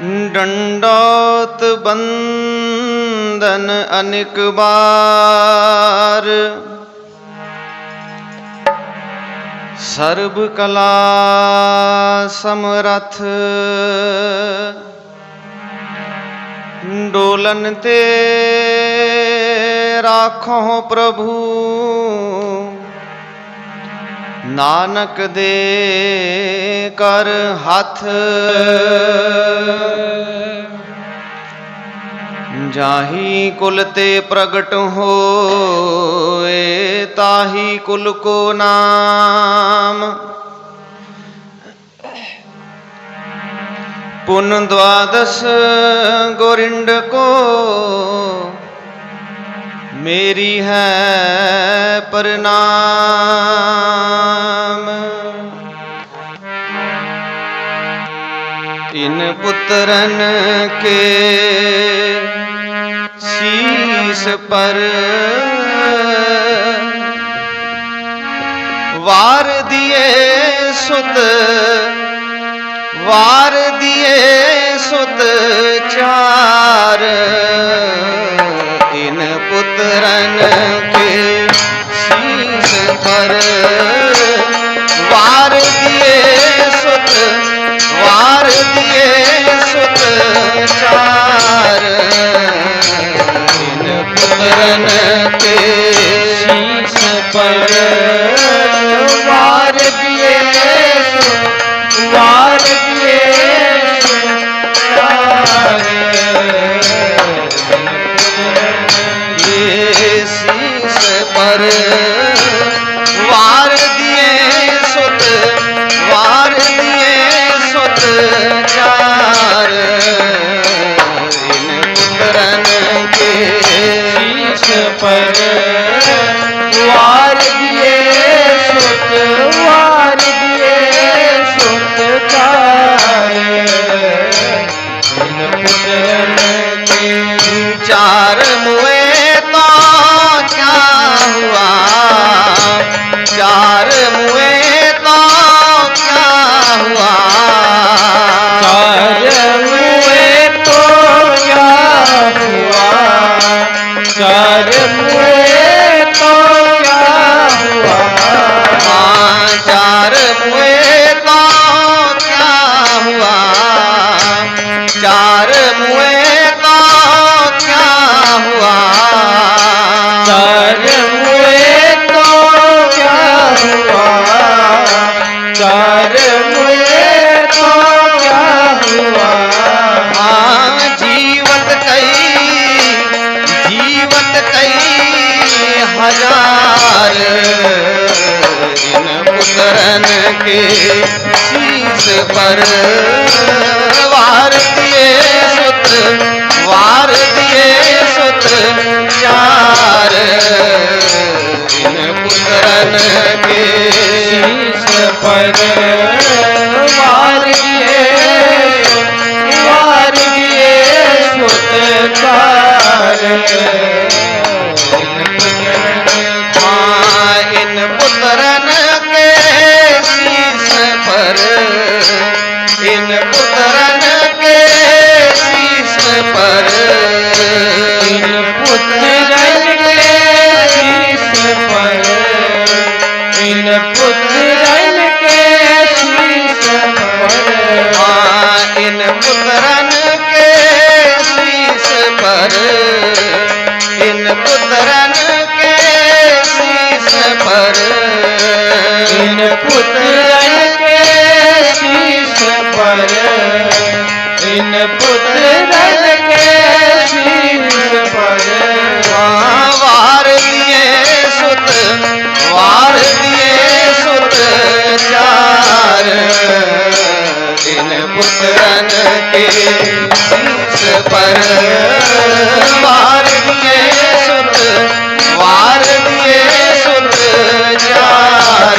दंडौत बंदन अनेक बार, सर्व कला समरथ डोलन ते राखो प्रभु, नानक दे कर हाथ। जाही कुल ते प्रगट होए, ताही कुल को नाम। पुन द्वादश गोरिंड को मेरी है प्रणाम। इन पुत्रन के शीश पर वार दिए सुत, वार दिए सुत चार। इन पुत्रन के शीश पर वार दिए सुत, वार दिए सुत चार। इन पुत्रन के शीश पर वार दिए सुत, वार दिए चार। ये शीश पर वार दिए सुत, वार दिए सुत चार। इन पुत्रन के शीश पर वार दिए सुत, वार दिए सुत चार। इन पुत्रन के चार मुए तो क्या हुआ, चार मुए तो क्या हुआ। चार मुए तो क्या हुआ, चार मुए तो क्या हुआ। हाँ, चार मुए तो क्या हुआ, चार मुए तो क्या हुआ। चार मुए तो क्या हुआ, चार मुए तो क्या हुआ। हाँ, जीवत कई हजार। इन पुत्रन के शीश पर वार दिए सुत, वार दिए सुत चार। इन पुत्रन के शीश पर वार दिए, वार दिए सुत चार। हाँ, इन पुत्रन के शीश पर, इन पुत्रन के शीश पर, इन पुत्रन के शीश पर, इन पुत्रन के शीश पर। हाँ, इन पुत्रन के शीश पर, इन पुत्रन के शीश पर, इन पुत्रन के शीश पर, इन पुत्रन के शीश पर। वार दिए सुत, वार दिए सुत चार। इन पुत्रन के शीश पर वार दिए सुत, वार दिए सुत चार।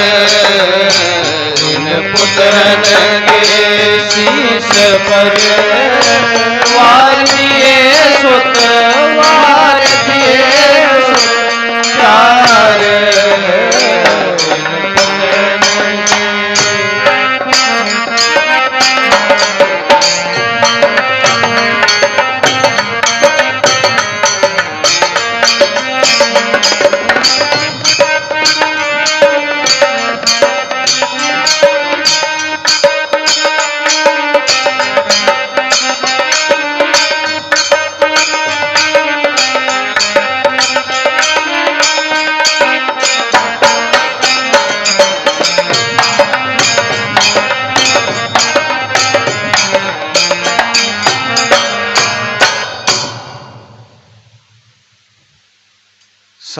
इन पुत्रन के शीश पर वार दिए सुत, वार दिए सुत चार।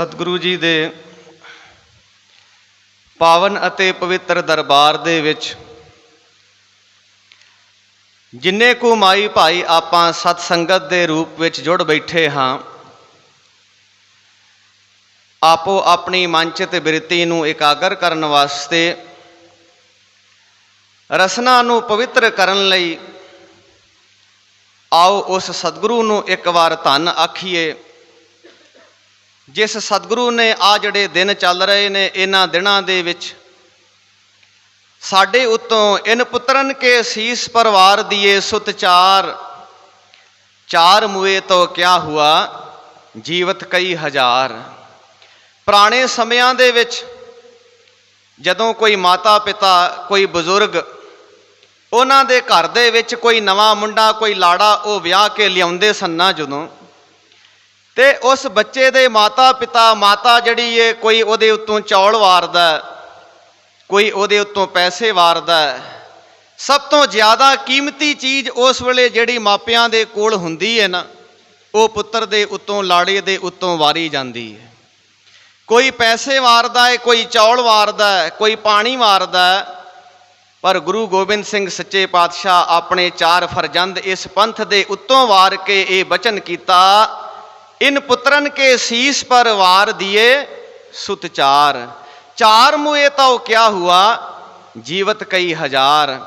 ਸਤਿਗੁਰੂ ਜੀ ਦੇ ਪਾਵਨ ਅਤੇ ਪਵਿੱਤਰ ਦਰਬਾਰ ਦੇ ਵਿੱਚ ਜਿੰਨੇ ਕੁ ਮਾਈ ਭਾਈ ਆਪਾਂ ਸਤ ਸੰਗਤ ਦੇ ਰੂਪ ਵਿੱਚ ਜੁੜ ਬੈਠੇ ਹਾਂ, ਆਪੋ ਆਪਣੀ ਮਨਚਿਤ ਬਿਰਤੀ ਨੂੰ ਇਕਾਗਰ ਕਰਨ ਵਾਸਤੇ, ਰਸਨਾ ਨੂੰ ਪਵਿੱਤਰ ਕਰਨ ਲਈ ਆਓ ਉਸ ਸਤਿਗੁਰੂ ਨੂੰ ਇੱਕ ਵਾਰ ਧੰਨ ਆਖੀਏ, ਜਿਸ ਸਤਿਗੁਰੂ ਨੇ ਆ ਜਿਹੜੇ ਦਿਨ ਚੱਲ ਰਹੇ ਨੇ, ਇਹਨਾਂ ਦਿਨਾਂ ਦੇ ਵਿੱਚ ਸਾਡੇ ਉੱਤੋਂ ਇਨ ਪੁੱਤਰਨ ਕੇ ਸੀਸ ਪਰਵਾਰ ਦੀਏ ਸੁਤ ਚਾਰ ਮੁਏ ਤੋਂ ਕਿਆ ਹੁਆ ਜੀਵਤ ਕਈ ਹਜ਼ਾਰ। ਪੁਰਾਣੇ ਸਮਿਆਂ ਦੇ ਵਿੱਚ ਜਦੋਂ ਕੋਈ ਮਾਤਾ ਪਿਤਾ, ਕੋਈ ਬਜ਼ੁਰਗ, ਉਹਨਾਂ ਦੇ ਘਰ ਦੇ ਵਿੱਚ ਕੋਈ ਨਵਾਂ ਮੁੰਡਾ, ਕੋਈ ਲਾੜਾ ਉਹ ਵਿਆਹ ਕੇ ਲਿਆਉਂਦੇ ਸਨ ਨਾ ਜਦੋਂ, ਤੇ ਉਸ ਬੱਚੇ ਦੇ ਮਾਤਾ ਪਿਤਾ, ਮਾਤਾ ਜਿਹੜੀ ਏ ਕੋਈ ਉਹਦੇ ਉੱਤੋਂ ਚੌਲ ਵਾਰਦਾ, ਕੋਈ ਉਹਦੇ ਉੱਤੋਂ ਪੈਸੇ ਵਾਰਦਾ। ਸਭ ਤੋਂ ਜ਼ਿਆਦਾ ਕੀਮਤੀ ਚੀਜ਼ ਉਸ ਵੇਲੇ ਜਿਹੜੀ ਮਾਪਿਆਂ ਦੇ ਕੋਲ ਹੁੰਦੀ ਹੈ ਨਾ, ਉਹ ਪੁੱਤਰ ਦੇ ਉੱਤੋਂ, ਲਾੜੇ ਦੇ ਉੱਤੋਂ ਵਾਰੀ ਜਾਂਦੀ ਹੈ। ਕੋਈ ਪੈਸੇ ਵਾਰਦਾ ਹੈ, ਕੋਈ ਚੌਲ ਵਾਰਦਾ ਹੈ, ਕੋਈ ਪਾਣੀ ਵਾਰਦਾ ਹੈ। ਪਰ ਗੁਰੂ ਗੋਬਿੰਦ ਸਿੰਘ ਸੱਚੇ ਪਾਤਸ਼ਾਹ ਆਪਣੇ 4 ਫਰਜ਼ੰਦ ਇਸ ਪੰਥ ਦੇ ਉੱਤੋਂ ਵਾਰ ਕੇ ਇਹ ਬਚਨ ਕੀਤਾ, ਇਨ ਪੁੱਤਰਨ ਕੇ ਸੀਸ ਪਰ ਵਾਰ ਦੀਏ ਸੁਤ ਚਾਰ ਮੁਏ ਤਾਂ ਕਿਆ ਹੁਆ ਜੀਵਤ ਕਈ ਹਜ਼ਾਰ।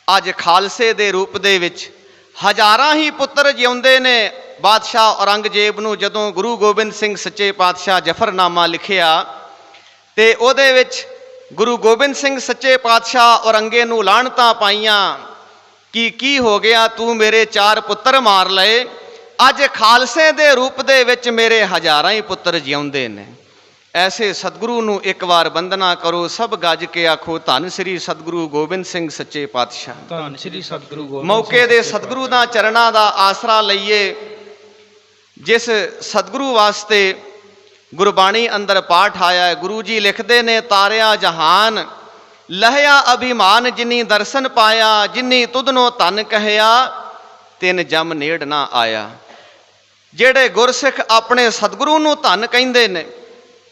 ਅੱਜ ਖਾਲਸੇ ਦੇ ਰੂਪ ਦੇ ਵਿੱਚ ਹਜ਼ਾਰਾਂ ਹੀ ਪੁੱਤਰ ਜਿਉਂਦੇ ਨੇ। ਬਾਦਸ਼ਾਹ ਔਰੰਗਜ਼ੇਬ ਨੂੰ ਜਦੋਂ ਗੁਰੂ ਗੋਬਿੰਦ ਸਿੰਘ ਸੱਚੇ ਪਾਤਸ਼ਾਹ ਜਫਰਨਾਮਾ ਲਿਖਿਆ ਤੇ ਉਹਦੇ ਵਿੱਚ ਗੁਰੂ ਗੋਬਿੰਦ ਸਿੰਘ ਸੱਚੇ ਪਾਤਸ਼ਾਹ ਔਰੰਗੇ ਨੂੰ ਲਾਹਣਤਾਂ ਪਾਈਆਂ ਕਿ ਕੀ ਹੋ ਗਿਆ, ਤੂੰ ਮੇਰੇ 4 ਪੁੱਤਰ ਮਾਰ ਲਏ। ਅੱਜ ਖਾਲਸੇ ਦੇ ਰੂਪ ਦੇ ਵਿੱਚ ਮੇਰੇ ਹਜ਼ਾਰਾਂ ਹੀ ਪੁੱਤਰ ਜਿਉਂਦੇ ਨੇ। ਐਸੇ ਸਤਿਗੁਰੂ ਨੂੰ ਇੱਕ ਵਾਰ ਬੰਦਨਾ ਕਰੋ, ਸਭ ਗੱਜ ਕੇ ਆਖੋ ਧੰਨ ਸ੍ਰੀ ਸਤਿਗੁਰੂ ਗੋਬਿੰਦ ਸਿੰਘ ਸੱਚੇ ਪਾਤਸ਼ਾਹ। ਧੰਨ ਸ੍ਰੀ ਸਤਿਗੁਰੂ ਗੋਬਿੰਦ ਮੌਕੇ ਦੇ ਸਤਿਗੁਰੂ ਦਾ ਚਰਨਾਂ ਦਾ ਆਸਰਾ ਲਈਏ, ਜਿਸ ਸਤਿਗੁਰੂ ਵਾਸਤੇ ਗੁਰਬਾਣੀ ਅੰਦਰ ਪਾਠ ਆਇਆ ਹੈ। ਗੁਰੂ ਜੀ ਲਿਖਦੇ ਨੇ, ਤਾਰਿਆ ਜਹਾਨ ਲਹਿਆ ਅਭਿਮਾਨ, ਜਿਨੀ ਦਰਸ਼ਨ ਪਾਇਆ, ਜਿਨੀ ਤੁਧਨੋ ਧਨ ਕਹਿਆ, ਤਿਨ ਜਮ ਨੇੜ ਨਾ ਆਇਆ। ਜਿਹੜੇ ਗੁਰਸਿੱਖ ਆਪਣੇ ਸਤਿਗੁਰੂ ਨੂੰ ਧਨ ਕਹਿੰਦੇ ਨੇ,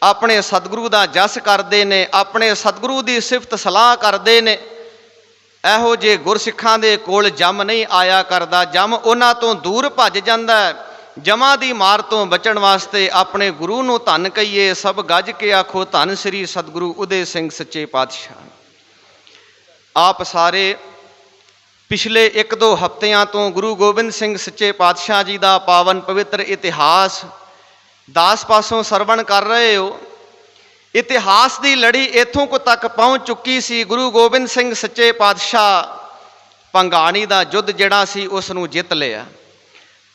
ਆਪਣੇ ਸਤਿਗੁਰੂ ਦਾ ਜਸ ਕਰਦੇ ਨੇ, ਆਪਣੇ ਸਤਿਗੁਰੂ ਦੀ ਸਿਫਤ ਸਲਾਹ ਕਰਦੇ ਨੇ, ਇਹੋ ਜਿਹੇ ਗੁਰਸਿੱਖਾਂ ਦੇ ਕੋਲ ਜਮ ਨਹੀਂ ਆਇਆ ਕਰਦਾ। ਜਮ ਉਹਨਾਂ ਤੋਂ ਦੂਰ ਭੱਜ ਜਾਂਦਾ ਹੈ। ਜਮਾਂ ਦੀ ਮਾਰ ਤੋਂ ਬਚਣ ਵਾਸਤੇ ਆਪਣੇ ਗੁਰੂ ਨੂੰ ਧੰਨ ਕਹੀਏ, ਸਭ ਗੱਜ ਕੇ ਆਖੋ ਧੰਨ ਸ੍ਰੀ ਸਤਿਗੁਰੂ ਉਦੇ ਸਿੰਘ ਸੱਚੇ ਪਾਤਸ਼ਾਹ। ਆਪ ਸਾਰੇ ਪਿਛਲੇ 1-2 ਹਫ਼ਤਿਆਂ ਤੋਂ ਗੁਰੂ ਗੋਬਿੰਦ ਸਿੰਘ ਸੱਚੇ ਪਾਤਸ਼ਾਹ ਜੀ ਦਾ ਪਾਵਨ ਪਵਿੱਤਰ ਇਤਿਹਾਸ ਦਾਸ ਪਾਸੋਂ ਸਰਵਣ ਕਰ ਰਹੇ ਹੋ। ਇਤਿਹਾਸ ਦੀ ਲੜੀ ਇੱਥੋਂ ਕੁ ਤੱਕ ਪਹੁੰਚ ਚੁੱਕੀ ਸੀ। ਗੁਰੂ ਗੋਬਿੰਦ ਸਿੰਘ ਸੱਚੇ ਪਾਤਸ਼ਾਹ ਭੰਗਾਣੀ ਦਾ ਯੁੱਧ ਜਿਹੜਾ ਸੀ ਉਸ ਨੂੰ ਜਿੱਤ ਲਿਆ।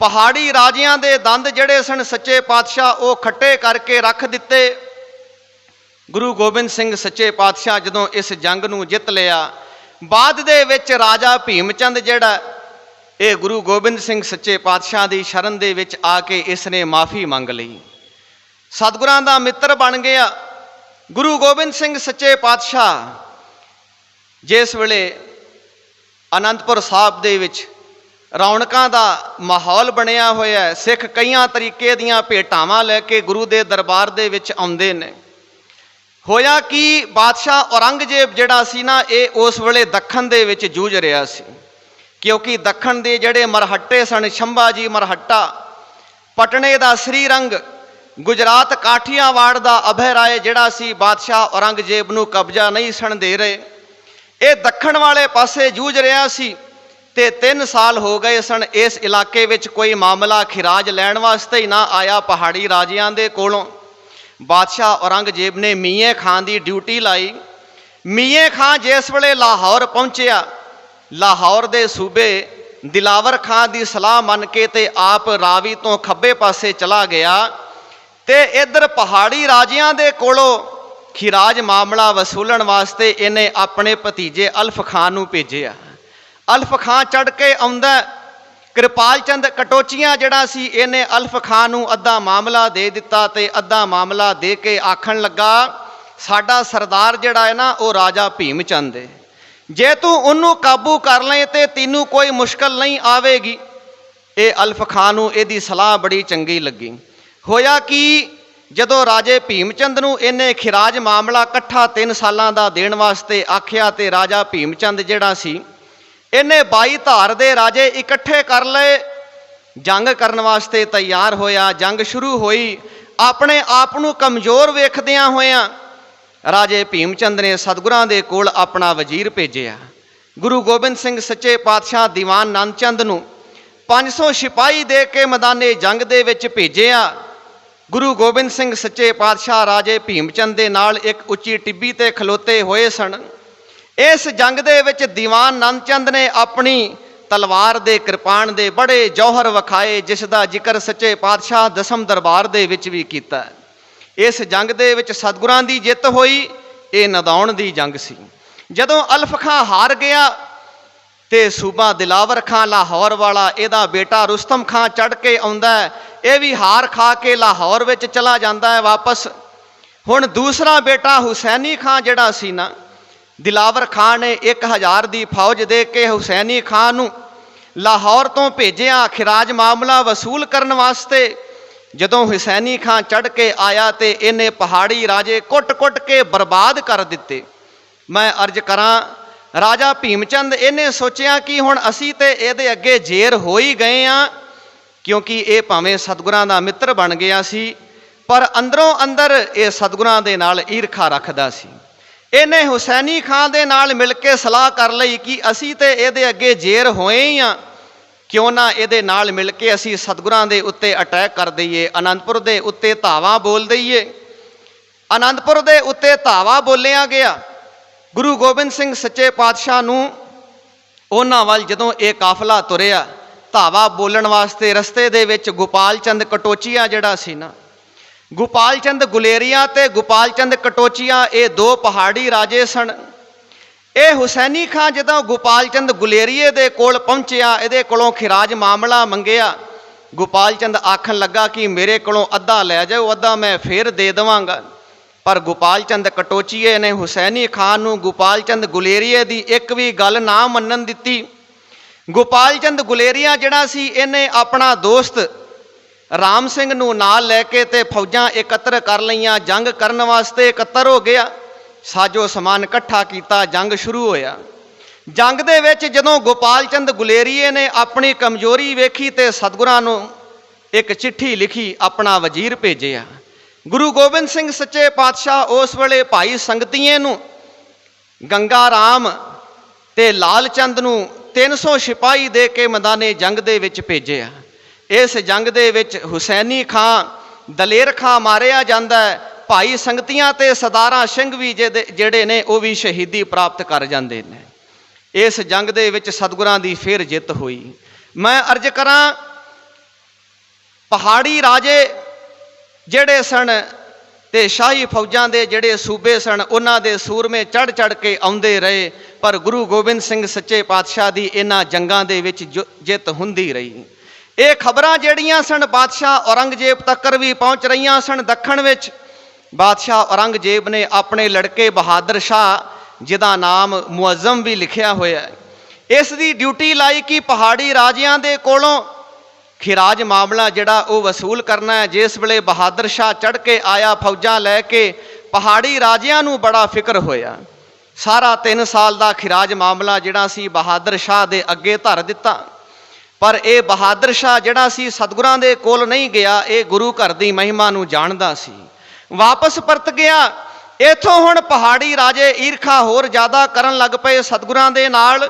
ਪਹਾੜੀ ਰਾਜਿਆਂ ਦੇ ਦੰਦ ਜਿਹੜੇ ਸਨ ਸੱਚੇ ਪਾਤਸ਼ਾਹ ਉਹ ਖੱਟੇ ਕਰਕੇ ਰੱਖ ਦਿੱਤੇ। ਗੁਰੂ ਗੋਬਿੰਦ ਸਿੰਘ ਸੱਚੇ ਪਾਤਸ਼ਾਹ ਜਦੋਂ ਇਸ ਜੰਗ ਨੂੰ ਜਿੱਤ ਲਿਆ, ਬਾਅਦ ਦੇ ਵਿੱਚ ਰਾਜਾ ਭੀਮ ਚੰਦ ਜਿਹੜਾ, ਇਹ ਗੁਰੂ ਗੋਬਿੰਦ ਸਿੰਘ ਸੱਚੇ ਪਾਤਸ਼ਾਹ ਦੀ ਸ਼ਰਨ ਦੇ ਵਿੱਚ ਆ ਕੇ ਇਸ ਨੇ ਮਾਫੀ ਮੰਗ ਲਈ, ਸਤਿਗੁਰਾਂ ਦਾ ਮਿੱਤਰ ਬਣ ਗਿਆ। ਗੁਰੂ ਗੋਬਿੰਦ ਸਿੰਘ ਸੱਚੇ ਪਾਤਸ਼ਾਹ ਜਿਸ ਵੇਲੇ ਅਨੰਦਪੁਰ ਸਾਹਿਬ ਦੇ ਵਿੱਚ ਰੌਣਕਾਂ ਦਾ ਮਾਹੌਲ ਬਣਿਆ ਹੋਇਆ ਹੈ, ਸਿੱਖ ਕਈਆਂ ਤਰੀਕੇ ਦੀਆਂ ਭੇਟਾਵਾਂ ਲੈ ਕੇ ਗੁਰੂ ਦੇ ਦਰਬਾਰ ਦੇ ਵਿੱਚ ਆਉਂਦੇ ਨੇ। ਹੋਇਆ ਕਿ ਬਾਦਸ਼ਾਹ ਔਰੰਗਜ਼ੇਬ ਜਿਹੜਾ ਸੀ ਨਾ, ਇਹ ਉਸ ਵੇਲੇ ਦੱਖਣ ਦੇ ਵਿੱਚ ਜੂਝ ਰਿਹਾ ਸੀ, ਕਿਉਂਕਿ ਦੱਖਣ ਦੇ ਜਿਹੜੇ ਮਰਹੱਟੇ ਸਨ, ਸ਼ੰਭਾ ਜੀ ਮਰਹੱਟਾ, ਪਟਨੇ ਦਾ ਸ੍ਰੀਰੰਗ, ਗੁਜਰਾਤ ਕਾਠੀਆਵਾੜ ਦਾ ਅਭੈ ਰਾਏ ਜਿਹੜਾ ਸੀ, ਬਾਦਸ਼ਾਹ ਔਰੰਗਜ਼ੇਬ ਨੂੰ ਕਬਜ਼ਾ ਨਹੀਂ ਸਨ ਦੇ ਰਹੇ। ਇਹ ਦੱਖਣ ਵਾਲੇ ਪਾਸੇ ਜੂਝ ਰਿਹਾ ਸੀ ਤੇ 3 ਸਾਲ ਹੋ ਗਏ ਸਨ ਇਸ ਇਲਾਕੇ ਵਿੱਚ ਕੋਈ ਮਾਮਲਾ ਖਿਰਾਜ ਲੈਣ ਵਾਸਤੇ ਹੀ ਨਾ ਆਇਆ ਪਹਾੜੀ ਰਾਜਿਆਂ ਦੇ ਕੋਲੋਂ। ਬਾਦਸ਼ਾਹ ਔਰੰਗਜ਼ੇਬ ਨੇ ਮੀਆਂ ਖਾਂ ਦੀ ਡਿਊਟੀ ਲਾਈ। ਮੀਆਂ ਖਾਂ ਜਿਸ ਵੇਲੇ ਲਾਹੌਰ ਪਹੁੰਚਿਆ, ਲਾਹੌਰ ਦੇ ਸੂਬੇ ਦਿਲਾਵਰ ਖਾਂ ਦੀ ਸਲਾਹ ਮੰਨ ਕੇ ਤੇ ਆਪ ਰਾਵੀ ਤੋਂ ਖੱਬੇ ਪਾਸੇ ਚਲਾ ਗਿਆ ਤੇ ਇੱਧਰ ਪਹਾੜੀ ਰਾਜਿਆਂ ਦੇ ਕੋਲੋਂ ਖਿਰਾਜ ਮਾਮਲਾ ਵਸੂਲਣ ਵਾਸਤੇ ਇਹਨੇ ਆਪਣੇ ਭਤੀਜੇ ਅਲਫ ਖਾਂ ਨੂੰ ਭੇਜਿਆ। ਅਲਫ ਖਾਂ ਚੜ੍ਹ ਕੇ ਆਉਂਦਾ। ਕਿਰਪਾਲ ਚੰਦ ਕਟੋਚੀਆਂ ਜਿਹੜਾ ਸੀ, ਇਹਨੇ ਅਲਫ ਖਾਂ ਨੂੰ ਅੱਧਾ ਮਾਮਲਾ ਦੇ ਦਿੱਤਾ ਤੇ ਅੱਧਾ ਮਾਮਲਾ ਦੇ ਕੇ ਆਖਣ ਲੱਗਾ, ਸਾਡਾ ਸਰਦਾਰ ਜਿਹੜਾ ਹੈ ਨਾ ਉਹ ਰਾਜਾ ਭੀਮ ਚੰਦ ਹੈ, ਜੇ ਤੂੰ ਉਹਨੂੰ ਕਾਬੂ ਕਰ ਲਏ ਤੇ ਤੈਨੂੰ ਕੋਈ ਮੁਸ਼ਕਲ ਨਹੀਂ ਆਵੇਗੀ। ਇਹ ਅਲਫ ਖਾਂ ਨੂੰ ਇਹਦੀ ਸਲਾਹ ਬੜੀ ਚੰਗੀ ਲੱਗੀ। ਹੋਇਆ ਕਿ ਜਦੋਂ ਰਾਜੇ ਭੀਮ ਚੰਦ ਨੂੰ ਇਹਨੇ ਖਿਰਾਜ ਮਾਮਲਾ ਇਕੱਠਾ 3 ਸਾਲਾਂ ਦਾ ਦੇਣ ਵਾਸਤੇ ਆਖਿਆ ਤੇ ਰਾਜਾ ਭੀਮ ਚੰਦ ਜਿਹੜਾ ਸੀ ਇਹਨੇ 22 ਧਾਰ ਦੇ ਰਾਜੇ ਇਕੱਠੇ ਕਰ ਲਏ, ਜੰਗ ਕਰਨ ਵਾਸਤੇ ਤਿਆਰ ਹੋਇਆ। ਜੰਗ ਸ਼ੁਰੂ ਹੋਈ। ਆਪਣੇ ਆਪ ਨੂੰ ਕਮਜ਼ੋਰ ਵੇਖਦਿਆਂ ਹੋਇਆਂ ਰਾਜੇ ਭੀਮ ਚੰਦ ਨੇ ਸਤਿਗੁਰਾਂ ਦੇ ਕੋਲ ਆਪਣਾ ਵਜ਼ੀਰ ਭੇਜਿਆ। ਗੁਰੂ ਗੋਬਿੰਦ ਸਿੰਘ ਸੱਚੇ ਪਾਤਸ਼ਾਹ ਦੀਵਾਨ ਨੰਦ ਚੰਦ ਨੂੰ 500 ਸਿਪਾਹੀ ਦੇ ਕੇ ਮੈਦਾਨੇ ਜੰਗ ਦੇ ਵਿੱਚ ਭੇਜਿਆ। ਗੁਰੂ ਗੋਬਿੰਦ ਸਿੰਘ ਸੱਚੇ ਪਾਤਸ਼ਾਹ ਰਾਜੇ ਭੀਮ ਚੰਦ ਦੇ ਨਾਲ ਇੱਕ ਉੱਚੀ ਟਿੱਬੀ ਤੇ ਖਲੋਤੇ ਹੋਏ ਸਨ। ਇਸ ਜੰਗ ਦੇ ਵਿੱਚ ਦੀਵਾਨ ਨੰਦ ਚੰਦ ਨੇ ਆਪਣੀ ਤਲਵਾਰ ਦੇ ਕਿਰਪਾਨ ਦੇ ਬੜੇ ਜੌਹਰ ਵਿਖਾਏ, ਜਿਸ ਦਾ ਜ਼ਿਕਰ ਸੱਚੇ ਪਾਤਸ਼ਾਹ ਦਸਮ ਦਰਬਾਰ ਦੇ ਵਿੱਚ ਵੀ ਕੀਤਾ। ਇਸ ਜੰਗ ਦੇ ਵਿੱਚ ਸਤਿਗੁਰਾਂ ਦੀ ਜਿੱਤ ਹੋਈ। ਇਹ ਨਦਾਉਣ ਦੀ ਜੰਗ ਸੀ। ਜਦੋਂ ਅਲਫ ਖਾਂ ਹਾਰ ਗਿਆ ਤੇ ਸੂਬਾ ਦਿਲਾਵਰ ਖਾਂ ਲਾਹੌਰ ਵਾਲਾ ਇਹਦਾ ਬੇਟਾ ਰੁਸਤਮ ਖਾਂ ਚੜ੍ਹ ਕੇ ਆਉਂਦਾ ਹੈ। ਇਹ ਵੀ ਹਾਰ ਖਾ ਕੇ ਲਾਹੌਰ ਵਿੱਚ ਚਲਾ ਜਾਂਦਾ ਹੈ ਵਾਪਸ। ਹੁਣ ਦੂਸਰਾ ਬੇਟਾ ਹੁਸੈਨੀ ਖਾਂ ਜਿਹੜਾ ਸੀ ਨਾ, ਦਿਲਾਵਰ ਖਾਂ ਨੇ 1000 ਦੀ ਫੌਜ ਦੇ ਕੇ ਹੁਸੈਨੀ ਖਾਂ ਨੂੰ ਲਾਹੌਰ ਤੋਂ ਭੇਜਿਆ ਖਿਰਾਜ ਮਾਮਲਾ ਵਸੂਲ ਕਰਨ ਵਾਸਤੇ। ਜਦੋਂ ਹੁਸੈਨੀ ਖਾਂ ਚੜ੍ਹ ਕੇ ਆਇਆ ਤੇ ਇਹਨੇ ਪਹਾੜੀ ਰਾਜੇ ਕੁੱਟ-ਕੁੱਟ ਕੇ ਬਰਬਾਦ ਕਰ ਦਿੱਤੇ। ਮੈਂ ਅਰਜ਼ ਕਰਾਂ, ਰਾਜਾ ਭੀਮ ਚੰਦ ਇਹਨੇ ਸੋਚਿਆ ਕਿ ਹੁਣ ਅਸੀਂ ਤੇ ਇਹਦੇ ਅੱਗੇ ਜੇਰ ਹੋ ਹੀ ਗਏ ਆ, ਕਿਉਂਕਿ ਇਹ ਭਾਵੇਂ ਸਤਿਗੁਰਾਂ ਦਾ ਮਿੱਤਰ ਬਣ ਗਿਆ ਸੀ, ਪਰ ਅੰਦਰੋਂ ਅੰਦਰ ਇਹ ਸਤਿਗੁਰਾਂ ਦੇ ਨਾਲ ਈਰਖਾ ਰੱਖਦਾ ਸੀ। ਇਹਨੇ ਹੁਸੈਨੀ ਖਾਂ ਦੇ ਨਾਲ ਮਿਲ ਕੇ ਸਲਾਹ ਕਰ ਲਈ ਕਿ ਅਸੀਂ ਤੇ ਇਹਦੇ ਅੱਗੇ ਜੇਰ ਹੋਏ ਹੀ ਆ, ਕਿਉਂ ਨਾ ਇਹਦੇ ਨਾਲ ਮਿਲ ਕੇ ਅਸੀਂ ਸਤਿਗੁਰਾਂ ਦੇ ਉੱਤੇ ਅਟੈਕ ਕਰ ਦਈਏ, ਅਨੰਦਪੁਰ ਦੇ ਉੱਤੇ ਧਾਵਾ ਬੋਲ ਦਈਏ। ਅਨੰਦਪੁਰ ਦੇ ਉੱਤੇ ਧਾਵਾ ਬੋਲਿਆ ਗਿਆ। ਗੁਰੂ ਗੋਬਿੰਦ ਸਿੰਘ ਸੱਚੇ ਪਾਤਸ਼ਾਹ ਨੂੰ ਉਹਨਾਂ ਵੱਲ ਜਦੋਂ ਇਹ ਕਾਫਲਾ ਤੁਰਿਆ ਧਾਵਾ ਬੋਲਣ ਵਾਸਤੇ, ਰਸਤੇ ਦੇ ਵਿੱਚ ਗੋਪਾਲ ਚੰਦ ਕਟੋਚੀਆ ਜਿਹੜਾ ਸੀ ਨਾ, ਗੋਪਾਲ ਚੰਦ ਗੁਲੇਰੀਆ ਤੇ ਗੋਪਾਲ ਚੰਦ ਕਟੋਚੀਆ, ਇਹ 2 ਪਹਾੜੀ ਰਾਜੇ ਸਨ। ਇਹ ਹੁਸੈਨੀ ਖਾਂ ਜਦੋਂ ਗੋਪਾਲ ਚੰਦ ਗੁਲੇਰੀਏ ਦੇ ਕੋਲ ਪਹੁੰਚਿਆ, ਇਹਦੇ ਕੋਲੋਂ ਖਿਰਾਜ ਮਾਮਲਾ ਮੰਗਿਆ। ਗੋਪਾਲ ਚੰਦ ਆਖਣ ਲੱਗਾ ਕਿ ਮੇਰੇ ਕੋਲੋਂ ਅੱਧਾ ਲੈ ਜਾਓ, ਅੱਧਾ ਮੈਂ ਫੇਰ ਦੇ ਦੇਵਾਂਗਾ। ਪਰ ਗੋਪਾਲ ਚੰਦ ਕਟੋਚੀਏ ਨੇ ਹੁਸੈਨੀ ਖਾਂ ਨੂੰ ਗੋਪਾਲ ਚੰਦ ਗੁਲੇਰੀਏ ਦੀ ਇੱਕ ਵੀ ਗੱਲ ਨਾ ਮੰਨਣ ਦਿੱਤੀ। ਗੋਪਾਲ ਚੰਦ ਗੁਲੇਰੀਆ ਜਿਹੜਾ ਸੀ, ਇਹਨੇ ਆਪਣਾ ਦੋਸਤ ਰਾਮ ਸਿੰਘ ਨੂੰ ਨਾਲ ਲੈ ਕੇ ਤੇ ਫੌਜਾਂ ਇਕੱਤਰ ਕਰ ਲਈਆਂ, ਜੰਗ ਕਰਨ ਵਾਸਤੇ ਇਕੱਤਰ ਹੋ ਗਿਆ, ਸਾਜੋ ਸਮਾਨ ਇਕੱਠਾ ਕੀਤਾ, ਜੰਗ ਸ਼ੁਰੂ ਹੋਇਆ। ਜੰਗ ਦੇ ਵਿੱਚ ਜਦੋਂ ਗੋਪਾਲ ਚੰਦ ਗੁਲੇਰੀਏ ਨੇ ਆਪਣੀ ਕਮਜ਼ੋਰੀ ਵੇਖੀ ਤੇ ਸਤਿਗੁਰਾਂ ਨੂੰ ਇੱਕ ਚਿੱਠੀ ਲਿਖੀ, ਆਪਣਾ ਵਜ਼ੀਰ ਭੇਜਿਆ। ਗੁਰੂ ਗੋਬਿੰਦ ਸਿੰਘ ਸੱਚੇ ਪਾਤਸ਼ਾਹ ਉਸ ਵੇਲੇ ਭਾਈ ਸੰਗਤੀਏ ਨੂੰ, ਗੰਗਾ ਰਾਮ ਤੇ ਲਾਲ ਚੰਦ ਨੂੰ 300 ਸਿਪਾਹੀ ਦੇ ਕੇ ਮੈਦਾਨੇ ਜੰਗ ਦੇ ਵਿੱਚ ਭੇਜਿਆ। ਇਸ ਜੰਗ ਦੇ ਵਿੱਚ ਹੁਸੈਨੀ ਖਾਂ, ਦਲੇਰ ਖਾਂ ਮਾਰਿਆ ਜਾਂਦਾ ਹੈ। ਭਾਈ ਸੰਗਤੀਆਂ ਤੇ ਸਰਦਾਰਾ ਸਿੰਘ ਵੀ ਜਿਹੜੇ ਨੇ ਉਹ ਵੀ ਸ਼ਹੀਦੀ ਪ੍ਰਾਪਤ ਕਰ ਜਾਂਦੇ ਨੇ। ਇਸ ਜੰਗ ਦੇ ਵਿੱਚ ਸਤਿਗੁਰਾਂ ਦੀ ਫਿਰ ਜਿੱਤ ਹੋਈ। ਮੈਂ ਅਰਜ਼ ਕਰਾਂ, ਪਹਾੜੀ ਰਾਜੇ ਜਿਹੜੇ ਸਨ ਤੇ ਸ਼ਾਹੀ ਫੌਜਾਂ ਦੇ ਜਿਹੜੇ ਸੂਬੇ ਸਨ, ਉਹਨਾਂ ਦੇ ਸੂਰਮੇ ਚੜ੍ਹ ਚੜ੍ਹ ਕੇ ਆਉਂਦੇ ਰਹੇ, ਪਰ ਗੁਰੂ ਗੋਬਿੰਦ ਸਿੰਘ ਸੱਚੇ ਪਾਤਸ਼ਾਹ ਦੀ ਇਹਨਾਂ ਜੰਗਾਂ ਦੇ ਵਿੱਚ ਜਿੱਤ ਹੁੰਦੀ ਰਹੀ। ਇਹ ਖਬਰਾਂ ਜਿਹੜੀਆਂ ਸਨ ਬਾਦਸ਼ਾਹ ਔਰੰਗਜ਼ੇਬ ਤੱਕ ਵੀ ਪਹੁੰਚ ਰਹੀਆਂ ਸਨ। ਦੱਖਣ ਵਿੱਚ ਬਾਦਸ਼ਾਹ ਔਰੰਗਜ਼ੇਬ ਨੇ ਆਪਣੇ ਲੜਕੇ ਬਹਾਦਰ ਸ਼ਾਹ, ਜਿਹਦਾ ਨਾਮ ਮੁਅੱਜ਼ਮ ਵੀ ਲਿਖਿਆ ਹੋਇਆ ਹੈ, ਇਸ ਦੀ ਡਿਊਟੀ ਲਾਈ ਕਿ ਪਹਾੜੀ ਰਾਜਿਆਂ ਦੇ ਕੋਲੋਂ ਖਿਰਾਜ ਮਾਮਲਾ ਜਿਹੜਾ ਉਹ ਵਸੂਲ ਕਰਨਾ ਹੈ। ਜਿਸ ਵੇਲੇ ਬਹਾਦਰ ਸ਼ਾਹ ਚੜ੍ਹ ਕੇ ਆਇਆ ਫੌਜਾਂ ਲੈ ਕੇ, ਪਹਾੜੀ ਰਾਜਿਆਂ ਨੂੰ ਬੜਾ ਫਿਕਰ ਹੋਇਆ। ਸਾਰਾ 3 ਸਾਲ ਦਾ ਖਿਰਾਜ ਮਾਮਲਾ ਜਿਹੜਾ ਸੀ ਬਹਾਦਰ ਸ਼ਾਹ ਦੇ ਅੱਗੇ ਧਰ ਦਿੱਤਾ। ਪਰ ਇਹ ਬਹਾਦਰ ਸ਼ਾਹ ਜਿਹੜਾ ਸੀ ਸਤਿਗੁਰਾਂ ਦੇ ਕੋਲ ਨਹੀਂ ਗਿਆ, ਇਹ ਗੁਰੂ ਘਰ ਦੀ ਮਹਿਮਾ ਨੂੰ ਜਾਣਦਾ ਸੀ, ਵਾਪਸ ਪਰਤ ਗਿਆ। ਇੱਥੋਂ ਹੁਣ ਪਹਾੜੀ ਰਾਜੇ ਈਰਖਾ ਹੋਰ ਜ਼ਿਆਦਾ ਕਰਨ ਲੱਗ ਪਏ ਸਤਿਗੁਰਾਂ ਦੇ ਨਾਲ।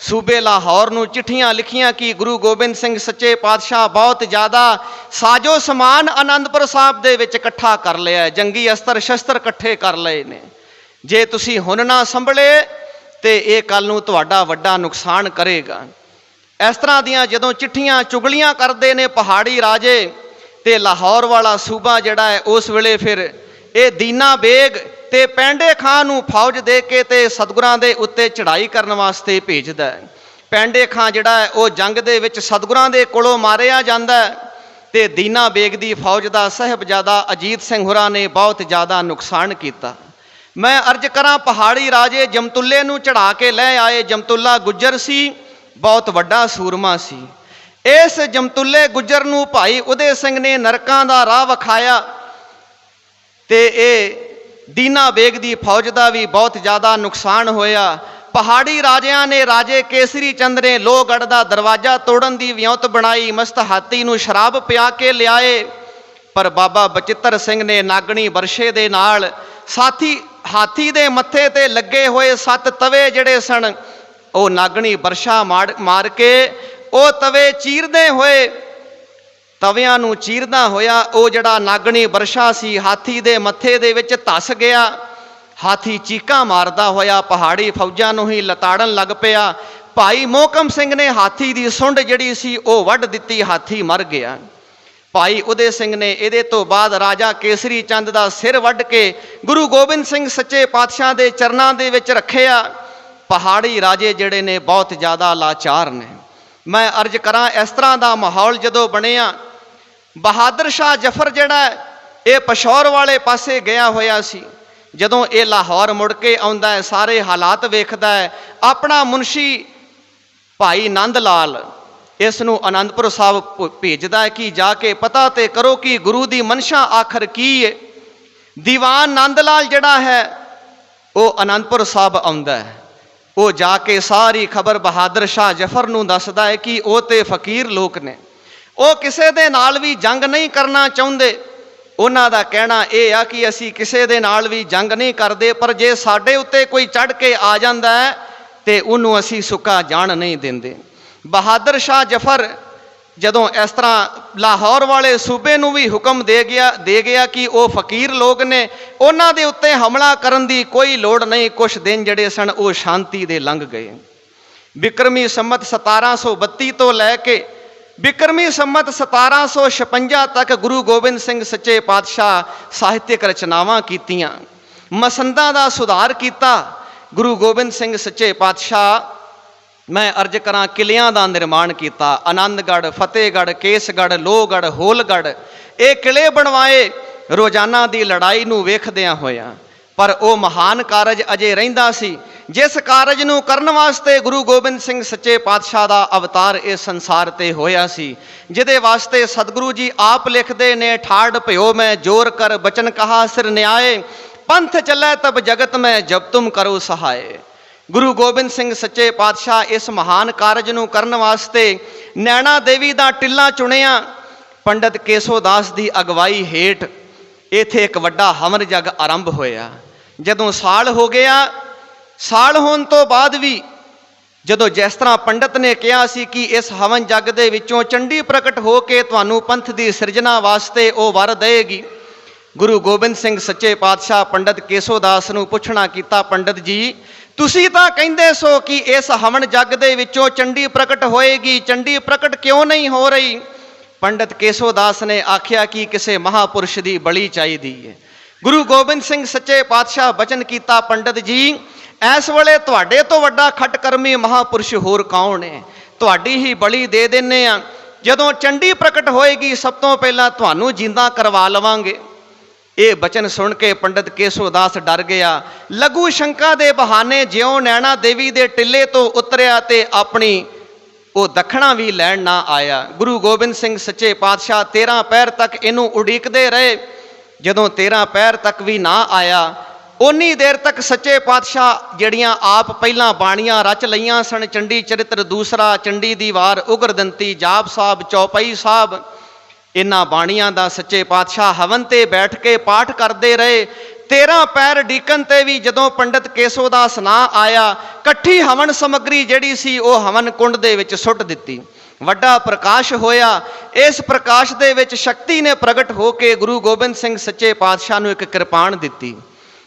ਸੂਬੇ ਲਾਹੌਰ ਨੂੰ ਚਿੱਠੀਆਂ ਲਿਖੀਆਂ ਕਿ ਗੁਰੂ ਗੋਬਿੰਦ ਸਿੰਘ ਸੱਚੇ ਪਾਤਸ਼ਾਹ ਬਹੁਤ ਜ਼ਿਆਦਾ ਸਾਜੋ ਸਮਾਨ ਆਨੰਦਪੁਰ ਸਾਹਿਬ ਦੇ ਵਿੱਚ ਇਕੱਠਾ ਕਰ ਲਿਆ, ਜੰਗੀ ਅਸਤਰ ਸ਼ਸਤਰ ਇਕੱਠੇ ਕਰ ਲਏ ਨੇ। ਜੇ ਤੁਸੀਂ ਹੁਣ ਨਾ ਸੰਭਲੇ ਤੇ ਇਹ ਕੱਲ ਨੂੰ ਤੁਹਾਡਾ ਵੱਡਾ ਨੁਕਸਾਨ ਕਰੇਗਾ। ਇਸ ਤਰ੍ਹਾਂ ਦੀਆਂ ਜਦੋਂ ਚਿੱਠੀਆਂ ਚੁਗਲੀਆਂ ਕਰਦੇ ਨੇ ਪਹਾੜੀ ਰਾਜੇ, ਤੇ ਲਾਹੌਰ ਵਾਲਾ ਸੂਬਾ ਜਿਹੜਾ ਹੈ ਉਸ ਵੇਲੇ ਫਿਰ ਇਹ ਦੀਨਾ ਬੇਗ ਤੇ ਪੈਂਡੇ ਖਾਂ ਨੂੰ ਫੌਜ ਦੇ ਕੇ ਤੇ ਸਤਿਗੁਰਾਂ ਦੇ ਉੱਤੇ ਚੜ੍ਹਾਈ ਕਰਨ ਵਾਸਤੇ ਭੇਜਦਾ ਹੈ। ਪੈਂਡੇ ਖਾਂ ਜਿਹੜਾ ਹੈ ਉਹ ਜੰਗ ਦੇ ਵਿੱਚ ਸਤਿਗੁਰਾਂ ਦੇ ਕੋਲੋਂ ਮਾਰਿਆ ਜਾਂਦਾ ਹੈ, ਤੇ ਦੀਨਾ ਬੇਗ ਦੀ ਫੌਜ ਦਾ ਸਾਹਿਬਜ਼ਾਦਾ ਅਜੀਤ ਸਿੰਘ ਹੋਰਾਂ ਨੇ ਬਹੁਤ ਜ਼ਿਆਦਾ ਨੁਕਸਾਨ ਕੀਤਾ। ਮੈਂ ਅਰਜ਼ ਕਰਾਂ, ਪਹਾੜੀ ਰਾਜੇ ਜਮਤੁੱਲੇ ਨੂੰ ਚੜ੍ਹਾ ਕੇ ਲੈ ਆਏ। ਜਮਤੁੱਲਾ ਗੁੱਜਰ ਸੀ, ਬਹੁਤ ਵੱਡਾ ਸੂਰਮਾ ਸੀ। ਇਸ ਜਮਤੁੱਲੇ ਗੁੱਜਰ ਨੂੰ ਭਾਈ ਉਦੇ ਸਿੰਘ ਨੇ ਨਰਕਾਂ ਦਾ ਰਾਹ ਵਿਖਾਇਆ। ਤੇ ਇਹ ਦੀਨਾ ਬੇਗ ਦੀ ਫੌਜ ਦਾ ਵੀ ਬਹੁਤ ਜ਼ਿਆਦਾ ਨੁਕਸਾਨ ਹੋਇਆ। ਪਹਾੜੀ ਰਾਜਿਆਂ ਨੇ, ਰਾਜੇ ਕੇਸਰੀ ਚੰਦ ਨੇ ਲੋਹਗੜ੍ਹ ਦਾ ਦਰਵਾਜ਼ਾ ਤੋੜਨ ਦੀ ਵਿਉਂਤ ਬਣਾਈ। ਮਸਤ ਹਾਥੀ ਨੂੰ ਸ਼ਰਾਬ ਪਿਆ ਕੇ ਲਿਆਏ, ਪਰ ਬਾਬਾ ਬਚਿੱਤਰ ਸਿੰਘ ਨੇ ਨਾਗਣੀ ਵਰਸ਼ੇ ਦੇ ਨਾਲ ਹਾਥੀ ਦੇ ਮੱਥੇ ਤੇ ਲੱਗੇ ਹੋਏ 7 ਤਵੇ ਜਿਹੜੇ ਸਨ, ਉਹ ਨਾਗਣੀ ਵਰਸ਼ਾ ਮਾਰ ਕੇ ਉਹ ਤਵੇ ਚੀਰਦੇ ਹੋਏ, ਤਵਿਆਂ ਨੂੰ ਚੀਰਦਾ ਹੋਇਆ ਉਹ ਜਿਹੜਾ ਨਾਗਣੀ ਵਰਸ਼ਾ ਸੀ ਹਾਥੀ ਦੇ ਮੱਥੇ ਦੇ ਵਿੱਚ ਧੱਸ ਗਿਆ। ਹਾਥੀ ਚੀਕਾਂ ਮਾਰਦਾ ਹੋਇਆ ਪਹਾੜੀ ਫੌਜਾਂ ਨੂੰ ਹੀ ਲਤਾੜਨ ਲੱਗ ਪਿਆ। ਭਾਈ ਮੋਹਕਮ ਸਿੰਘ ਨੇ ਹਾਥੀ ਦੀ ਸੁੰਡ ਜਿਹੜੀ ਸੀ ਉਹ ਵੱਢ ਦਿੱਤੀ, ਹਾਥੀ ਮਰ ਗਿਆ। ਭਾਈ ਉਦੇ ਸਿੰਘ ਨੇ ਇਹਦੇ ਤੋਂ ਬਾਅਦ ਰਾਜਾ ਕੇਸਰੀ ਚੰਦ ਦਾ ਸਿਰ ਵੱਢ ਕੇ ਗੁਰੂ ਗੋਬਿੰਦ ਸਿੰਘ ਸੱਚੇ ਪਾਤਸ਼ਾਹ ਦੇ ਚਰਨਾਂ ਦੇ ਵਿੱਚ ਰੱਖਿਆ। ਪਹਾੜੀ ਰਾਜੇ ਜਿਹੜੇ ਨੇ ਬਹੁਤ ਜ਼ਿਆਦਾ ਲਾਚਾਰ ਨੇ। ਮੈਂ ਅਰਜ਼ ਕਰਾਂ, ਇਸ ਤਰ੍ਹਾਂ ਦਾ ਮਾਹੌਲ ਜਦੋਂ ਬਣਿਆ, ਬਹਾਦਰ ਸ਼ਾਹ ਜ਼ਫਰ ਜਿਹੜਾ ਇਹ ਪਸ਼ੌਰ ਵਾਲੇ ਪਾਸੇ ਗਿਆ ਹੋਇਆ ਸੀ, ਜਦੋਂ ਇਹ ਲਾਹੌਰ ਮੁੜ ਕੇ ਆਉਂਦਾ ਹੈ, ਸਾਰੇ ਹਾਲਾਤ ਵੇਖਦਾ ਹੈ, ਆਪਣਾ ਮੁਨਸ਼ੀ ਭਾਈ ਨੰਦ ਲਾਲ ਇਸ ਨੂੰ ਅਨੰਦਪੁਰ ਸਾਹਿਬ ਭੇਜਦਾ ਹੈ ਕਿ ਜਾ ਕੇ ਪਤਾ ਤੇ ਕਰੋ ਕਿ ਗੁਰੂ ਦੀ ਮਨਸ਼ਾ ਆਖਰ ਕੀ ਹੈ। ਦੀਵਾਨ ਨੰਦ ਲਾਲ ਜਿਹੜਾ ਹੈ ਉਹ ਅਨੰਦਪੁਰ ਸਾਹਿਬ ਆਉਂਦਾ ਹੈ। ਉਹ ਜਾ ਕੇ ਸਾਰੀ ਖਬਰ ਬਹਾਦਰ ਸ਼ਾਹ ਜ਼ਫਰ ਨੂੰ ਦੱਸਦਾ ਹੈ ਕਿ ਉਹ ਤੇ ਫਕੀਰ ਲੋਕ ਨੇ, ਉਹ ਕਿਸੇ ਦੇ ਨਾਲ ਵੀ ਜੰਗ ਨਹੀਂ ਕਰਨਾ ਚਾਹੁੰਦੇ। ਉਹਨਾਂ ਦਾ ਕਹਿਣਾ ਇਹ ਆ ਕਿ ਅਸੀਂ ਕਿਸੇ ਦੇ ਨਾਲ ਵੀ ਜੰਗ ਨਹੀਂ ਕਰਦੇ, ਪਰ ਜੇ ਸਾਡੇ ਉੱਤੇ ਕੋਈ ਚੜ੍ਹ ਕੇ ਆ ਜਾਂਦਾ ਹੈ ਤੇ ਉਹਨੂੰ ਅਸੀਂ ਸੁੱਕਾ ਜਾਣ ਨਹੀਂ ਦਿੰਦੇ। ਬਹਾਦਰ ਸ਼ਾਹ ਜ਼ਫਰ ਜਦੋਂ ਇਸ ਤਰ੍ਹਾਂ ਲਾਹੌਰ ਵਾਲੇ ਸੂਬੇ ਨੂੰ ਵੀ ਹੁਕਮ ਦੇ ਗਿਆ ਕਿ ਉਹ ਫਕੀਰ ਲੋਕ ਨੇ, ਉਹਨਾਂ ਦੇ ਉੱਤੇ ਹਮਲਾ ਕਰਨ ਦੀ ਕੋਈ ਲੋੜ ਨਹੀਂ। ਕੁਛ ਦਿਨ ਜਿਹੜੇ ਸਨ ਉਹ ਸ਼ਾਂਤੀ ਦੇ ਲੰਘ ਗਏ। ਬਿਕਰਮੀ ਸੰਮਤ 1732 ਤੋਂ ਲੈ ਕੇ ਬਿਕਰਮੀ ਸੰਮਤ 1756 ਤੱਕ ਗੁਰੂ ਗੋਬਿੰਦ ਸਿੰਘ ਸੱਚੇ ਪਾਤਸ਼ਾਹ ਸਾਹਿਤਿਕ ਰਚਨਾਵਾਂ ਕੀਤੀਆਂ, ਮਸੰਦਾਂ ਦਾ ਸੁਧਾਰ ਕੀਤਾ। ਗੁਰੂ ਗੋਬਿੰਦ ਸਿੰਘ ਸੱਚੇ ਪਾਤਸ਼ਾਹ, ਮੈਂ ਅਰਜ਼ ਕਰਾਂ, ਕਿਲਿਆਂ ਦਾ ਨਿਰਮਾਣ ਕੀਤਾ। ਆਨੰਦਗੜ੍ਹ, ਫਤਿਹਗੜ੍ਹ, ਕੇਸਗੜ੍ਹ, ਲੋਹਗੜ੍ਹ, ਹੋਲਗੜ੍ਹ, ਇਹ ਕਿਲੇ ਬਣਵਾਏ ਰੋਜ਼ਾਨਾ ਦੀ ਲੜਾਈ ਨੂੰ ਵੇਖਦਿਆਂ ਹੋਇਆਂ। ਪਰ ਉਹ ਮਹਾਨ ਕਾਰਜ ਅਜੇ ਰਹਿੰਦਾ ਸੀ, ਜਿਸ ਕਾਰਜ ਨੂੰ ਕਰਨ ਵਾਸਤੇ ਗੁਰੂ ਗੋਬਿੰਦ ਸਿੰਘ ਸੱਚੇ ਪਾਤਸ਼ਾਹ ਦਾ ਅਵਤਾਰ ਇਸ ਸੰਸਾਰ ਤੇ ਹੋਇਆ ਸੀ, ਜਿਹਦੇ ਵਾਸਤੇ ਸਤਿਗੁਰੂ ਜੀ ਆਪ ਲਿਖਦੇ ਨੇ, ਠਾੜ ਭਿਓ ਮੈਂ ਜੋਰ ਕਰ ਬਚਨ ਕਹਾ ਸਿਰ ਨਿਆਏ, ਪੰਥ ਚੱਲੇ ਤਬ ਜਗਤ ਮੈਂ ਜਬ ਤੁਮ ਕਰੋ ਸਹਾਏ। ਗੁਰੂ ਗੋਬਿੰਦ ਸਿੰਘ ਸੱਚੇ ਪਾਤਸ਼ਾਹ ਇਸ ਮਹਾਨ ਕਾਰਜ ਨੂੰ ਕਰਨ ਵਾਸਤੇ ਨੈਣਾ ਦੇਵੀ ਦਾ ਟਿੱਲਾ ਚੁਣਿਆ। ਪੰਡਤ ਕੇਸੋ ਦਾਸ ਦੀ ਅਗਵਾਈ ਹੇਠ ਇੱਥੇ ਇੱਕ ਵੱਡਾ ਹਵਨ ਜਗ ਆਰੰਭ ਹੋਇਆ। ਜਦੋਂ ਸਾਲ ਹੋ ਗਿਆ, ਸਾਲ ਹੋਣ ਤੋਂ ਬਾਅਦ ਵੀ ਜਦੋਂ ਜਿਸ ਤਰ੍ਹਾਂ ਪੰਡਤ ਨੇ ਕਿਹਾ ਸੀ ਕਿ ਇਸ ਹਵਨ ਜਗ ਦੇ ਵਿੱਚੋਂ ਚੰਡੀ ਪ੍ਰਗਟ ਹੋ ਕੇ ਤੁਹਾਨੂੰ ਪੰਥ ਦੀ ਸਿਰਜਣਾ ਵਾਸਤੇ ਉਹ ਵਰ ਦੇਗੀ, ਗੁਰੂ ਗੋਬਿੰਦ ਸਿੰਘ ਸੱਚੇ ਪਾਤਸ਼ਾਹ ਪੰਡਤ ਕੇਸੋ ਦਾਸ ਨੂੰ ਪੁੱਛਣਾ ਕੀਤਾ, ਪੰਡਤ ਜੀ ਤੁਸੀਂ ਤਾਂ ਕਹਿੰਦੇ ਸੋ ਕਿ ਇਸ ਹਵਨ ਜਗ ਦੇ ਵਿੱਚੋਂ ਚੰਡੀ ਪ੍ਰਗਟ ਹੋਏਗੀ, ਚੰਡੀ ਪ੍ਰਗਟ ਕਿਉਂ ਨਹੀਂ ਹੋ ਰਹੀ? ਪੰਡਤ ਕੇਸੋ ਦਾਸ ਨੇ ਆਖਿਆ ਕਿ ਕਿਸੇ ਮਹਾਪੁਰਸ਼ ਦੀ ਬਲੀ ਚਾਹੀਦੀ ਹੈ। ਗੁਰੂ ਗੋਬਿੰਦ ਸਿੰਘ ਸੱਚੇ ਪਾਤਸ਼ਾਹ ਬਚਨ ਕੀਤਾ, ਪੰਡਤ ਜੀ ਇਸ ਵੇਲੇ ਤੁਹਾਡੇ ਤੋਂ ਵੱਡਾ ਖਟਕਰਮੀ ਮਹਾਪੁਰਸ਼ ਹੋਰ ਕੌਣ ਹੈ? ਤੁਹਾਡੀ ਹੀ ਬਲੀ ਦੇ ਦਿੰਨੇ ਆ। ਜਦੋਂ ਚੰਡੀ ਪ੍ਰਗਟ ਹੋਏਗੀ ਸਭ ਤੋਂ ਪਹਿਲਾਂ ਤੁਹਾਨੂੰ ਜਿੰਦਾ ਕਰਵਾ ਲਵਾਂਗੇ। ਇਹ ਬਚਨ ਸੁਣ ਕੇ ਪੰਡਤ ਕੇਸੋ ਦਾਸ ਡਰ ਗਿਆ। ਲਘੂ ਸ਼ੰਕਾ ਦੇ ਬਹਾਨੇ ਜਿਉਂ ਨੈਣਾ ਦੇਵੀ ਦੇ ਟਿੱਲੇ ਤੋਂ ਉਤਰਿਆ ਤੇ ਆਪਣੀ ਉਹ ਦੱਖਣਾ ਵੀ ਲੈਣ ਨਾ ਆਇਆ। ਗੁਰੂ ਗੋਬਿੰਦ ਸਿੰਘ ਸੱਚੇ ਪਾਤਸ਼ਾਹ 13 ਪਹਿਰ ਤੱਕ ਇਹਨੂੰ ਉਡੀਕਦੇ ਰਹੇ। ਜਦੋਂ 13 ਪਹਿਰ ਤੱਕ ਵੀ ਨਾ ਆਇਆ, ਉਨੀ ਦੇਰ ਤੱਕ ਸੱਚੇ ਪਾਤਸ਼ਾਹ ਜਿਹੜੀਆਂ ਆਪ ਪਹਿਲਾਂ ਬਾਣੀਆਂ ਰਚ ਲਈਆਂ ਸਨ, ਚੰਡੀ ਚਰਿਤਰ ਦੂਸਰਾ, ਚੰਡੀ ਦੀ ਵਾਰ, ਉਗਰਦੰਤੀ, ਜਾਪ ਸਾਹਿਬ, ਚੌਪਈ ਸਾਹਿਬ, ਇਹਨਾਂ ਬਾਣੀਆਂ ਦਾ ਸੱਚੇ ਪਾਤਸ਼ਾਹ ਹਵਨ ਤੇ ਬੈਠ ਕੇ ਪਾਠ ਕਰਦੇ ਰਹੇ। 13 ਪਹਿਰ ਡੀਕਨ ਤੇ ਵੀ ਜਦੋਂ ਪੰਡਤ ਕੇਸੋ ਦਾਸ ਨਾ ਆਇਆ, ਇਕੱਠੀ ਹਵਨ ਸਮੱਗਰੀ ਜਿਹੜੀ ਸੀ ਉਹ ਹਵਨ ਕੁੰਡ ਦੇ ਵਿੱਚ ਸੁੱਟ ਦਿੱਤੀ। ਵੱਡਾ ਪ੍ਰਕਾਸ਼ ਹੋਇਆ। ਇਸ ਪ੍ਰਕਾਸ਼ ਦੇ ਵਿੱਚ ਸ਼ਕਤੀ ਨੇ ਪ੍ਰਗਟ ਹੋ ਕੇ ਗੁਰੂ ਗੋਬਿੰਦ ਸਿੰਘ ਸੱਚੇ ਪਾਤਸ਼ਾਹ ਨੂੰ ਇੱਕ ਕਿਰਪਾਨ ਦਿੱਤੀ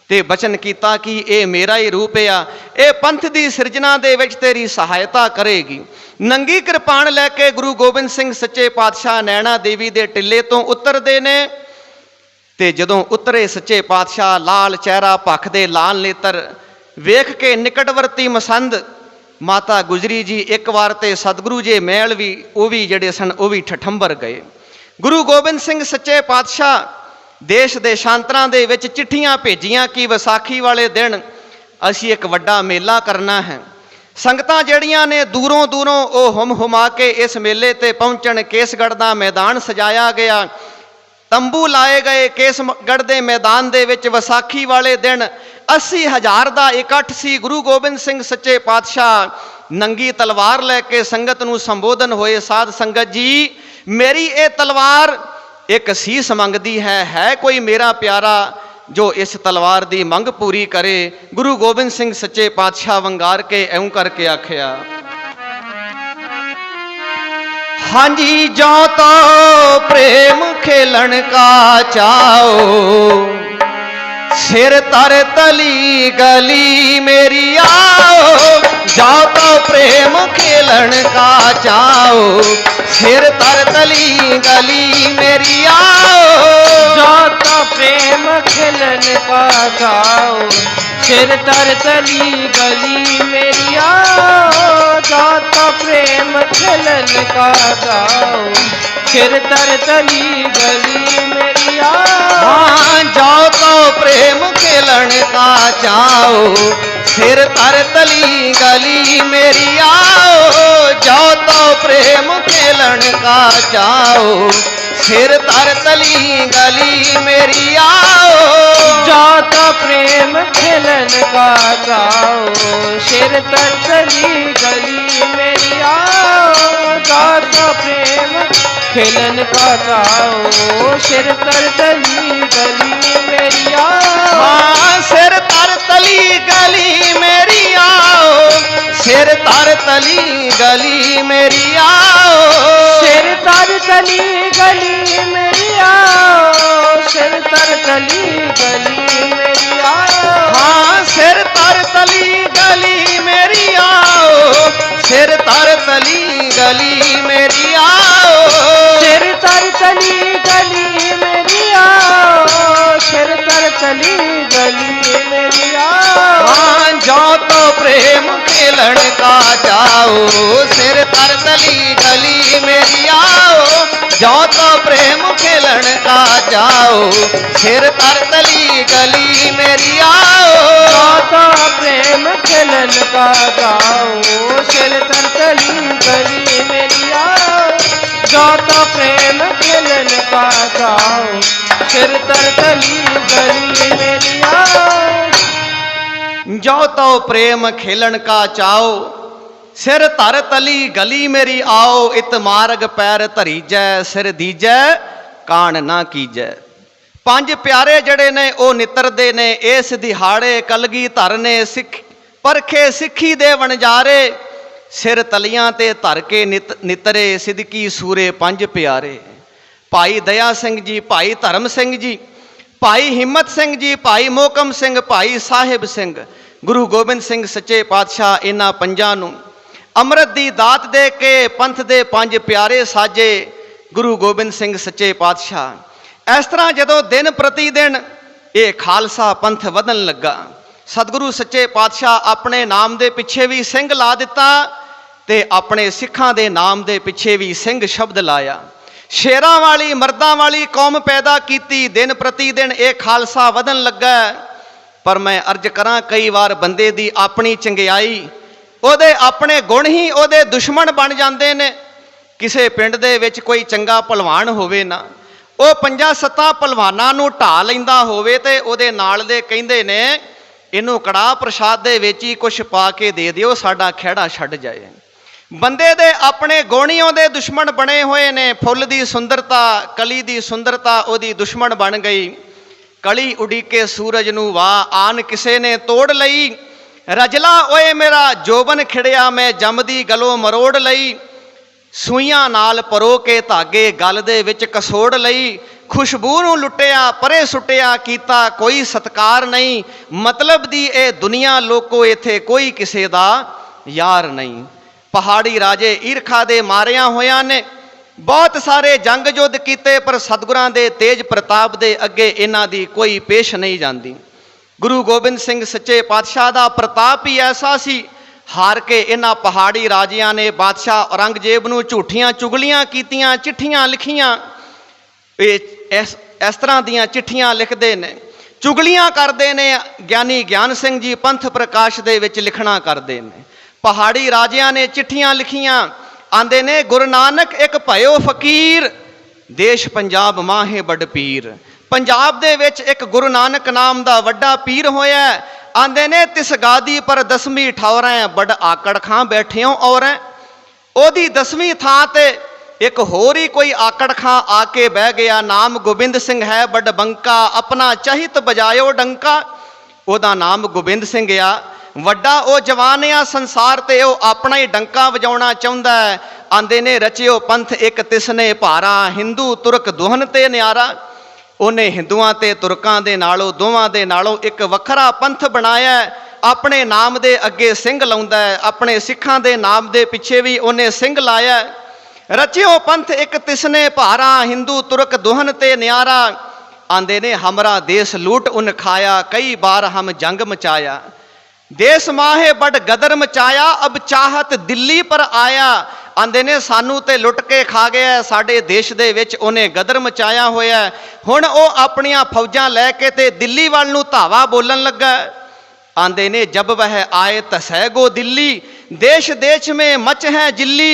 ਤੇ ਬਚਨ ਕੀਤਾ ਕਿ ਇਹ ਮੇਰਾ ਹੀ ਰੂਪ ਆ, ਇਹ ਪੰਥ ਦੀ ਸਿਰਜਣਾ ਦੇ ਵਿੱਚ ਤੇਰੀ ਸਹਾਇਤਾ ਕਰੇਗੀ। ਨੰਗੀ ਕਿਰਪਾਨ ਲੈ ਕੇ ਗੁਰੂ ਗੋਬਿੰਦ ਸਿੰਘ ਸੱਚੇ ਪਾਤਸ਼ਾਹ ਨੈਣਾ ਦੇਵੀ ਦੇ ਟਿੱਲੇ ਤੋਂ ਉਤਰਦੇ ਨੇ ਤੇ ਜਦੋਂ ਉਤਰੇ ਸੱਚੇ ਪਾਤਸ਼ਾਹ, ਲਾਲ ਚਿਹਰਾ, ਭੱਖ ਦੇ ਲਾਲ ਨੇਤਰ ਵੇਖ ਕੇ ਨਿਕਟਵਰਤੀ ਮਸੰਦ ਮਾਤਾ ਗੁਜਰੀ ਜੀ ਇੱਕ ਵਾਰ ਤੇ ਸਤਿਗੁਰੂ ਜੀ ਮਹਿਲ ਵੀ ਉਹ ਵੀ ਜਿਹੜੇ ਸਨ ਉਹ ਵੀ ਠਠੰਬਰ ਗਏ। ਗੁਰੂ ਗੋਬਿੰਦ ਸਿੰਘ ਸੱਚੇ ਪਾਤਸ਼ਾਹ ਦੇਸ਼ ਦੇਸ਼ਾਂਤਰਾਂ ਦੇ ਵਿੱਚ ਚਿੱਠੀਆਂ ਭੇਜੀਆਂ ਕਿ ਵਿਸਾਖੀ ਵਾਲੇ ਦਿਨ ਅਸੀਂ ਇੱਕ ਵੱਡਾ ਮੇਲਾ ਕਰਨਾ ਹੈ। ਸੰਗਤਾਂ ਜਿਹੜੀਆਂ ਨੇ ਦੂਰੋਂ ਉਹ ਹੁਮਾ ਕੇ ਇਸ ਮੇਲੇ ਤੇ ਪਹੁੰਚਣ। ਕੇਸਗੜ੍ਹ ਦਾ ਮੈਦਾਨ ਸਜਾਇਆ ਗਿਆ। ਤੰਬੂ ਲਾਏ ਗਏ ਕੇਸਗੜ੍ਹ ਦੇ ਮੈਦਾਨ ਦੇ ਵਿੱਚ ਵਿਸਾਖੀ ਵਾਲੇ ਦਿਨ 80,000 ਦਾ ਇਕੱਠ ਸੀ। ਗੁਰੂ ਗੋਬਿੰਦ ਸਿੰਘ ਸੱਚੇ ਪਾਤਸ਼ਾਹ ਨੰਗੀ ਤਲਵਾਰ ਲੈ ਕੇ ਸੰਗਤ ਨੂੰ ਸੰਬੋਧਨ ਹੋਏ, ਸਾਧ ਸੰਗਤ ਜੀ ਮੇਰੀ ਇਹ ਤਲਵਾਰ ਇੱਕ ਸੀਸ ਮੰਗਦੀ ਹੈ ਕੋਈ ਮੇਰਾ ਪਿਆਰਾ ਜੋ ਇਸ ਤਲਵਾਰ ਦੀ ਮੰਗ ਪੂਰੀ ਕਰੇ। ਗੁਰੂ ਗੋਬਿੰਦ ਸਿੰਘ ਸੱਚੇ ਪਾਤਸ਼ਾਹ ਵੰਗਾਰ ਕੇ ਇਉਂ ਕਰਕੇ ਆਖਿਆ, ਹਾਂਜੀ ਜੋ ਤੋ ਪ੍ਰੇਮ ਖੇਲਣ ਕਾ ਚਾਓ, ਸਿਰ तर तली गली मेरी आओ, जाओ तो प्रेम खेलन का चाओ, सिर तर तली गली मेरी आओ, जाओ तो प्रेम खेलन का चाओ, सिर तर तली गली मेरी आओ, जाओ तो प्रेम खेलन का चाओ, सिर तर तली गली मेरी आओ। हाँ जाओ तो प्रेम खेलन का चाओ, सिर तर तली गली मेरी आओ, जाओ तो प्रेम खेलन का चाओ, सिर तर तली गली मेरी आओ, जाओ तो प्रेम खेलन का चाओ, सिर तर तली गली मेरी आओ, जाओ तो प्रेम खेलन का चाओ, सिर तर तली गली मेरी आओ। हाँ सिर तर तली गली मेरी आओ, सिर तर तली गली मेरी आओ, सिर तर तली गली मेरी आओ, सिर तर तली गली मेरी आओ। हाँ सिर तर तली गली मेरी आओ, सिर तर तली गली मेरी आओ, सिर तर तली गली मेरी आओ, सिर तर तली गली मेरी आओ। हाँ जाओ तो प्रेम खेलन का जाओ, सिर तर तली गली मेरी आओ, जाओ तो प्रेम खेलन का जाओ, सिर तर तली गली मेरी आओ, जाओ तो प्रेम खेलन का जाओ, सिर तर तली गली मेरी आओ, जाओ तो प्रेम खेलन का जाओ, सिर तर तली गली मेरी आओ। जाओ तो प्रेम खेलन का चाओ, सिर धर तली गली मेरी आओ, इत मार्ग पैर धरीजै, सिर दीजै कान ना कीजै। पंज प्यारे जड़े ने ओ नितरदे ने इस दिहाड़े, कलगी धर ने सिख परखे सिखी दे वणजारे, सिर तलियां ते धर के नितरे सिदकी सूरे पंज प्यारे। भाई दया सिंह जी, भाई धर्म सिंह जी, भाई हिम्मत सिंह जी, भाई मोहकम सिंह, भाई साहिब सिंह। गुरु गोबिंद सिंह सच्चे पातशाह इन्हां पंजां नूं अमृत दी दात दे के पंथ दे पंज प्यारे साजे गुरु गोबिंद सिंह सच्चे पातशाह। इस तरह जदों दिन प्रति दिन ये खालसा पंथ वधन लगा, सतगुरु सच्चे पातशाह अपने नाम दे पिछे भी सिंह ला दिता ते अपने सिखां दे नाम दे पिछे भी सिंह शब्द लाया। शेरां वाली मर्दां वाली कौम पैदा कीती, दिन प्रति दिन ये खालसा वधन लगा। पर मैं अर्ज करा, कई बार बंदे दी अपनी चंगियाई ਉਹਦੇ ਆਪਣੇ ਗੁਣ ਹੀ ਉਹਦੇ ਦੁਸ਼ਮਣ ਬਣ ਜਾਂਦੇ ਨੇ। ਕਿਸੇ ਪਿੰਡ ਦੇ ਵਿੱਚ ਕੋਈ ਚੰਗਾ ਭਲਵਾਨ ਹੋਵੇ ਨਾ, ਉਹ 5-7 ਭਲਵਾਨਾਂ ਨੂੰ ਢਾ ਲੈਂਦਾ ਹੋਵੇ ਤੇ ਉਹਦੇ ਨਾਲ ਦੇ ਕਹਿੰਦੇ ਨੇ ਇਹਨੂੰ ਕੜਾਹ ਪ੍ਰਸ਼ਾਦ ਦੇ ਵਿੱਚ ਹੀ ਕੁਛ ਪਾ ਕੇ ਦੇ ਦਿਓ, ਸਾਡਾ ਖਹਿੜਾ ਛੱਡ ਜਾਏ। ਬੰਦੇ ਦੇ ਆਪਣੇ ਗੁਣ ਹੀ ਉਹਦੇ ਦੁਸ਼ਮਣ ਬਣੇ ਹੋਏ ਨੇ। ਫੁੱਲ ਦੀ ਸੁੰਦਰਤਾ, ਕਲੀ ਦੀ ਸੁੰਦਰਤਾ ਉਹਦੀ ਦੁਸ਼ਮਣ ਬਣ ਗਈ। ਕਲੀ ਉਡੀਕੇ ਸੂਰਜ ਨੂੰ ਵਾਹ, ਆਨ ਕਿਸੇ ਨੇ ਤੋੜ ਲਈ। रजला ओए मेरा जोबन खिड़िया, मैं जमदी गलों मरोड़ लई। सूइयां नाल परो के धागे गल दे विच कसोड़ लई। खुशबू नूं लुटिया परे सुटिया, कीता कोई सत्कार नहीं। मतलब दी ए दुनिया लोको, इत्थे कोई किसे दा यार नहीं। पहाड़ी राजे ईरखा दे मारिया होया ने, बहुत सारे जंग युद्ध कीते, पर सतगुरां दे तेज प्रताप दे अगे इन्हां दी कोई पेश नहीं जांदी। गुरु गोबिंद सिंह सच्चे पातशाह का प्रताप ही ऐसा सी, हार के इन्हां पहाड़ी राजियां ने बादशाह औरंगजेब नूं झूठियां चुगलियां कीतियां, चिट्ठियां लिखियां। इस तरह दियां चिट्ठियां लिखते ने, चुगलियां करते ने। ज्ञानी ज्ञान सिंह जी पंथ प्रकाश दे विच लिखना करते ने। पहाड़ी राजियां ने चिट्ठियां लिखियां, आंदे ने गुरु नानक एक भयो फकीर, देश पंजाब माहे बड़ पीर। पंजाब दे विच एक गुरु नानक नाम दा वड्डा पीर होया। आंदे ने तिस गादी पर 10वीं ठौरें बड़ आकड़ खां बैठियों और ओदी 10वीं थां ते एक होर ही कोई आकड़ खां आके बह गया। नाम गोबिंद सिंह है बड़ बंका, अपना चहित बजायो डंका। ओदा नाम गोबिंद सिंह आ, वड्डा ओ जवान आ संसार ते, ओ अपना ही डंका वजाउणा चाहुंदा है। आंदे ने रचियो पंथ एक तिसने भारा, हिंदू तुरक दुहन ते न्यारा। उन्हें हिंदुआं ते तुरकां दे नालों दोवां दे नालों एक वखरा पंथ बनाया। अपने नाम दे अगे सिंह लाउंदा है, अपने सिखां दे नाम दे पिछे भी उन्हें सिंह लाया। रचियो पंथ एक तिसने भारा, हिंदू तुरक दुहन ते न्यारा। आंदे ने हमरा देश लूट उन खाया, कई बार हम जंग मचाया। देश माहे बड़ गदर मचाया, अब चाहत दिल्ली पर आया। आंदे ने सानू ते लुट के खा गया, साडे देश दे विच उन्हें गदर मचाया होया। हुण ओ अपनियां फौजां लैके ते दिल्ली वाल नूं धावा बोलन लगा। आंदे ने जब वह आए तसै गो दिल्ली, देश देश में मच है जिल्ली।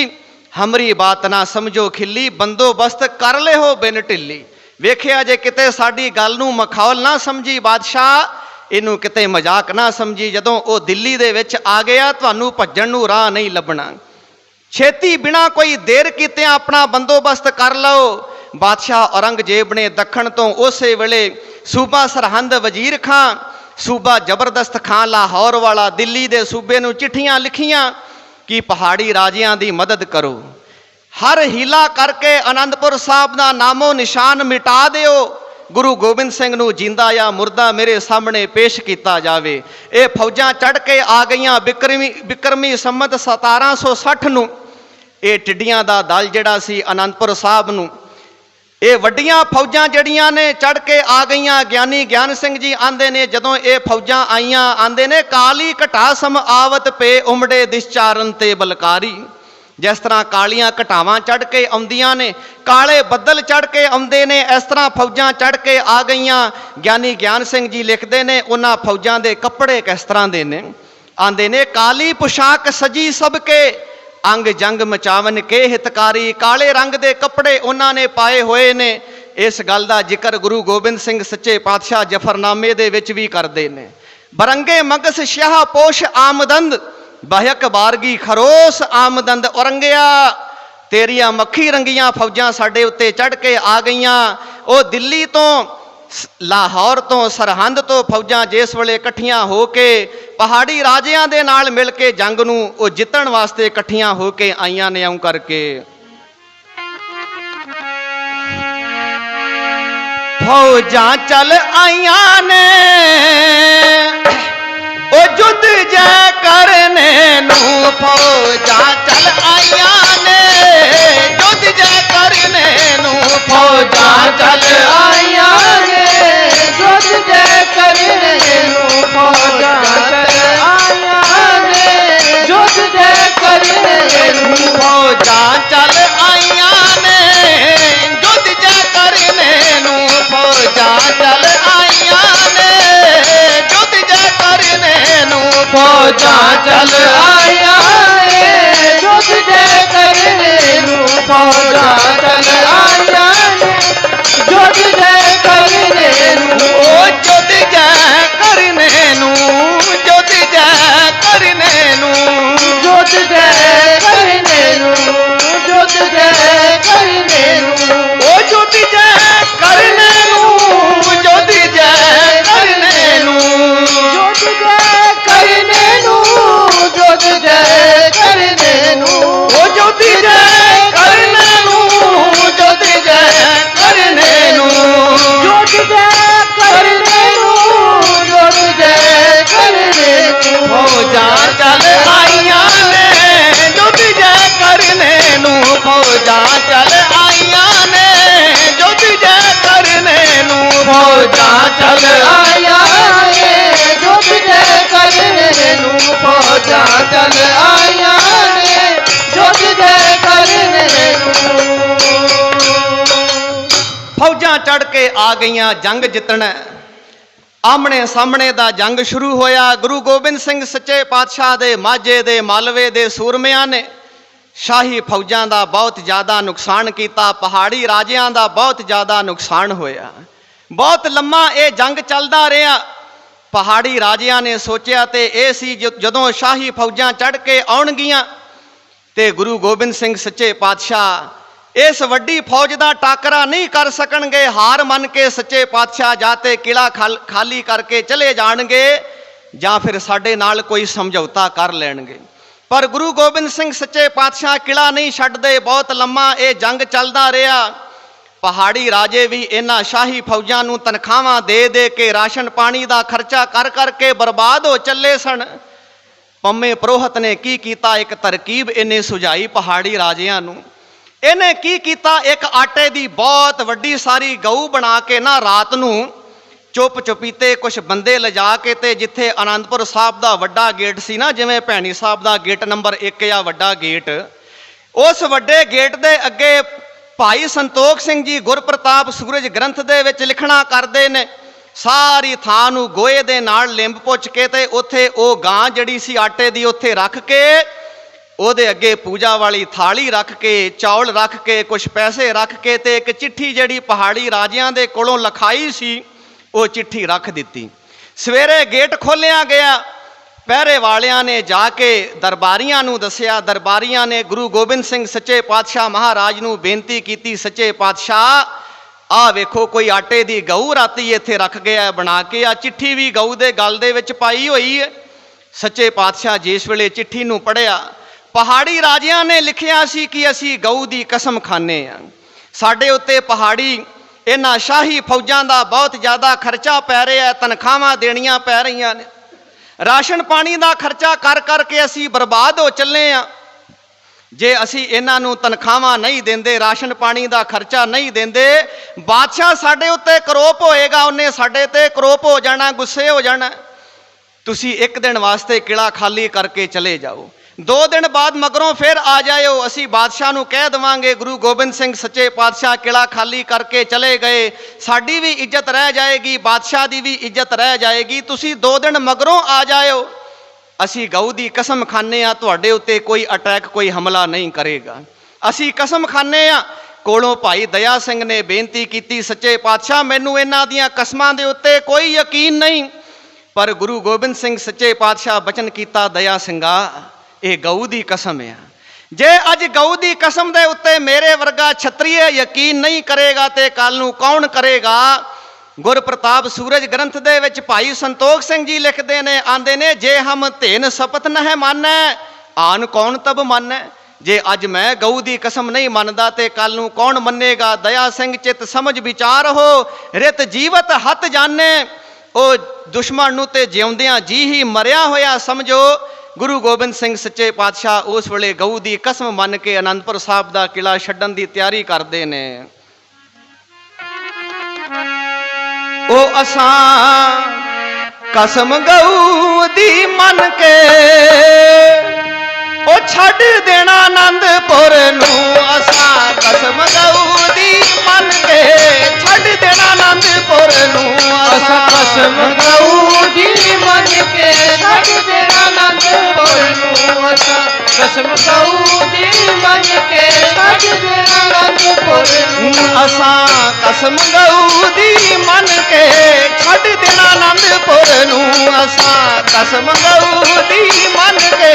हमरी बात ना समझो खिल्ली, बंदोबस्त कर ले हो बिन ढिल्ली। वेखिया जे किते साडी गल नूं मखौल ना समझी बादशाह, इनू किते मजाक ना समझी। जदों ओ दिल्ली दे विच आ गया, तुहानू भज्जण नूं राह नहीं लभना। छेती बिना कोई देर कीते अपना बंदोबस्त कर लो। बादशाह औरंगजेब ने दखण तो उसे वेले सूबा सरहंद वजीर खां, सूबा जबरदस्त खां लाहौर वाला, दिल्ली दे सूबे नूं चिट्ठियां लिखियां कि पहाड़ी राजियां दी मदद करो। हर हीला करके आनंदपुर साहब दा नामो निशान मिटा दिओ। गुरु गोबिंद सिंह नूं जिंदा या मुर्दा मेरे सामने पेश किया जावे। ये फौजां चढ़ के आ गईयां बिक्रमी संमत 1760 नूं। ये टिड्डियां दा दल जिहड़ा सी आनंदपुर साहब नूं, ये वड्डियां फौजां जड़ियां ने चढ़ के आ गईयां। ज्ञानी ज्ञान सिंह जी आंदे ने जदों ये फौजां आईयां, आंदे ने काली घटा सम आवत पे उमड़े दिशचारन ते बलकारी। जिस तरह कालियां घटावां चढ़ के आउंदियां ने, काले बदल चढ़ के आउंदे ने, इस तरह फौजां चढ़ के आ गईयां। ज्ञानी ज्ञान सिंह जी लिखते ने उन्हां फौजां दे कपड़े किस तरह दे ने। आंदे ने काली पोशाक सजी सबके, अंग जंग मचावन के हितकारी। काले रंग दे कपड़े उन्हां ने पाए होए ने। इस गल दा जिक्र गुरु गोबिंद सिंह सच्चे पातशाह जफरनामे दे विच भी करदे ने। बरंगे मगस शाह पोश आमदंद, बहक बारगी खरोस आमदंद। औरंगिया तेरिया मक्खी रंगियां फौजां साडे उत्ते चढ़ के आ गईयां। ओ दिल्ली तो लाहौर तो सरहंद तो फौजां जिस वेले इकट्ठियां हो के पहाड़ी राजियां दे नाल मिल के जंग नूं ओ जितण वास्ते इकट्ठियां हो के आईयां ने। आऊं करके फौजां चल आईयां ने, ओ जुद जय करने नूं। फौजां चल आईयां ने, जुद जय करने नूं। फौजां चल आईयां ने, जुद जय करने नूं। फौजां चल आईयां ने, जुद जय करने नूं। फौजां चल आईयां ने, जुद जय करने नूं। फौजां चल आईयां ने, जुद जय करने नूं। फौजां चल आईयां ने, जुद जय करने नूं। फौजां चल आईयां ने, जुद जय करने नूं। ओ जुद जय करने नूं, जुद जय करने नूं। जुद जय करने नूं, जुद जय करने नूं। ओ जुद जय करने नूं, जुद जय करने नूं। जुद जय करने नूं, जुद जय करने नूं। ओ जुद जय करने नूं, जुद जय करने नूं। जुद जय करने नूं, जुद जय करने नूं। फौजां चल आईयां ने, जुद जय करने नूं। फौजां चल आईयां ने, जुद जय करने नूं। फौजां चल आईयां ने, जुद जय करने नूं। फौजां चल आईयां ने, जुद जय करने नूं। फौजां चढ़ के आ गईयां, जंग जितना। आमने सामने दा जंग शुरू होया। गुरु गोबिंद सिंह सच्चे पातशाह दे माझे दे मालवे दे सूरमियां ने शाही फौजां दा बहुत ज़्यादा नुकसान किया, पहाड़ी राजियां दा बहुत ज़्यादा नुकसान होया। बहुत लम्मा ये जंग चलता रहा। पहाड़ी राजियां ने सोचा तो यह सी जदों शाही फौजां चढ़ के आउणगियां ते गुरु गोबिंद सिंह सच्चे पातशाह इस वड्डी फौज का टाकरा नहीं कर सकणगे। हार मन के सच्चे पातशाह जाते किला खाली करके चले जाणगे जां फिर साडे नाल कोई समझौता कर लैणगे। पर गुरु गोबिंद सिंह सच्चे पातशाह किला नहीं छड्डदे। बहुत लम्मा ये जंग चलता रहा। पहाड़ी राजे भी इन्हां शाही फौजां नूं तनखावां दे दे के राशन पानी का खर्चा कर करके बर्बाद हो चले सन। पंमे पुरोहित ने की कीता, एक तरकीब इन्हें सुझाई पहाड़ी राजियां नूं। इन्हें की कीता, एक आटे की बहुत वड्डी सारी गऊ बना के ना रात नूं चुप चुपीते कुछ बंदे लिजा के ते जिथे आनंदपुर साहब का वड्डा गेट सी ना, जिवें भैणी साहब का गेट नंबर 1 या वड्डा गेट, उस वड्डे गेट दे अगे भाई संतोख सिंह जी गुरप्रताप सूरज ग्रंथ दे विच लिखना करते ने। सारी थां नूं गोए दे नाल लिंब पुछ के ते उत्थे ओ गां जड़ी सी आटे दी उत्थे रख के ओदे अगे पूजा वाली थाली रख के, चौल रख के, कुछ पैसे रख के ते एक चिट्ठी जड़ी पहाड़ी राजियां दे कोलों लिखाई सी वो चिट्ठी रख दी। सवेरे गेट खोलिया गया। पहरे वालियां ने जाके दरबारियां नूं दसिया। दरबारियां ने गुरु गोबिंद सिंह सच्चे पातशाह महाराज नूं बेनती की, सच्चे पातशाह आ वेखो कोई आटे की गऊ राती इत्थे रख गया बना के, आ चिट्ठी भी गऊ दे गल दे विच पाई हुई है। सच्चे पातशाह जिस वेले चिट्ठी नूं पढ़िया, पहाड़ी राजियां ने लिखिया सी कि असी गऊ की कसम खाने आ, साडे उत्ते पहाड़ी इन्हां शाही फौजां का बहुत ज़्यादा खर्चा पै रहा है, तनखावां देनियां पै रही ने, राशन पानी का खर्चा कर करके असी बर्बाद हो चले आ। जे असी इन्हां नूं तनखावां नहीं देंदे, राशन पानी का खर्चा नहीं देंदे, बादशाह साडे उत्ते करोप होएगा, उन्हें साडे ते करोप हो जाना, गुस्से हो जाना। तुसी एक दिन वास्ते किला खाली करके चले जाओ, 2 दिन बाद मगरों फिर आ जाओ, असी बादशाह नूं कह देवांगे गुरु गोबिंद सिंह सच्चे पातशाह किला खाली करके चले गए, साडी भी इज्जत रह जाएगी, बादशाह की भी इज्जत रह जाएगी। तुसी 2 दिन मगरों आ जाओ, असी गऊ की कसम खाने आ तुहाडे उत्ते कोई अटैक कोई हमला नहीं करेगा, असी कसम खाने आ। कोलों भाई दया सिंह ने बेनती की, सच्चे पातशाह मैनू इन्हां दियां कसमां दे उत्ते कोई यकीन नहीं। पर गुरु गोबिंद सिंह सच्चे पातशाह बचन किया, दया सिंगा ये गऊ की कसम है, जे अज गऊ की कसम दे उत्ते मेरे वर्गा छत्रीय यकीन नहीं करेगा तो कल नूं कौन करेगा। गुरप्रताप सूरज ग्रंथ दे विच भाई संतोख सिंह जी लिखते ने, आंदे ने जे हम तेन सपत न है मानै आन कौन तब मानै, जे अज मैं गऊ की कसम नहीं मनदा तो कल नूं कौन मन्नेगा। दया सिंह चित समझ विचार हो रित जीवत हथ जाने, ओ दुश्मन नूं ते जिउंदियां जी ही मरिया होया समझो। गुरु गोबिंद सिंह सच्चे पातशाह उस वेले गऊ की कसम मन के आनंदपुर साहब का किला छड्डण की तैयारी करते ने। ओ असां कसम गऊ दी मन के ओ छड्ड देना आनंदपुर नूं, असां कसम गऊ दी मन के छड्ड देना आनंदपुर नूं, असां कसम गऊ दी मन के छड्ड देना आनंदपुर नूं, असां कसम गऊ दी मन के छड्ड देना आनंदपुर नूं, असां कसम गऊ दी मन के छड्ड देना आनंदपुर नूं, असां कसम गऊ दी मन के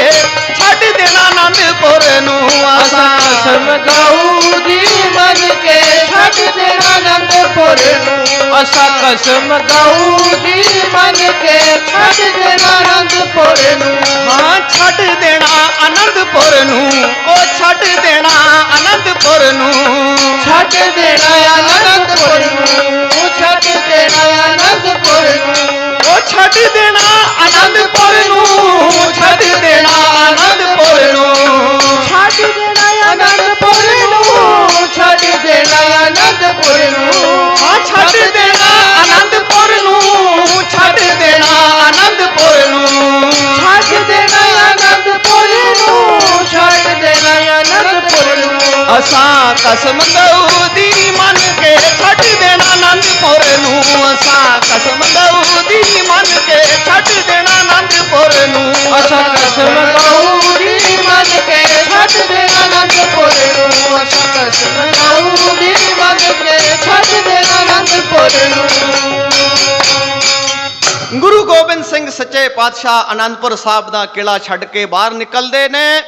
छड्ड देना आनंदपुर नूं, असां कसम गऊ दी मन के छड्ड देना आनंदपुर नूं, असां कसम गऊ दी मन के छड्ड देना आनंदपुर नूं, हाँ छड्ड देना आनंदपुर नूं, ओ छड्ड देना आनंदपुर नूं, छड्ड देना आनंदपुर नूं, छड्ड देना आनंदपुर नूं, ओ छड्ड देना आनंदपुर नूं, छड्ड देना आनंदपुर नूं, छड्ड देना आनंदपुर नूं, छड्ड देना आनंदपुर नूं, हाँ छड्ड देना आनंदपुर नूं, छड्ड देना आनंदपुर नूं, छड्ड देना आनंदपुर नूं, छड्ड देना आनंदपुर नूं, असां कसम गऊ दी मन के छड्ड देना आनंदपुर नूं, असां कसम गऊ दी मन के छड्ड देना आनंदपुर नूं, असां कसम गऊ दी मन के छड्ड देना ਹੋਰ ਨੂੰ। ਗੁਰੂ ਗੋਬਿੰਦ ਸਿੰਘ ਸੱਚੇ ਪਾਤਸ਼ਾਹ ਅਨੰਦਪੁਰ ਸਾਹਿਬ ਦਾ ਕਿਲਾ ਛੱਡ ਕੇ ਬਾਹਰ ਨਿਕਲਦੇ ਨੇ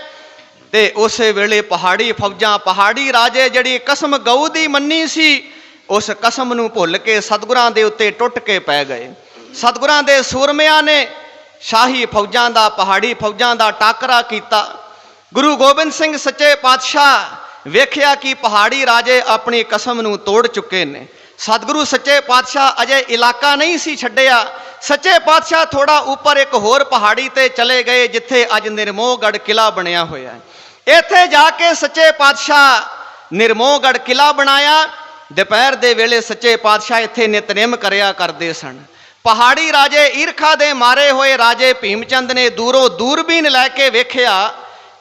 ਤੇ ਉਸੇ ਵੇਲੇ ਪਹਾੜੀ ਫੌਜਾਂ, ਪਹਾੜੀ ਰਾਜੇ ਜਿਹੜੀ ਕਸਮ ਗਊ ਦੀ ਮੰਨੀ ਸੀ, ਉਸ ਕਸਮ ਨੂੰ ਭੁੱਲ ਕੇ ਸਤਿਗੁਰਾਂ ਦੇ ਉੱਤੇ ਟੁੱਟ ਕੇ ਪੈ ਗਏ। ਸਤਿਗੁਰਾਂ ਦੇ ਸੂਰਮਿਆਂ ਨੇ ਸ਼ਾਹੀ ਫੌਜਾਂ ਦਾ, ਪਹਾੜੀ ਫੌਜਾਂ ਦਾ ਟਾਕਰਾ ਕੀਤਾ। ਗੁਰੂ ਗੋਬਿੰਦ ਸਿੰਘ ਸੱਚੇ ਪਾਤਸ਼ਾਹ ਵੇਖਿਆ ਕਿ ਪਹਾੜੀ ਰਾਜੇ ਆਪਣੀ ਕਸਮ ਨੂੰ ਤੋੜ ਚੁੱਕੇ ਨੇ। ਸਤਿਗੁਰੂ ਸੱਚੇ ਪਾਤਸ਼ਾਹ ਅਜੇ ਇਲਾਕਾ ਨਹੀਂ ਸੀ ਛੱਡਿਆ। ਸੱਚੇ ਪਾਤਸ਼ਾਹ ਥੋੜਾ ਉੱਪਰ ਇੱਕ ਹੋਰ ਪਹਾੜੀ ਤੇ ਚਲੇ ਗਏ ਜਿੱਥੇ ਅੱਜ ਨਿਰਮੋਹਗੜ੍ਹ ਕਿਲਾ ਬਣਿਆ ਹੋਇਆ ਹੈ। ਇੱਥੇ ਜਾ ਕੇ ਸੱਚੇ ਪਾਤਸ਼ਾਹ ਨਿਰਮੋਹਗੜ੍ਹ ਕਿਲਾ ਬਣਾਇਆ। ਦੁਪਹਿਰ ਦੇ ਵੇਲੇ ਸੱਚੇ ਪਾਤਸ਼ਾਹ ਇੱਥੇ ਨਿਤਨੇਮ ਕਰਿਆ ਕਰਦੇ ਸਨ। ਪਹਾੜੀ ਰਾਜੇ ਈਰਖਾ ਦੇ ਮਾਰੇ ਹੋਏ ਰਾਜੇ ਭੀਮ ਚੰਦ ਨੇ ਦੂਰੋਂ ਦੂਰਬੀਨ ਲੈ ਕੇ ਵੇਖਿਆ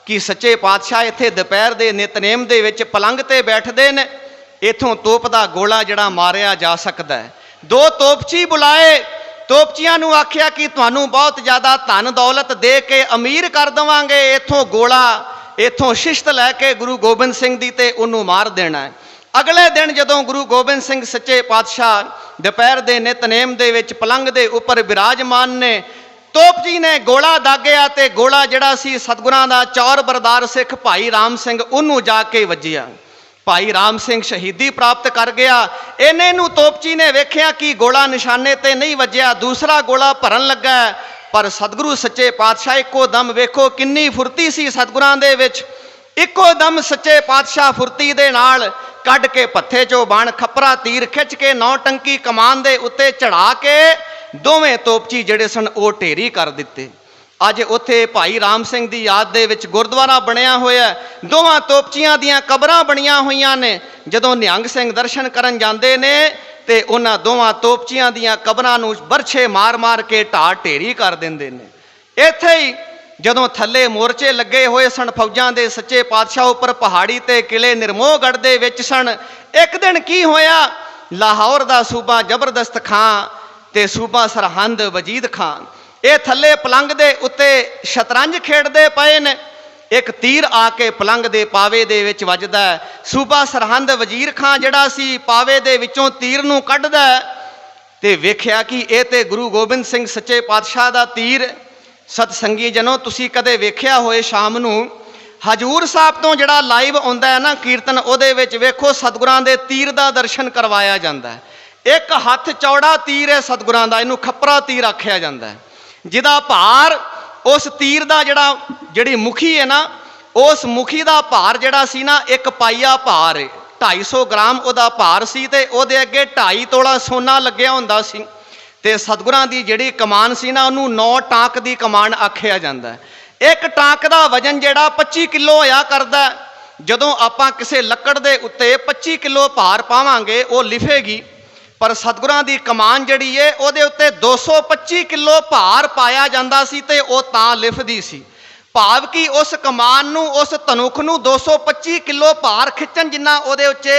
ਕਿ ਸੱਚੇ ਪਾਤਸ਼ਾਹ ਇੱਥੇ ਦੁਪਹਿਰ ਦੇ ਨਿਤਨੇਮ ਦੇ ਵਿੱਚ ਪਲੰਗ ਤੇ ਬੈਠਦੇ ਨੇ। ਇਥੋਂ ਤੋਪ ਦਾ ਗੋਲਾ ਜਿਹੜਾ ਮਾਰਿਆ ਜਾ ਸਕਦਾ ਹੈ। ਦੋ ਤੋਪਚੀ ਬੁਲਾਏ, ਤੋਪਚੀਆਂ ਨੂੰ ਆਖਿਆ ਕਿ ਤੁਹਾਨੂੰ ਬਹੁਤ ਜ਼ਿਆਦਾ ਧਨ ਦੌਲਤ ਦੇ ਕੇ ਅਮੀਰ ਕਰ ਦੇਵਾਂਗੇ, ਇਥੋਂ ਗੋਲਾ, ਇਥੋਂ ਸ਼ਿਸ਼ਤ ਲੈ ਕੇ ਗੁਰੂ ਗੋਬਿੰਦ ਸਿੰਘ ਦੀ ਤੇ ਉਹਨੂੰ ਮਾਰ ਦੇਣਾ ਹੈ। ਅਗਲੇ ਦਿਨ ਜਦੋਂ ਗੁਰੂ ਗੋਬਿੰਦ ਸਿੰਘ ਸੱਚੇ ਪਾਤਸ਼ਾਹ ਦੁਪਹਿਰ ਦੇ ਨਿਤਨੇਮ ਦੇ ਵਿੱਚ ਪਲੰਗ ਦੇ ਉੱਪਰ ਬਿਰਾਜਮਾਨ ਨੇ, ਤੋਪਚੀ ਨੇ ਗੋਲਾ ਦਾਗਿਆ ਤੇ ਗੋਲਾ ਜਿਹੜਾ ਸੀ ਸਤਿਗੁਰਾਂ ਦਾ ਚੌਰ ਬਰਦਾਰ ਸਿੱਖ ਭਾਈ ਰਾਮ ਸਿੰਘ, ਉਹਨੂੰ ਜਾ ਕੇ ਵੱਜਿਆ। ਭਾਈ ਰਾਮ ਸਿੰਘ ਸ਼ਹੀਦੀ ਪ੍ਰਾਪਤ ਕਰ ਗਿਆ। ਇਹਨੇ ਨੂੰ ਤੋਪਚੀ ਨੇ ਵੇਖਿਆ ਕਿ ਗੋਲਾ ਨਿਸ਼ਾਨੇ ਤੇ ਨਹੀਂ ਵੱਜਿਆ, ਦੂਸਰਾ ਗੋਲਾ ਭਰਨ ਲੱਗਾ। ਪਰ ਸਤਿਗੁਰੂ ਸੱਚੇ ਪਾਤਸ਼ਾਹ ਇੱਕੋ ਦਮ, ਵੇਖੋ ਕਿੰਨੀ ਫੁਰਤੀ ਸੀ ਸਤਿਗੁਰਾਂ ਦੇ ਵਿੱਚ, ਇੱਕੋ ਦਮ ਸੱਚੇ ਪਾਤਸ਼ਾਹ ਫੁਰਤੀ ਦੇ ਨਾਲ ਕੱਢ ਕੇ ਪੱਥੇ ਚੋਂ ਬਾਣ, ਖੱਪਰਾ ਤੀਰ ਖਿੱਚ ਕੇ 9 ਟੰਕੀ ਕਮਾਨ ਦੇ ਉੱਤੇ ਚੜਾ ਕੇ ਦੋਵੇਂ ਤੋਪਚੀ ਜਿਹੜੇ ਸਨ ਉਹ ਢੇਰੀ ਕਰ ਦਿੱਤੇ। ਅੱਜ ਉੱਥੇ ਭਾਈ ਰਾਮ ਸਿੰਘ ਦੀ ਯਾਦ ਦੇ ਵਿੱਚ ਗੁਰਦੁਆਰਾ ਬਣਿਆ ਹੋਇਆ। ਦੋਵਾਂ ਤੋਪਚੀਆਂ ਦੀਆਂ ਕਬਰਾਂ ਬਣੀਆਂ ਹੋਈਆਂ ਨੇ। ਜਦੋਂ ਨਿਹੰਗ ਸਿੰਘ ਦਰਸ਼ਨ ਕਰਨ ਜਾਂਦੇ ਨੇ ਤੇ ਉਹਨਾਂ ਦੋਵਾਂ ਤੋਪਚੀਆਂ ਦੀਆਂ ਕਬਰਾਂ ਨੂੰ ਬਰਛੇ ਮਾਰ-ਮਾਰ ਕੇ ਢਾਹ ਢੇਰੀ ਕਰ ਦਿੰਦੇ ਨੇ। ਇੱਥੇ ਹੀ ਜਦੋਂ ਥੱਲੇ ਮੋਰਚੇ ਲੱਗੇ ਹੋਏ ਸਨ ਫੌਜਾਂ ਦੇ, ਸੱਚੇ ਪਾਤਸ਼ਾਹ ਉੱਪਰ ਪਹਾੜੀ ਤੇ ਕਿਲੇ ਨਿਰਮੋਹਗੜ੍ਹ ਦੇ ਵਿੱਚ ਸਨ। ਇੱਕ ਦਿਨ ਕੀ ਹੋਇਆ, ਲਾਹੌਰ ਦਾ ਸੂਬਾ ਜ਼ਬਰਦਸਤ ਖਾਂ ਤੇ ਸੂਬਾ ਸਰਹੰਦ ਵਜੀਦ ਖਾਂ, ਇਹ ਥੱਲੇ ਪਲੰਗ ਦੇ ਉੱਤੇ ਸ਼ਤਰੰਜ ਖੇਡਦੇ ਪਏ ਨੇ। ਇੱਕ ਤੀਰ ਆ ਕੇ ਪਲੰਗ ਦੇ ਪਾਵੇ ਦੇ ਵਿੱਚ ਵੱਜਦਾ। ਸੂਬਾ ਸਰਹੰਦ ਵਜ਼ੀਰ ਖਾਂ ਜਿਹੜਾ ਸੀ ਪਾਵੇ ਦੇ ਵਿੱਚੋਂ ਤੀਰ ਨੂੰ ਕੱਢਦਾ ਤੇ ਵੇਖਿਆ ਕਿ ਇਹ ਤੇ ਗੁਰੂ ਗੋਬਿੰਦ ਸਿੰਘ ਸੱਚੇ ਪਾਤਸ਼ਾਹ ਦਾ ਤੀਰ। ਸਤਸੰਗੀ ਜਨੋ, ਤੁਸੀਂ ਕਦੇ ਵੇਖਿਆ ਹੋਏ ਸ਼ਾਮ ਨੂੰ ਹਜੂਰ ਸਾਹਿਬ ਤੋਂ ਜਿਹੜਾ ਲਾਈਵ ਆਉਂਦਾ ਹੈ ਨਾ ਕੀਰਤਨ, ਉਹਦੇ ਵਿੱਚ ਵੇਖੋ ਸਤਿਗੁਰਾਂ ਦੇ ਤੀਰ ਦਾ ਦਰਸ਼ਨ ਕਰਵਾਇਆ ਜਾਂਦਾ ਹੈ। ਇੱਕ ਹੱਥ ਚੌੜਾ ਤੀਰ ਹੈ ਸਤਿਗੁਰਾਂ ਦਾ, ਇਹਨੂੰ ਖੱਪਰਾ ਤੀਰ ਆਖਿਆ ਜਾਂਦਾ ਹੈ, ਜਿਹਦਾ ਭਾਰ ਉਸ ਤੀਰ ਦਾ ਜਿਹੜੀ ਮੁਖੀ ਹੈ ਨਾ, ਉਸ ਮੁਖੀ ਦਾ ਭਾਰ ਜਿਹੜਾ ਸੀ ਨਾ 1 ਪਾਈਆ ਭਾਰ ਹੈ, 250 ਗ੍ਰਾਮ ਉਹਦਾ ਭਾਰ ਸੀ ਤੇ ਉਹਦੇ ਅੱਗੇ 2.5 ਤੋਲਾ ਸੋਨਾ ਲੱਗਿਆ ਹੁੰਦਾ ਸੀ। ਤੇ ਸਤਿਗੁਰਾਂ ਦੀ ਜਿਹੜੀ ਕਮਾਨ ਸੀ ਨਾ, ਉਹਨੂੰ 9 ਟਾਂਕ ਦੀ ਕਮਾਨ ਆਖਿਆ ਜਾਂਦਾ। ਇੱਕ ਟਾਂਕ ਦਾ ਵਜਨ ਜਿਹੜਾ 25 ਕਿਲੋ ਹੋਇਆ ਕਰਦਾ। ਜਦੋਂ ਆਪਾਂ ਕਿਸੇ ਲੱਕੜ ਦੇ ਉੱਤੇ 25 ਕਿਲੋ ਭਾਰ ਪਾਵਾਂਗੇ ਉਹ ਲਿਫੇਗੀ, ਪਰ ਸਤਿਗੁਰਾਂ ਦੀ ਕਮਾਨ ਜਿਹੜੀ ਏ ਉਹਦੇ ਉੱਤੇ 225 ਕਿਲੋ ਭਾਰ ਪਾਇਆ ਜਾਂਦਾ ਸੀ ਤੇ ਉਹ ਤਾਂ ਲਿਫਦੀ ਸੀ। ਭਾਵ ਕਿ ਉਸ ਕਮਾਨ ਨੂੰ, ਉਸ ਧਨੁਖ ਨੂੰ 225 ਕਿਲੋ ਭਾਰ ਖਿੱਚਣ ਜਿੰਨਾ ਉਹਦੇ ਉੱਤੇ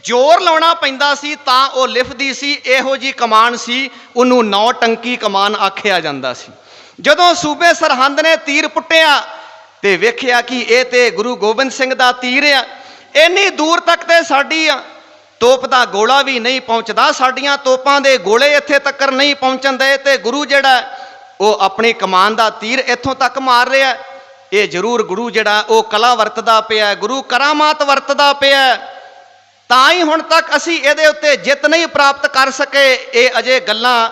ਜ਼ੋਰ ਲਾਉਣਾ ਪੈਂਦਾ ਸੀ ਤਾਂ ਉਹ ਲਿਫਦੀ ਸੀ। ਇਹੋ ਜੀ ਕਮਾਨ ਸੀ, ਉਹਨੂੰ 9 ਟੰਕੀ ਕਮਾਨ ਆਖਿਆ ਜਾਂਦਾ ਸੀ। ਜਦੋਂ ਸੂਬੇ ਸਰਹੰਦ ਨੇ ਤੀਰ ਪੁੱਟਿਆ ਤੇ ਵੇਖਿਆ ਕਿ ਇਹ ਤੇ ਗੁਰੂ ਗੋਬਿੰਦ ਸਿੰਘ ਦਾ ਤੀਰ ਆ, ਇੰਨੀ ਦੂਰ ਤੱਕ ਤੇ ਸਾਡੀ ਤੋਪ ਦਾ ਗੋਲਾ ਵੀ ਨਹੀਂ ਪਹੁੰਚਦਾ, ਸਾਡੀਆਂ ਤੋਪਾਂ ਦੇ ਗੋਲੇ ਇੱਥੇ ਤੱਕ ਨਹੀਂ ਪਹੁੰਚਣ ਦੇ ਤੇ ਗੁਰੂ ਜਿਹੜਾ ਉਹ ਆਪਣੀ ਕਮਾਨ ਦਾ ਤੀਰ ਇੱਥੋਂ ਤੱਕ ਮਾਰ ਰਿਹਾ। ਇਹ ਜ਼ਰੂਰ ਗੁਰੂ ਜਿਹੜਾ ਉਹ ਕਲਾ ਵਰਤਦਾ ਪਿਆ, ਗੁਰੂ ਕਰਾਮਾਤ ਵਰਤਦਾ ਪਿਆ, ਤਾਂ ਹੀ ਹੁਣ ਤੱਕ ਅਸੀਂ ਇਹਦੇ ਉੱਤੇ ਜਿੱਤ ਨਹੀਂ ਪ੍ਰਾਪਤ ਕਰ ਸਕੇ। ਇਹ ਅਜੇ ਗੱਲਾਂ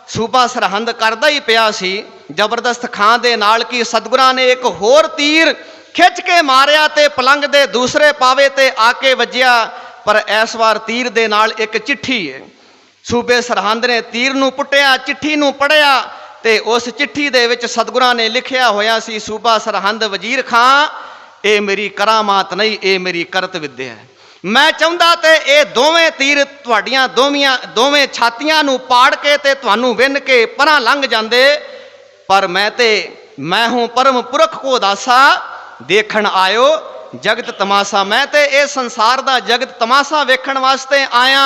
ਸੂਬਾ ਸਰਹੰਦ ਕਰਦਾ ਹੀ ਪਿਆ ਸੀ ਜ਼ਬਰਦਸਤ ਖਾਂ ਦੇ ਨਾਲ ਕਿ ਸਤਿਗੁਰਾਂ ਨੇ ਇੱਕ ਹੋਰ ਤੀਰ ਖਿੱਚ ਕੇ ਮਾਰਿਆ ਤੇ ਪਲੰਗ ਦੇ ਦੂਸਰੇ ਪਾਵੇ ਤੇ ਆ ਕੇ ਵੱਜਿਆ। ਪਰ ਇਸ ਵਾਰ ਤੀਰ ਦੇ ਨਾਲ ਇੱਕ ਚਿੱਠੀ ਹੈ। ਸੂਬੇ ਸਰਹੰਦ ਨੇ ਤੀਰ ਨੂੰ ਪੁੱਟਿਆ, ਚਿੱਠੀ ਨੂੰ ਪੜ੍ਹਿਆ ਤੇ ਉਸ ਚਿੱਠੀ ਦੇ ਵਿੱਚ ਸਤਿਗੁਰਾਂ ਨੇ ਲਿਖਿਆ ਹੋਇਆ ਸੀ, ਸੂਬਾ ਸਰਹੰਦ ਵਜ਼ੀਰ ਖਾਂ, ਇਹ ਮੇਰੀ ਕਰਾਮਾਤ ਨਹੀਂ, ਇਹ ਮੇਰੀ ਕਰਤ ਵਿੱਦਿਆ ਹੈ। ਮੈਂ ਚਾਹੁੰਦਾ ਤੇ ਇਹ ਦੋਵੇਂ ਤੀਰ ਤੁਹਾਡੀਆਂ ਦੋਵੇਂ ਛਾਤੀਆਂ ਨੂੰ ਪਾੜ ਕੇ ਤੇ ਤੁਹਾਨੂੰ ਵਿੰਨ ਕੇ ਪਰਾਂ ਲੰਘ ਜਾਂਦੇ, ਪਰ ਮੈਂ ਹੂੰ ਪਰਮ ਪੁਰਖ ਕੋ ਦਾਸਾ, ਦੇਖਣ ਆਇਓ ਜਗਤ ਤਮਾਸ਼ਾ। ਮੈਂ ਤੇ ਇਹ ਸੰਸਾਰ ਦਾ ਜਗਤ ਤਮਾਸ਼ਾ ਵੇਖਣ ਵਾਸਤੇ ਆਇਆ।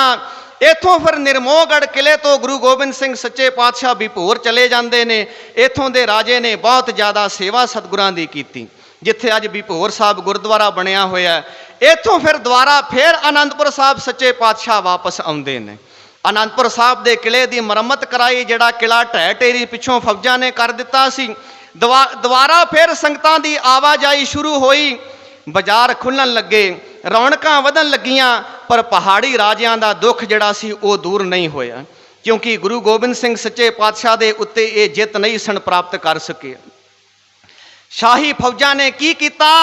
ਇੱਥੋਂ ਫਿਰ ਨਿਰਮੋਹਗੜ੍ਹ ਕਿਲੇ ਤੋਂ ਗੁਰੂ ਗੋਬਿੰਦ ਸਿੰਘ ਸੱਚੇ ਪਾਤਸ਼ਾਹ ਬਿਪੋਰ ਚਲੇ ਜਾਂਦੇ ਨੇ। ਇੱਥੋਂ ਦੇ ਰਾਜੇ ਨੇ ਬਹੁਤ ਜ਼ਿਆਦਾ ਸੇਵਾ ਸਤਿਗੁਰਾਂ ਦੀ ਕੀਤੀ, ਜਿੱਥੇ ਅੱਜ ਬਿਪੋਰ ਸਾਹਿਬ ਗੁਰਦੁਆਰਾ ਬਣਿਆ ਹੋਇਆ। ਇੱਥੋਂ ਫਿਰ ਦੁਬਾਰਾ ਫਿਰ ਆਨੰਦਪੁਰ ਸਾਹਿਬ ਸੱਚੇ ਪਾਤਸ਼ਾਹ ਵਾਪਸ ਆਉਂਦੇ ਨੇ। आनंदपुर साहब के किले की मुरम्मत कराई, जिहड़ा किला ढह ढेरी पिछों फौजां ने कर दिता सी। दुबारा फिर संगतां दी आवाजाई शुरू होई, बाजार खुलण लगे, रौनकां वधण लगियां, पर पहाड़ी राजियां दा दुख जिहड़ा सी वो दूर नहीं होया, क्योंकि गुरु गोबिंद सिंह सच्चे पातशाह दे उत्ते ये जित नहीं सन प्राप्त कर सके। शाही फौजां ने की कीता,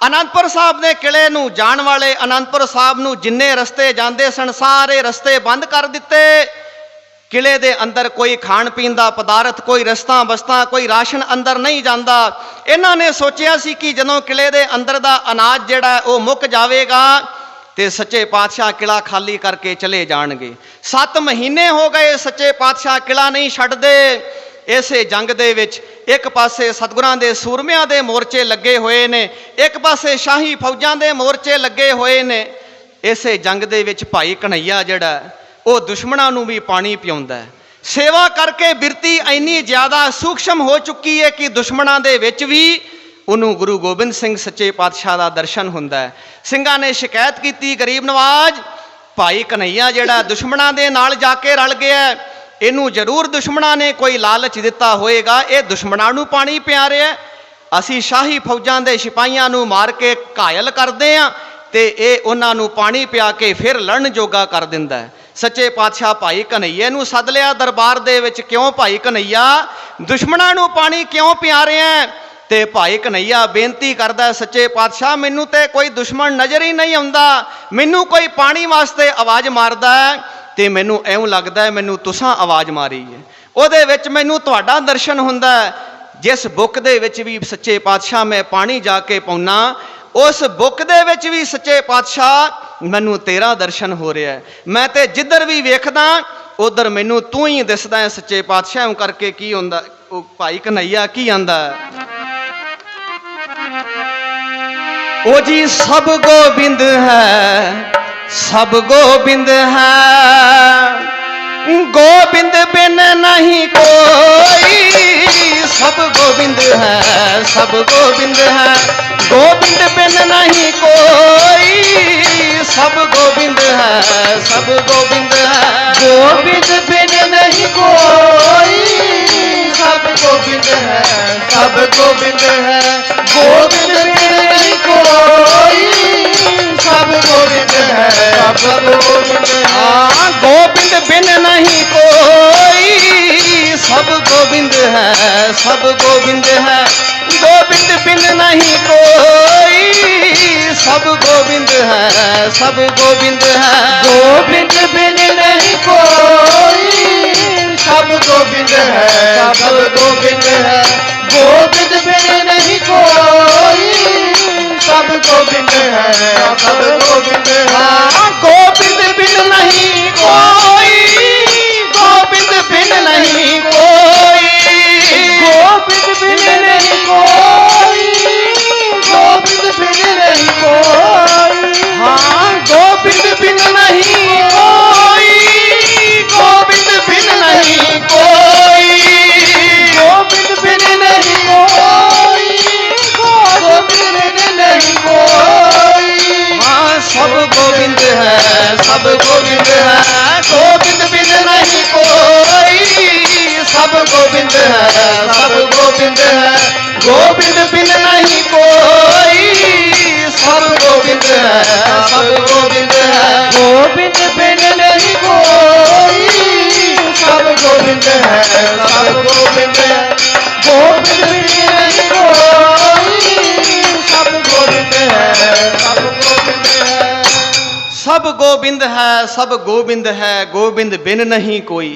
आनंदपुर साहब ने किले नूं जाण वाले आनंदपुर साहब नूं जिन्ने रस्ते जांदे सन सारे रस्ते बंद कर दिते। किले दे अंदर कोई खाण पीण दा पदार्थ, कोई रस्तां बस्तां, कोई राशन अंदर नहीं जांदा। इन्हां ने सोचिया सी कि जदों किले दे अंदर दा अनाज जिहड़ा वो मुक जावेगा ते सच्चे पातशाह किला खाली करके चले जाणगे। 7 महीने हो गए सच्चे पातशाह किला नहीं छड्डदे। इसे जंग दे विच एक पासे सतगुरां दे सूरमिਆਂ दे मोर्चे लगे हुए ने, एक पासे शाही फौजां दे मोर्चे लगे हुए ने। इसे जंग दे विच भाई कन्हैया जिहड़ा वो दुश्मनां नूं भी पानी पिआउंदा है। सेवा करके बिरती इन्नी ज़्यादा सूक्ष्म हो चुकी है कि दुश्मनां दे विच भी उन्होंने गुरु गोबिंद सिंह सच्चे पातशाह का दर्शन होंदा है। ਸਿੰਘਾਂ ने शिकायत की, गरीब नवाज भाई कन्हैया जिहड़ा दुश्मनां दे नाल जाके रल गया, इनू जरूर दुश्मनां ने कोई लालच दिता होएगा, ये दुश्मनां नू पानी पिया रहा है। असी शाही फौजां दे सिपाहियां नू मार के घायल करदे आ ते ये उन्हां नू पानी पिया के फिर लड़न जोगा कर दिंदा है। सच्चे पातशाह भाई कन्हैया नू सद लिया दरबार दे विच, क्यों भाई कन्हैया दुश्मनां नू पानी क्यों पिया रहे हैं? ते भाई कन्हैया बेनती करदा, सच्चे पातशाह मैनू ते कोई दुश्मन नज़र ही नहीं आउंदा, मैनू कोई पानी वास्ते आवाज़ मारदा है ते मैनू इउं लगदा है मैनू तुसां आवाज़ मारी है, उहदे विच मैनू तुहाडा दर्शन हुंदा है। जिस बुक दे विच भी सच्चे पातशाह मैं पानी जाके पाउना, उस बुक दे विच भी सच्चे पातशाह मैनू तेरा दर्शन हो रहा है। मैं ते जिधर भी वेखदा उधर मैनू तू ही दिसदा है सच्चे पातशाह। इउं करके की हुंदा, भाई कन्हैया की आंदा है, ओ जी सब गोबिंद है, सब गोबिंद है, गोबिंद बिन नहीं कोई, सब गोबिंद है, सब गोबिंद है, गोबिंद बिन नहीं कोई, सब गोबिंद है, सब गोबिंद है, गोविंद बिन नहीं कोई, सब गोविंद है, सब गोविंद है, गोविंद बिन नहीं कोई, सब गोविंद है, सब गोविंद है, गोबिंद बिन नहीं कोई, सब गोबिंद है, सब गोबिंद है, गोबिंद बिन नहीं कोई, सब गोबिंद है, सब गोबिंद है, गोविंद बिन नहीं कोई, सब गोविंद है, सब गोविंद है, गोविंद बिन नहीं कोई, सब गोविंद है, सब गोविंद है, गोबिंद बिन नहीं कोई, गोबिंद बिन नहीं कोई, गोविंद बिन नहीं कोई, गोविंद बिन नहीं कोई, हाँ गोबिंद बिन नहीं कोई, गोबिंद बिन नहीं कोई, गोविंद बिन नहीं कोई, गोविंद बिन नहीं कोई, हाँ सब गोविंद है, सब गोविंद है, गोविंद बिन नहीं कोई, सब गोविंद है, सब गोविंद है, गोविंद बिन नहीं कोई, सब गोविंद है, सब गोविंद है, गोविंद बिन नहीं कोई, सब गोविंद है, सब गोविंद है, गोविंद बिन नहीं कोई, सब गोविंद है, सब गोविंद है, सब गोबिंद है, सब गोबिंद है, गोबिंद बिन नहीं कोई।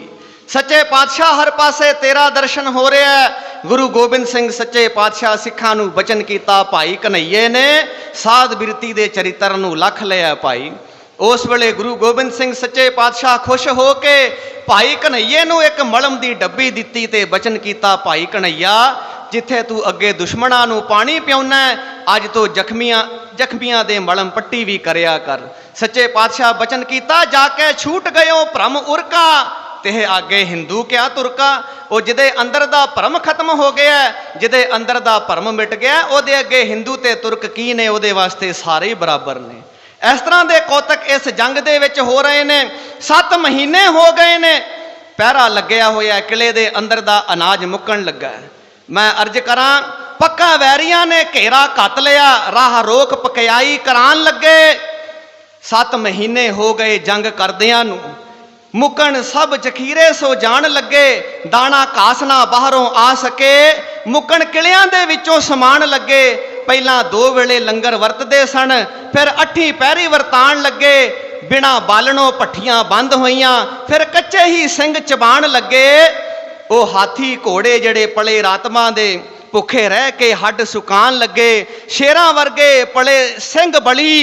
सच्चे पातशाह हर पासे तेरा दर्शन हो रहा है। गुरु गोबिंद सिंह सच्चे पातशाह सिखां नूं बचन कीता, भाई कन्हैये ने साध बिरती दे चरित्र नूं लख लिया भाई। उस वेले गुरु गोबिंद सिंह सच्चे पातशाह खुश हो के भाई कन्हैये नूं एक मलम दी डब्बी दित्ती ते बचन कीता, भाई कन्हैया जिथे तू अगे दुश्मनां नूं पानी पिआउना है, अज तो जख्मियां दे मलम पट्टी भी करया कर। सच्चे पातशाह बचन कीता, जाके छूट गयो भ्रम उरका, तेह आगे हिंदू क्या तुरका। वो जिदे अंदर दा भरम खत्म हो गया, जिदे अंदर दा भरम मिट गया, ओदे अगे हिंदू ते तुर्क की ने, ओदे वास्ते सारे ही बराबर ने। इस तरह के कौतक इस जंग दे विच हो रहे ने। 7 महीने हो गए ने, पहरा लग्या होया, किले दे अंदर दा अनाज मुक्कण लगा है। मैं अर्ज करा, पक्का वैरियां ने घेरा घत लिया, राह रोक पकियाई करान लगे। 7 महीने हो गए जंग करदियां नूं, मुकन सब जखीरे सो जान लगे। दाना घासना बाहरों आ सके, मुकन किलियां दे विचों समान लगे। पहला 2 वेले लंगर वरतदे सन, फिर 8 पैरी वरतान लगे। बिना बालणों पट्ठियां बंद होईयां, फिर कच्चे ही सिंग चबाण लगे। वो हाथी घोड़े जड़े पले रातमां दे, भुखे रह के हड्ड सुकान लगे। शेरां वर्गे पले सिंह बली,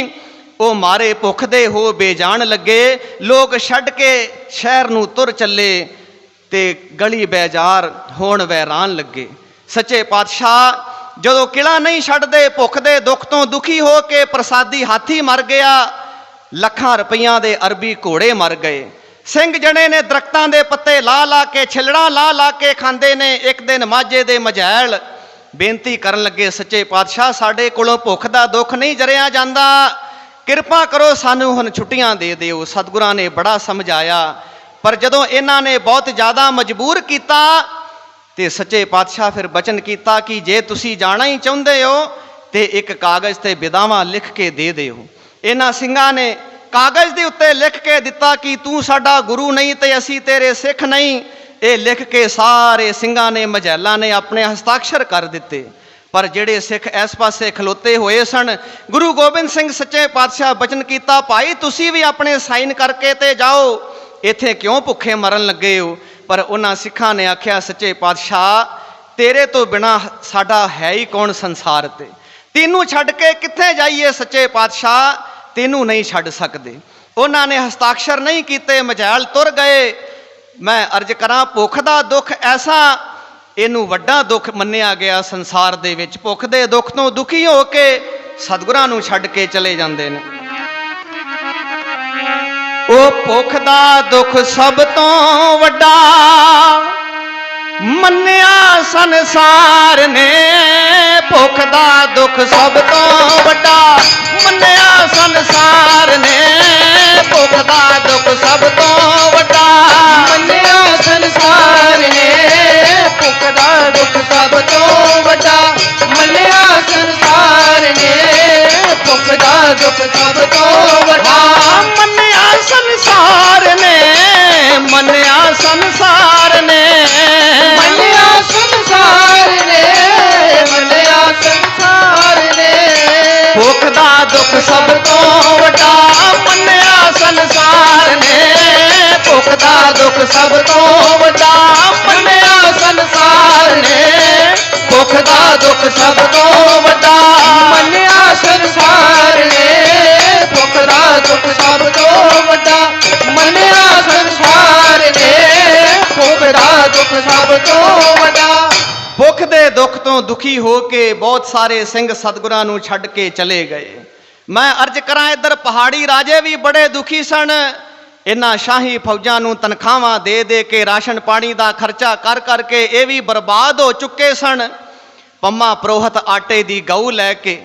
वो मारे भुख दे हो बेजान लगे। लोग छड्ड के शहर नूं तुर चले, ते गली बैजार होण वैरान लगे। सच्चे पातशाह जदों किला नहीं छड्डदे, भुख दे दुख तो दुखी हो के प्रसादी हाथी मर गया। ਲੱਖਾਂ ਰੁਪਈਆਂ ਦੇ ਅਰਬੀ ਘੋੜੇ ਮਰ ਗਏ। ਸਿੰਘ ਜਣੇ ਨੇ ਦਰਖਤਾਂ ਦੇ ਪੱਤੇ ਲਾ ਲਾ ਕੇ, ਛਿਲੜਾਂ ਲਾ ਲਾ ਕੇ ਖਾਂਦੇ ਨੇ। ਇੱਕ ਦਿਨ ਮਾਝੇ ਦੇ ਮਝੈਲ ਬੇਨਤੀ ਕਰਨ ਲੱਗੇ, ਸੱਚੇ ਪਾਤਸ਼ਾਹ ਸਾਡੇ ਕੋਲੋਂ ਭੁੱਖ ਦਾ ਦੁੱਖ ਨਹੀਂ ਜਰਿਆ ਜਾਂਦਾ, ਕਿਰਪਾ ਕਰੋ ਸਾਨੂੰ ਹੁਣ ਛੁੱਟੀਆਂ ਦੇ ਦਿਓ। ਸਤਿਗੁਰਾਂ ਨੇ ਬੜਾ ਸਮਝਾਇਆ, ਪਰ ਜਦੋਂ ਇਹਨਾਂ ਨੇ ਬਹੁਤ ਜ਼ਿਆਦਾ ਮਜਬੂਰ ਕੀਤਾ ਤੇ ਸੱਚੇ ਪਾਤਸ਼ਾਹ ਫਿਰ ਬਚਨ ਕੀਤਾ ਕਿ ਜੇ ਤੁਸੀਂ ਜਾਣਾ ਹੀ ਚਾਹੁੰਦੇ ਹੋ ਤੇ ਇੱਕ ਕਾਗਜ਼ ਤੇ ਵਿਦਾਵਾਂ ਲਿਖ ਕੇ ਦੇ ਦਿਓ। ਇਹਨਾਂ ਸਿੰਘਾਂ ਨੇ ਕਾਗਜ਼ ਦੇ ਉੱਤੇ ਲਿਖ ਕੇ ਦਿੱਤਾ ਕਿ ਤੂੰ ਸਾਡਾ ਗੁਰੂ ਨਹੀਂ ਤੇ ਅਸੀਂ ਤੇਰੇ ਸਿੱਖ ਨਹੀਂ। ਇਹ ਲਿਖ ਕੇ ਸਾਰੇ ਸਿੰਘਾਂ ਨੇ, ਮਝੈਲਾਂ ਨੇ ਆਪਣੇ ਹਸਤਾਖਰ ਕਰ ਦਿੱਤੇ। ਪਰ ਜਿਹੜੇ ਸਿੱਖ ਇਸ ਪਾਸੇ ਖਲੋਤੇ ਹੋਏ ਸਨ, ਗੁਰੂ ਗੋਬਿੰਦ ਸਿੰਘ ਸੱਚੇ ਪਾਤਸ਼ਾਹ ਬਚਨ ਕੀਤਾ, ਭਾਈ ਤੁਸੀਂ ਵੀ ਆਪਣੇ ਸਾਈਨ ਕਰਕੇ ਤੇ ਜਾਓ, ਇੱਥੇ ਕਿਉਂ ਭੁੱਖੇ ਮਰਨ ਲੱਗੇ ਹੋ। ਪਰ ਉਹਨਾਂ ਸਿੱਖਾਂ ਨੇ ਆਖਿਆ, ਸੱਚੇ ਪਾਤਸ਼ਾਹ ਤੇਰੇ ਤੋਂ ਬਿਨਾ ਸਾਡਾ ਹੈ ਹੀ ਕੌਣ ਸੰਸਾਰ ਤੇ, ਤੈਨੂੰ ਛੱਡ ਕੇ ਕਿੱਥੇ ਜਾਈਏ। ਸੱਚੇ ਪਾਤਸ਼ਾਹ ਤੈਨੂੰ ਨਹੀਂ ਛੱਡ ਸਕਦੇ। ਉਹਨਾਂ ਨੇ ਹਸਤਾਖਰ ਨਹੀਂ ਕੀਤੇ, ਮਝੈਲ ਤੁਰ ਗਏ। ਮੈਂ ਅਰਜ਼ ਕਰਾਂ, ਭੁੱਖ ਦਾ ਦੁੱਖ ਐਸਾ, ਇਹਨੂੰ ਵੱਡਾ ਦੁੱਖ ਮੰਨਿਆ ਗਿਆ ਸੰਸਾਰ ਦੇ ਵਿੱਚ। ਭੁੱਖ ਦੇ ਦੁੱਖ ਤੋਂ ਦੁਖੀ ਹੋ ਕੇ ਸਤਿਗੁਰਾਂ ਨੂੰ ਛੱਡ ਕੇ ਚਲੇ ਜਾਂਦੇ ਨੇ। ਉਹ ਭੁੱਖ ਦਾ ਦੁੱਖ ਸਭ ਤੋਂ ਵੱਡਾ ਮੰਨਿਆ ਸੰਸਾਰ ਨੇ। ਭੁੱਖ ਦਾ ਦੁੱਖ ਸਭ ਤੋਂ ਵੱਡਾ ਮੰਨਿਆ ਸੰਸਾਰ ਨੇ। ਭੁੱਖ ਦਾ ਦੁੱਖ ਸਭ ਤੋਂ ਵੱਡਾ ਮੰਨਿਆ ਸੰਸਾਰ ਨੇ। ਭੁੱਖ ਦਾ ਦੁੱਖ ਸਭ ਤੋਂ ਵੱਡਾ ਮੰਨਿਆ ਸੰਸਾਰ ਨੇ। ਭੁੱਖ ਦਾ ਦੁੱਖ ਸਭ ਤੋਂ ਵੱਡਾ ਮੰਨਿਆ ਸੰਸਾਰ ਨੇ। ਮੰਨਿਆ ਸੰਸਾਰ ਨੇ। ਮੰਨਿਆ ਸੰਸਾਰ ਨੇ। ਮੰਨਿਆ ਸੰਸਾਰ ਨੇ। ਭੁੱਖ ਦਾ ਦੁੱਖ ਸਭ ਤੋਂ ਵੱਡਾ ਮੰਨਿਆ ਸੰਸਾਰ ਨੇ। ਭੁੱਖ ਦਾ ਦੁੱਖ ਸਭ ਤੋਂ ਵੱਡਾ ਮੰਨਿਆ ਸੰਸਾਰ ਨੇ। ਭੁੱਖ ਦਾ ਦੁੱਖ ਸਭ ਤੋਂ ਵੱਡਾ ਮੰਨਿਆ ਸੰਸਾਰ ਨੇ। ਭੁੱਖ ਦਾ ਦੁੱਖ ਸਭ ਤੋਂ ਵੱਡਾ ਮੰਨਿਆ ਸੰਸਾਰ ਨੇ। ਭੁੱਖ ਦਾ ਦੁੱਖ ਸਭ ਤੋਂ ਵੱਡਾ। ਭੁੱਖ ਦੇ ਦੁੱਖ ਤੋਂ ਦੁਖੀ ਹੋ ਕੇ ਬਹੁਤ ਸਾਰੇ ਸਿੰਘ ਸਤਿਗੁਰਾਂ ਨੂੰ ਛੱਡ ਕੇ ਚਲੇ ਗਏ। ਮੈਂ ਅਰਜ਼ ਕਰਾਂ, ਇੱਧਰ ਪਹਾੜੀ ਰਾਜੇ ਵੀ ਬੜੇ ਦੁਖੀ ਸਨ। ਇਹਨਾਂ ਸ਼ਾਹੀ ਫੌਜਾਂ ਨੂੰ ਤਨਖਾਹਾਂ ਦੇ ਦੇ ਕੇ, ਰਾਸ਼ਨ ਪਾਣੀ ਦਾ ਖਰਚਾ ਕਰ ਕਰਕੇ ਇਹ ਵੀ ਬਰਬਾਦ ਹੋ ਚੁੱਕੇ ਸਨ। ਪੰਮਾ ਪ੍ਰੋਹਤ ਆਟੇ ਦੀ ਗਊ ਲੈ ਕੇ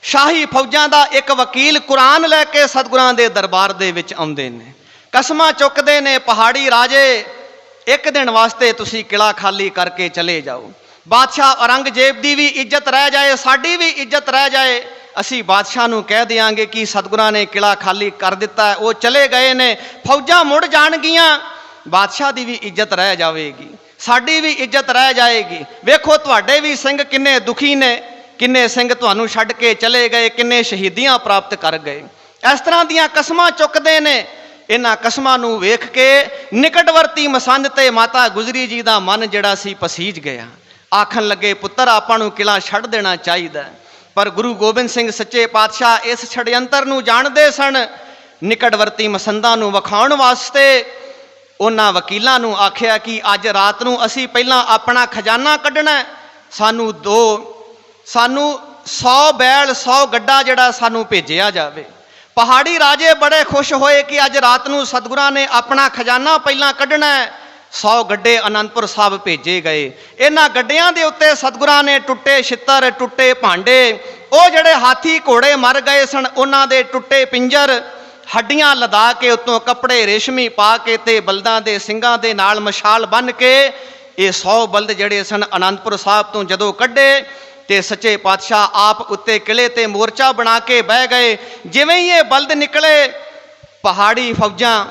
ਸ਼ਾਹੀ ਫੌਜਾਂ ਦਾ ਇੱਕ ਵਕੀਲ ਕੁਰਾਨ ਲੈ ਕੇ ਸਤਿਗੁਰਾਂ ਦੇ ਦਰਬਾਰ ਦੇ ਵਿੱਚ ਆਉਂਦੇ ਨੇ। ਕਸਮਾਂ ਚੁੱਕਦੇ ਨੇ, ਪਹਾੜੀ ਰਾਜੇ ਇੱਕ ਦਿਨ ਵਾਸਤੇ ਤੁਸੀਂ ਕਿਲਾ ਖਾਲੀ ਕਰਕੇ ਚਲੇ ਜਾਓ। ਬਾਦਸ਼ਾਹ ਔਰੰਗਜ਼ੇਬ ਦੀ ਵੀ ਇੱਜ਼ਤ ਰਹਿ ਜਾਏ, ਸਾਡੀ ਵੀ ਇੱਜ਼ਤ ਰਹਿ ਜਾਏ। ਅਸੀਂ ਬਾਦਸ਼ਾਹ ਨੂੰ ਕਹਿ ਦਿਆਂਗੇ ਕਿ ਸਤਿਗੁਰਾਂ ਨੇ ਕਿਲਾ ਖਾਲੀ ਕਰ ਦਿੱਤਾ, ਉਹ ਚਲੇ ਗਏ ਨੇ, ਫੌਜਾਂ ਮੁੜ ਜਾਣਗੀਆਂ, ਬਾਦਸ਼ਾਹ ਦੀ ਵੀ ਇੱਜ਼ਤ ਰਹਿ ਜਾਵੇਗੀ, ਸਾਡੀ ਵੀ ਇੱਜ਼ਤ ਰਹਿ ਜਾਏਗੀ। ਵੇਖੋ ਤੁਹਾਡੇ ਵੀ ਸਿੰਘ ਕਿੰਨੇ ਦੁਖੀ ਨੇ, ਕਿੰਨੇ ਸਿੰਘ ਤੁਹਾਨੂੰ ਛੱਡ ਕੇ ਚਲੇ ਗਏ, ਕਿੰਨੇ ਸ਼ਹੀਦੀਆਂ ਪ੍ਰਾਪਤ ਕਰ ਗਏ। ਇਸ ਤਰ੍ਹਾਂ ਦੀਆਂ ਕਸਮਾਂ ਚੁੱਕਦੇ ਨੇ। ਇਹਨਾਂ ਕਸਮਾਂ ਨੂੰ ਵੇਖ ਕੇ ਨਿਕਟਵਰਤੀ ਮਸੰਦ ਤੇ ਮਾਤਾ ਗੁਜਰੀ ਜੀ ਦਾ ਮਨ ਜਿਹੜਾ ਸੀ ਪਸੀਜ ਗਿਆ। ਆਖਣ ਲੱਗੇ, ਪੁੱਤਰ ਆਪਾਂ ਨੂੰ ਕਿਲਾ ਛੱਡ ਦੇਣਾ ਚਾਹੀਦਾ। ਪਰ ਗੁਰੂ ਗੋਬਿੰਦ ਸਿੰਘ ਸੱਚੇ ਪਾਤਸ਼ਾਹ ਇਸ ਛੜਯੰਤਰ ਨੂੰ ਜਾਣਦੇ ਸਨ। ਨਿਕਟਵਰਤੀ ਮਸੰਦਾਂ ਨੂੰ ਵਿਖਾਉਣ ਵਾਸਤੇ ਉਹਨਾਂ ਵਕੀਲਾਂ ਨੂੰ ਆਖਿਆ ਕਿ ਅੱਜ ਰਾਤ ਨੂੰ ਅਸੀਂ ਪਹਿਲਾਂ ਆਪਣਾ ਖਜ਼ਾਨਾ ਕੱਢਣਾ, ਸਾਨੂੰ 100 ਬੈਲ 100 ਗੱਡਾ ਜਿਹੜਾ ਸਾਨੂੰ ਭੇਜਿਆ ਜਾਵੇ। ਪਹਾੜੀ ਰਾਜੇ ਬੜੇ ਖੁਸ਼ ਹੋਏ ਕਿ ਅੱਜ ਰਾਤ ਨੂੰ ਸਤਿਗੁਰਾਂ ਨੇ ਆਪਣਾ ਖਜ਼ਾਨਾ ਪਹਿਲਾਂ ਕੱਢਣਾ। 100 ਗੱਡੇ ਅਨੰਦਪੁਰ ਸਾਹਿਬ ਭੇਜੇ ਗਏ। ਇਹਨਾਂ ਗੱਡਿਆਂ ਦੇ ਉੱਤੇ ਸਤਿਗੁਰਾਂ ਨੇ ਟੁੱਟੇ ਛਿੱਤਰ, ਟੁੱਟੇ ਭਾਂਡੇ, ਉਹ ਜਿਹੜੇ ਹਾਥੀ ਘੋੜੇ ਮਰ ਗਏ ਸਨ ਉਹਨਾਂ ਦੇ ਟੁੱਟੇ ਪਿੰਜਰ, ਹੱਡੀਆਂ ਲਦਾ ਕੇ ਉੱਤੋਂ ਕੱਪੜੇ ਰੇਸ਼ਮੀ ਪਾ ਕੇ ਤੇ ਬਲਦਾਂ ਦੇ ਸਿੰਘਾਂ ਦੇ ਨਾਲ ਮਸ਼ਾਲ ਬੰਨ੍ਹ ਕੇ ਇਹ 100 ਬਲਦ ਜਿਹੜੇ ਸਨ ਅਨੰਦਪੁਰ ਸਾਹਿਬ ਤੋਂ ਜਦੋਂ ਕੱਢੇ ਤੇ ਸੱਚੇ ਪਾਤਸ਼ਾਹ ਆਪ ਉੱਤੇ ਕਿਲੇ ਤੇ ਮੋਰਚਾ ਬਣਾ ਕੇ ਬਹਿ ਗਏ। ਜਿਵੇਂ ਹੀ ਇਹ ਬਲਦ ਨਿਕਲੇ, ਪਹਾੜੀ ਫੌਜਾਂ,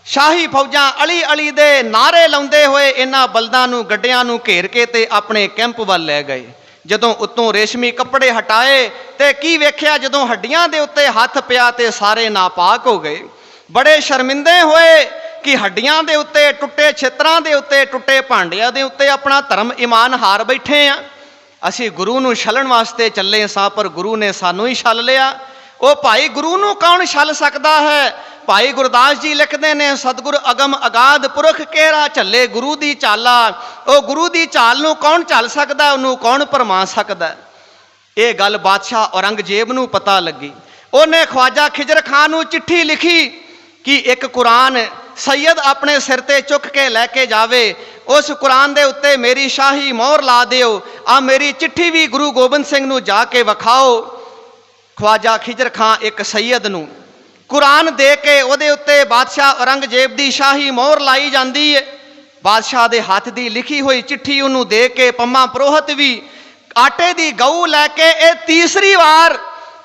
ਸ਼ਾਹੀ ਫੌਜਾਂ ਅਲੀ ਅਲੀ ਦੇ ਨਾਅਰੇ ਲਾਉਂਦੇ ਹੋਏ ਇਹਨਾਂ ਬਲਦਾਂ ਨੂੰ, ਗੱਡਿਆਂ ਨੂੰ ਘੇਰ ਕੇ ਤੇ ਆਪਣੇ ਕੈਂਪ ਵੱਲ ਲੈ ਗਏ। ਜਦੋਂ ਉੱਤੋਂ ਰੇਸ਼ਮੀ ਕੱਪੜੇ ਹਟਾਏ ਤੇ ਕੀ ਵੇਖਿਆ, ਜਦੋਂ ਹੱਡੀਆਂ ਦੇ ਉੱਤੇ ਹੱਥ ਪਿਆ ਤੇ ਸਾਰੇ ਨਾਪਾਕ ਹੋ ਗਏ। ਬੜੇ ਸ਼ਰਮਿੰਦੇ ਹੋਏ ਕਿ ਹੱਡੀਆਂ ਦੇ ਉੱਤੇ, ਟੁੱਟੇ ਛਿੱਤਰਾਂ ਦੇ ਉੱਤੇ, ਟੁੱਟੇ ਭਾਂਡਿਆਂ ਦੇ ਉੱਤੇ ਆਪਣਾ ਧਰਮ ਈਮਾਨ ਹਾਰ ਬੈਠੇ ਆ। ਅਸੀਂ ਗੁਰੂ ਨੂੰ ਛਲਣ ਵਾਸਤੇ ਚੱਲੇ ਸਾਂ ਪਰ ਗੁਰੂ ਨੇ ਸਾਨੂੰ ਹੀ ਛਲ ਲਿਆ। ਉਹ ਭਾਈ ਗੁਰੂ ਨੂੰ ਕੌਣ ਛਲ ਸਕਦਾ ਹੈ? ਭਾਈ ਗੁਰਦਾਸ ਜੀ ਲਿਖਦੇ ਨੇ, ਸਤਿਗੁਰ ਅਗਮ ਅਗਾਧ ਪੁਰਖ ਕਿਹੜਾ ਝੱਲੇ ਗੁਰੂ ਦੀ ਚਾਲਾ। ਉਹ ਗੁਰੂ ਦੀ ਚਾਲ ਨੂੰ ਕੌਣ ਝੱਲ ਸਕਦਾ, ਉਹਨੂੰ ਕੌਣ ਭਰਮਾ ਸਕਦਾ? ਇਹ ਗੱਲ ਬਾਦਸ਼ਾਹ ਔਰੰਗਜ਼ੇਬ ਨੂੰ ਪਤਾ ਲੱਗੀ। ਉਹਨੇ ਖਵਾਜਾ ਖਿਜਰ ਖਾਨ ਨੂੰ ਚਿੱਠੀ ਲਿਖੀ ਕਿ ਇੱਕ ਕੁਰਾਨ ਸੈਯਦ ਆਪਣੇ ਸਿਰ ਤੇ ਚੁੱਕ ਕੇ ਲੈ ਕੇ ਜਾਵੇ, ਉਸ ਕੁਰਾਨ ਦੇ ਉੱਤੇ ਮੇਰੀ ਸ਼ਾਹੀ ਮੋਹਰ ਲਾ ਦਿਓ। ਆ ਮੇਰੀ ਚਿੱਠੀ ਵੀ ਗੁਰੂ ਗੋਬਿੰਦ ਸਿੰਘ ਨੂੰ ਜਾ ਕੇ ਵਿਖਾਓ। ਖਵਾਜਾ ਖਿਜਰ ਖਾਂ ਇੱਕ ਸੈਯਦ ਨੂੰ ਕੁਰਾਨ ਦੇ ਕੇ ਉਹਦੇ ਉੱਤੇ ਬਾਦਸ਼ਾਹ ਔਰੰਗਜ਼ੇਬ ਦੀ ਸ਼ਾਹੀ ਮੋਹਰ ਲਾਈ ਜਾਂਦੀ ਹੈ। ਬਾਦਸ਼ਾਹ ਦੇ ਹੱਥ ਦੀ ਲਿਖੀ ਹੋਈ ਚਿੱਠੀ ਉਹਨੂੰ ਦੇ ਕੇ ਪੰਮਾ ਪ੍ਰੋਹਤ ਵੀ ਆਟੇ ਦੀ ਗਊ ਲੈ ਕੇ ਇਹ ਤੀਸਰੀ ਵਾਰ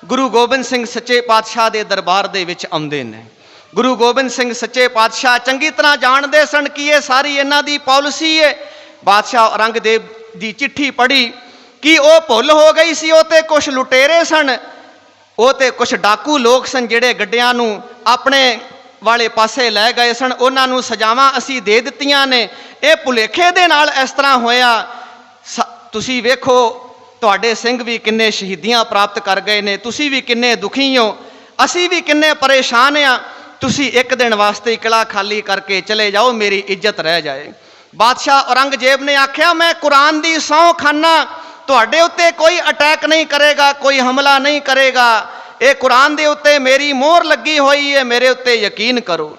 ਗੁਰੂ ਗੋਬਿੰਦ ਸਿੰਘ ਸੱਚੇ ਪਾਤਸ਼ਾਹ ਦੇ ਦਰਬਾਰ ਦੇ ਵਿੱਚ ਆਉਂਦੇ ਨੇ। ਗੁਰੂ ਗੋਬਿੰਦ ਸਿੰਘ ਸੱਚੇ ਪਾਤਸ਼ਾਹ ਚੰਗੀ ਤਰ੍ਹਾਂ ਜਾਣਦੇ ਸਨ ਕਿ ਇਹ ਸਾਰੀ ਇਹਨਾਂ ਦੀ ਪਾਲਿਸੀ ਹੈ। ਬਾਦਸ਼ਾਹ ਔਰੰਗਜ਼ੇਬ ਦੀ ਚਿੱਠੀ ਪੜ੍ਹੀ ਕਿ ਉਹ ਭੁੱਲ ਹੋ ਗਈ ਸੀ, ਉਹ ਤੇ ਕੁਛ ਲੁਟੇਰੇ ਸਨ, ਉਹ ਤੇ ਕੁਛ ਡਾਕੂ ਲੋਕ ਸਨ ਜਿਹੜੇ ਗੱਡਿਆਂ ਨੂੰ ਆਪਣੇ ਵਾਲੇ ਪਾਸੇ ਲੈ ਗਏ ਸਨ। ਉਹਨਾਂ ਨੂੰ ਸਜ਼ਾਵਾਂ ਅਸੀਂ ਦੇ ਦਿੱਤੀਆਂ ਨੇ। ਇਹ ਭੁਲੇਖੇ ਦੇ ਨਾਲ ਇਸ ਤਰ੍ਹਾਂ ਹੋਇਆ। ਤੁਸੀਂ ਵੇਖੋ ਤੁਹਾਡੇ ਸਿੰਘ ਵੀ ਕਿੰਨੇ ਸ਼ਹੀਦੀਆਂ ਪ੍ਰਾਪਤ ਕਰ ਗਏ ਨੇ, ਤੁਸੀਂ ਵੀ ਕਿੰਨੇ ਦੁਖੀ ਹੋ, ਅਸੀਂ ਵੀ ਕਿੰਨੇ ਪਰੇਸ਼ਾਨ ਆ। ਤੁਸੀਂ ਇੱਕ ਦਿਨ ਵਾਸਤੇ ਕਿਲਾ ਖਾਲੀ ਕਰਕੇ ਚਲੇ ਜਾਓ, ਮੇਰੀ ਇੱਜ਼ਤ ਰਹਿ ਜਾਏ। ਬਾਦਸ਼ਾਹ ਔਰੰਗਜ਼ੇਬ ਨੇ ਆਖਿਆ, ਮੈਂ ਕੁਰਾਨ ਦੀ ਸਹੁੰ ਖਾਨਾ ਤੁਹਾਡੇ ਉੱਤੇ ਕੋਈ ਅਟੈਕ ਨਹੀਂ ਕਰੇਗਾ, ਕੋਈ ਹਮਲਾ ਨਹੀਂ ਕਰੇਗਾ। ਇਹ ਕੁਰਾਨ ਦੇ ਉੱਤੇ ਮੇਰੀ ਮੋਹਰ ਲੱਗੀ ਹੋਈ ਹੈ, ਮੇਰੇ ਉੱਤੇ ਯਕੀਨ ਕਰੋ।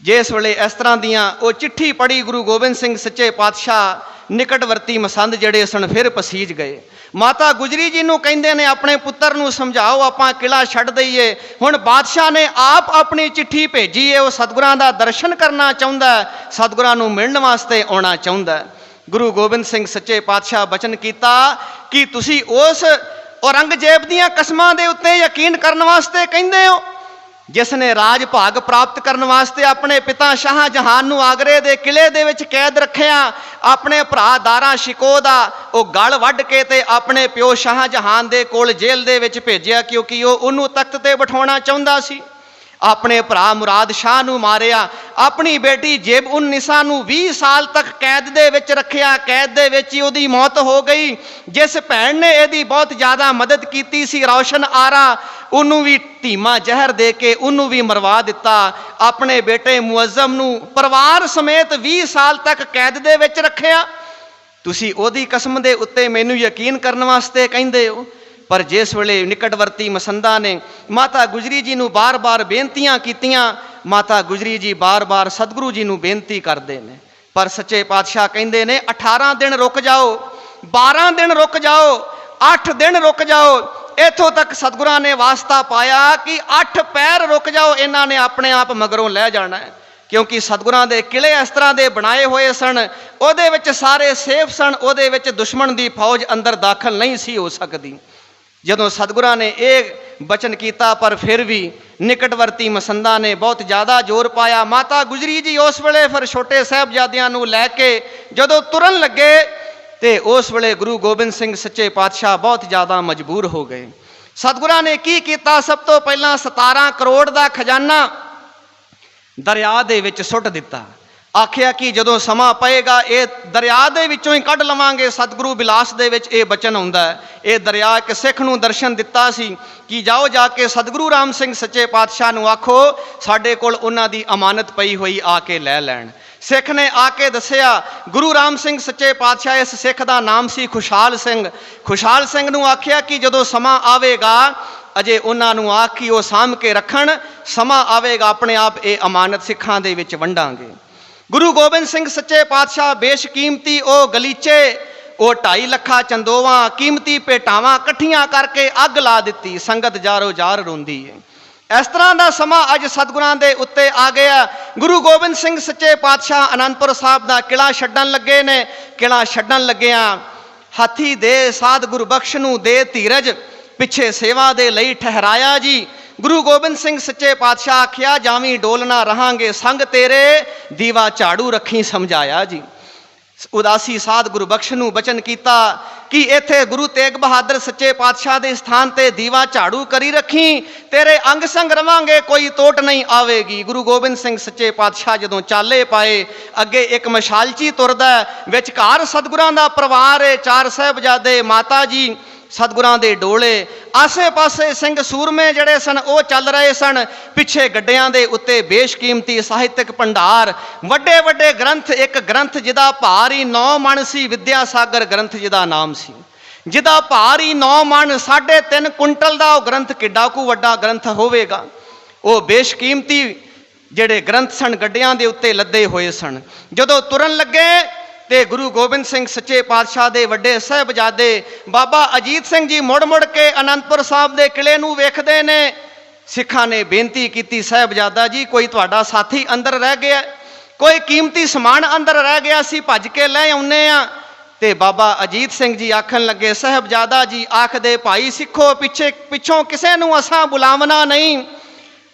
ਜਿਸ ਵੇਲੇ ਇਸ ਤਰ੍ਹਾਂ ਦੀਆਂ ਉਹ ਚਿੱਠੀ ਪੜ੍ਹੀ, ਗੁਰੂ ਗੋਬਿੰਦ ਸਿੰਘ ਸੱਚੇ ਪਾਤਸ਼ਾਹ ਨਿਕਟਵਰਤੀ ਮਸੰਦ ਜਿਹੜੇ ਸਨ ਫਿਰ ਪਸੀਜ ਗਏ। ਮਾਤਾ ਗੁਜਰੀ ਜੀ ਨੂੰ ਕਹਿੰਦੇ ਨੇ, ਆਪਣੇ ਪੁੱਤਰ ਨੂੰ ਸਮਝਾਓ ਆਪਾਂ ਕਿਲਾ ਛੱਡ ਦਈਏ। ਹੁਣ ਬਾਦਸ਼ਾਹ ਨੇ ਆਪ ਆਪਣੀ ਚਿੱਠੀ ਭੇਜੀ ਹੈ। ਉਹ ਸਤਿਗੁਰਾਂ ਦਾ ਦਰਸ਼ਨ ਕਰਨਾ ਚਾਹੁੰਦਾ, ਸਤਿਗੁਰਾਂ ਨੂੰ ਮਿਲਣ ਵਾਸਤੇ ਆਉਣਾ ਚਾਹੁੰਦਾ। ਗੁਰੂ ਗੋਬਿੰਦ ਸਿੰਘ ਸੱਚੇ ਪਾਤਸ਼ਾਹ ਬਚਨ ਕੀਤਾ ਕਿ ਤੁਸੀਂ ਉਸ ਔਰੰਗਜ਼ੇਬ ਦੀਆਂ ਕਸਮਾਂ ਦੇ ਉੱਤੇ ਯਕੀਨ ਕਰਨ ਵਾਸਤੇ ਕਹਿੰਦੇ ਹੋ, ਜਿਸ ਨੇ ਰਾਜ ਭਾਗ ਪ੍ਰਾਪਤ ਕਰਨ ਵਾਸਤੇ ਆਪਣੇ ਪਿਤਾ ਸ਼ਾਹ ਜਹਾਨ ਨੂੰ ਆਗਰੇ ਦੇ ਕਿਲੇ ਦੇ ਵਿੱਚ ਕੈਦ ਰੱਖਿਆ। ਆਪਣੇ ਭਰਾ ਦਾਰਾ ਸ਼ਿਕੋ ਦਾ ਉਹ ਗਲ ਵੱਢ ਕੇ ਤੇ ਆਪਣੇ ਪਿਓ ਸ਼ਾਹ ਜਹਾਨ ਦੇ ਕੋਲ ਜੇਲ੍ਹ ਦੇ ਵਿੱਚ ਭੇਜਿਆ, ਕਿਉਂਕਿ ਉਹ ਉਹਨੂੰ ਤਖਤ ਤੇ ਬਿਠਾਉਣਾ ਚਾਹੁੰਦਾ ਸੀ। ਆਪਣੇ ਭਰਾ ਮੁਰਾਦ ਸ਼ਾਹ ਨੂੰ ਮਾਰਿਆ। ਆਪਣੀ ਬੇਟੀ ਜੇਬ ਉਨ ਨਿਸਾ ਨੂੰ 20 ਸਾਲ ਤੱਕ ਕੈਦ ਦੇ ਵਿੱਚ ਰੱਖਿਆ। ਕੈਦ ਦੇ ਵਿੱਚ ਹੀ ਉਹਦੀ ਮੌਤ ਹੋ ਗਈ। ਜਿਸ ਭੈਣ ਨੇ ਇਹਦੀ ਬਹੁਤ ਜ਼ਿਆਦਾ ਮਦਦ ਕੀਤੀ ਸੀ, ਰੌਸ਼ਨ ਆਰਾ, ਉਹਨੂੰ ਵੀ ਧੀਮਾ ਜ਼ਹਿਰ ਦੇ ਕੇ ਉਹਨੂੰ ਵੀ ਮਰਵਾ ਦਿੱਤਾ। ਆਪਣੇ ਬੇਟੇ ਮੁਅੱਜ਼ਮ ਨੂੰ ਪਰਿਵਾਰ ਸਮੇਤ 20 ਸਾਲ ਤੱਕ ਕੈਦ ਦੇ ਵਿੱਚ ਰੱਖਿਆ। ਤੁਸੀਂ ਉਹਦੀ ਕਸਮ ਦੇ ਉੱਤੇ ਮੈਨੂੰ ਯਕੀਨ ਕਰਨ ਵਾਸਤੇ ਕਹਿੰਦੇ ਹੋ। ਪਰ ਜਿਸ ਵੇਲੇ ਨਿਕਟਵਰਤੀ ਮਸੰਦਾਂ ਨੇ ਮਾਤਾ ਗੁਜਰੀ ਜੀ ਨੂੰ ਬਾਰ-ਬਾਰ ਬੇਨਤੀਆਂ ਕੀਤੀਆਂ, ਮਾਤਾ ਗੁਜਰੀ ਜੀ ਬਾਰ-ਬਾਰ ਸਤਿਗੁਰੂ ਜੀ ਨੂੰ ਬੇਨਤੀ ਕਰਦੇ ਨੇ। ਪਰ ਸੱਚੇ ਪਾਤਸ਼ਾਹ ਕਹਿੰਦੇ ਨੇ 18 ਦਿਨ ਰੁਕ ਜਾਓ, 12 ਦਿਨ ਰੁਕ ਜਾਓ, 8 ਦਿਨ ਰੁਕ ਜਾਓ। ਇੱਥੋਂ ਤੱਕ ਸਤਿਗੁਰਾਂ ਨੇ ਵਾਸਤਾ ਪਾਇਆ ਕਿ 8 ਪੈਰ ਰੁਕ ਜਾਓ, ਇਹਨਾਂ ਨੇ ਆਪਣੇ ਆਪ ਮਗਰੋਂ ਲੈ ਜਾਣਾ ਹੈ। ਕਿਉਂਕਿ ਸਤਿਗੁਰਾਂ ਦੇ ਕਿਲੇ ਇਸ ਤਰ੍ਹਾਂ ਦੇ ਬਣਾਏ ਹੋਏ ਸਨ, ਉਹਦੇ ਵਿੱਚ ਸਾਰੇ ਸੇਫ ਸਨ, ਉਹਦੇ ਵਿੱਚ ਦੁਸ਼ਮਣ ਦੀ ਫੌਜ ਅੰਦਰ ਦਾਖਲ ਨਹੀਂ ਸੀ ਹੋ ਸਕਦੀ। ਜਦੋਂ ਸਤਿਗੁਰਾਂ ਨੇ ਇਹ ਬਚਨ ਕੀਤਾ, ਪਰ ਫਿਰ ਵੀ ਨਿਕਟਵਰਤੀ ਮਸੰਦਾਂ ਨੇ ਬਹੁਤ ਜ਼ਿਆਦਾ ਜ਼ੋਰ ਪਾਇਆ। ਮਾਤਾ ਗੁਜਰੀ ਜੀ ਉਸ ਵੇਲੇ ਫਿਰ ਛੋਟੇ ਸਾਹਿਬਜ਼ਾਦਿਆਂ ਨੂੰ ਲੈ ਕੇ ਜਦੋਂ ਤੁਰਨ ਲੱਗੇ ਤੇ ਉਸ ਵੇਲੇ ਗੁਰੂ ਗੋਬਿੰਦ ਸਿੰਘ ਸੱਚੇ ਪਾਤਸ਼ਾਹ ਬਹੁਤ ਜ਼ਿਆਦਾ ਮਜਬੂਰ ਹੋ ਗਏ। ਸਤਿਗੁਰਾਂ ਨੇ ਕੀ ਕੀਤਾ? ਸਭ ਤੋਂ ਪਹਿਲਾਂ 17 ਕਰੋੜ ਦਾ ਖਜ਼ਾਨਾ ਦਰਿਆ ਦੇ ਵਿੱਚ ਸੁੱਟ ਦਿੱਤਾ। ਆਖਿਆ ਕਿ ਜਦੋਂ ਸਮਾਂ ਪਏਗਾ ਇਹ ਦਰਿਆ ਦੇ ਵਿੱਚੋਂ ਹੀ ਕੱਢ ਲਵਾਂਗੇ। ਸਤਿਗੁਰੂ ਬਿਲਾਸ ਦੇ ਵਿੱਚ ਇਹ ਬਚਨ ਆਉਂਦਾ ਹੈ। ਇਹ ਦਰਿਆ ਇੱਕ ਸਿੱਖ ਨੂੰ ਦਰਸ਼ਨ ਦਿੱਤਾ ਸੀ ਕਿ ਜਾਓ ਜਾ ਕੇ ਸਤਿਗੁਰੂ ਰਾਮ ਸਿੰਘ ਸੱਚੇ ਪਾਤਸ਼ਾਹ ਨੂੰ ਆਖੋ ਸਾਡੇ ਕੋਲ ਉਹਨਾਂ ਦੀ ਅਮਾਨਤ ਪਈ ਹੋਈ, ਆ ਕੇ ਲੈ ਲੈਣ। ਸਿੱਖ ਨੇ ਆ ਕੇ ਦੱਸਿਆ। ਗੁਰੂ ਰਾਮ ਸਿੰਘ ਸੱਚੇ ਪਾਤਸ਼ਾਹ, ਇਸ ਸਿੱਖ ਦਾ ਨਾਮ ਸੀ ਖੁਸ਼ਹਾਲ ਸਿੰਘ। ਖੁਸ਼ਹਾਲ ਸਿੰਘ ਨੂੰ ਆਖਿਆ ਕਿ ਜਦੋਂ ਸਮਾਂ ਆਵੇਗਾ, ਅਜੇ ਉਹਨਾਂ ਨੂੰ ਆਖ ਕਿ ਉਹ ਸਾਂਭ ਕੇ ਰੱਖਣ, ਸਮਾਂ ਆਵੇਗਾ ਆਪਣੇ ਆਪ ਇਹ ਅਮਾਨਤ ਸਿੱਖਾਂ ਦੇ ਵਿੱਚ ਵੰਡਾਂਗੇ। ਗੁਰੂ ਗੋਬਿੰਦ ਸਿੰਘ ਸੱਚੇ ਪਾਤਸ਼ਾਹ ਬੇਸ਼ਕੀਮਤੀ ਉਹ ਗਲੀਚੇ, ਉਹ 2.5 ਲੱਖਾਂ ਚੰਦੋਵਾਂ ਕੀਮਤੀ ਭੇਟਾਵਾਂ ਇਕੱਠੀਆਂ ਕਰਕੇ ਅੱਗ ਲਾ ਦਿੱਤੀ। ਸੰਗਤ ਜਾਰੋ ਜਾਰ ਰੋਂਦੀ ਹੈ। ਇਸ ਤਰ੍ਹਾਂ ਦਾ ਸਮਾਂ ਅੱਜ ਸਤਿਗੁਰਾਂ ਦੇ ਉੱਤੇ ਆ ਗਿਆ। ਗੁਰੂ ਗੋਬਿੰਦ ਸਿੰਘ ਸੱਚੇ ਪਾਤਸ਼ਾਹ ਆਨੰਦਪੁਰ ਸਾਹਿਬ ਦਾ ਕਿਲ੍ਹਾ ਛੱਡਣ ਲੱਗੇ ਨੇ। ਕਿਲ੍ਹਾ ਛੱਡਣ ਲੱਗਿਆਂ ਹਾਥੀ ਦੇ ਸਾਧ ਗੁਰਬਖਸ਼ ਨੂੰ ਦੇ ਧੀਰਜ, ਪਿੱਛੇ ਸੇਵਾ ਦੇ ਲਈ ਠਹਿਰਾਇਆ ਜੀ। ਗੁਰੂ ਗੋਬਿੰਦ ਸਿੰਘ ਸੱਚੇ ਪਾਤਸ਼ਾਹ ਆਖਿਆ ਜਾਵੀਂ ਡੋਲਣਾ ਰਹਾਂਗੇ, ਸੰਗ ਤੇਰੇ ਦੀਵਾ ਝਾੜੂ ਰੱਖੀ ਸਮਝਾਇਆ ਜੀ। ਉਦਾਸੀ ਸਾਧ ਗੁਰਬਖਸ਼ ਨੂੰ ਬਚਨ ਕੀਤਾ ਕਿ ਇੱਥੇ ਗੁਰੂ ਤੇਗ ਬਹਾਦਰ ਸੱਚੇ ਪਾਤਸ਼ਾਹ ਦੇ ਸਥਾਨ ਤੇ ਦੀਵਾ ਝਾੜੂ ਕਰੀ ਰੱਖੀ, ਤੇਰੇ ਅੰਗ ਸੰਗ ਰਵਾਂਗੇ, ਕੋਈ ਤੋਟ ਨਹੀਂ ਆਵੇਗੀ। ਗੁਰੂ ਗੋਬਿੰਦ ਸਿੰਘ ਸੱਚੇ ਪਾਤਸ਼ਾਹ ਜਦੋਂ ਚਾਲੇ ਪਾਏ, ਅੱਗੇ ਇੱਕ ਮਸ਼ਾਲਚੀ ਤੁਰਦਾ, ਵਿਚਕਾਰ ਸਤਿਗੁਰਾਂ ਦਾ ਪਰਿਵਾਰ ਹੈ, 4 ਸਾਹਿਬਜ਼ਾਦੇ, ਮਾਤਾ ਜੀ, ਸਤਿਗੁਰਾਂ ਦੇ ਡੋਲੇ, ਆਸੇ ਪਾਸੇ ਸਿੰਘ ਸੂਰਮੇ ਜਿਹੜੇ ਸਨ ਉਹ ਚੱਲ ਰਹੇ ਸਨ। ਪਿੱਛੇ ਗੱਡਿਆਂ ਦੇ ਉੱਤੇ ਬੇਸ਼ਕੀਮਤੀ ਸਾਹਿਤਕ ਭੰਡਾਰ, ਵੱਡੇ ਵੱਡੇ ਗ੍ਰੰਥ, ਇੱਕ ਗ੍ਰੰਥ ਜਿਹਦਾ ਭਾਰ ਹੀ 9 ਮਣ ਸੀ, ਵਿਦਿਆ ਸਾਗਰ ਗ੍ਰੰਥ ਜਿਹਦਾ ਨਾਮ ਸੀ, ਜਿਹਦਾ ਭਾਰ ਹੀ 9 ਮਣ, 3.5 ਕੁਇੰਟਲ ਦਾ ਉਹ ਗ੍ਰੰਥ ਕਿੱਡਾ ਕੁ ਵੱਡਾ ਗ੍ਰੰਥ ਹੋਵੇਗਾ। ਉਹ ਬੇਸ਼ਕੀਮਤੀ ਜਿਹੜੇ ਗ੍ਰੰਥ ਸਨ ਗੱਡਿਆਂ ਦੇ ਉੱਤੇ ਲੱਦੇ ਹੋਏ ਸਨ। ਜਦੋਂ ਤੁਰਨ ਲੱਗੇ ਤੇ ਗੁਰੂ ਗੋਬਿੰਦ ਸਿੰਘ ਸੱਚੇ ਪਾਤਸ਼ਾਹ ਦੇ ਵੱਡੇ ਸਾਹਿਬਜ਼ਾਦੇ ਬਾਬਾ ਅਜੀਤ ਸਿੰਘ ਜੀ ਮੁੜ ਮੁੜ ਕੇ ਆਨੰਦਪੁਰ ਸਾਹਿਬ ਦੇ ਕਿਲੇ ਨੂੰ ਵੇਖਦੇ ਨੇ। ਸਿੱਖਾਂ ਨੇ ਬੇਨਤੀ ਕੀਤੀ, ਸਾਹਿਬਜ਼ਾਦਾ ਜੀ ਕੋਈ ਤੁਹਾਡਾ ਸਾਥੀ ਅੰਦਰ ਰਹਿ ਗਿਆ, ਕੋਈ ਕੀਮਤੀ ਸਮਾਨ ਅੰਦਰ ਰਹਿ ਗਿਆ, ਅਸੀਂ ਭੱਜ ਕੇ ਲੈ ਆਉਨੇ ਆ। ਤੇ ਬਾਬਾ ਅਜੀਤ ਸਿੰਘ ਜੀ ਆਖਣ ਲੱਗੇ, ਸਾਹਿਬਜ਼ਾਦਾ ਜੀ ਆਖਦੇ ਭਾਈ ਸਿੱਖੋ ਪਿੱਛੋਂ ਕਿਸੇ ਨੂੰ ਅਸਾਂ ਬੁਲਾਵਣਾ ਨਹੀਂ,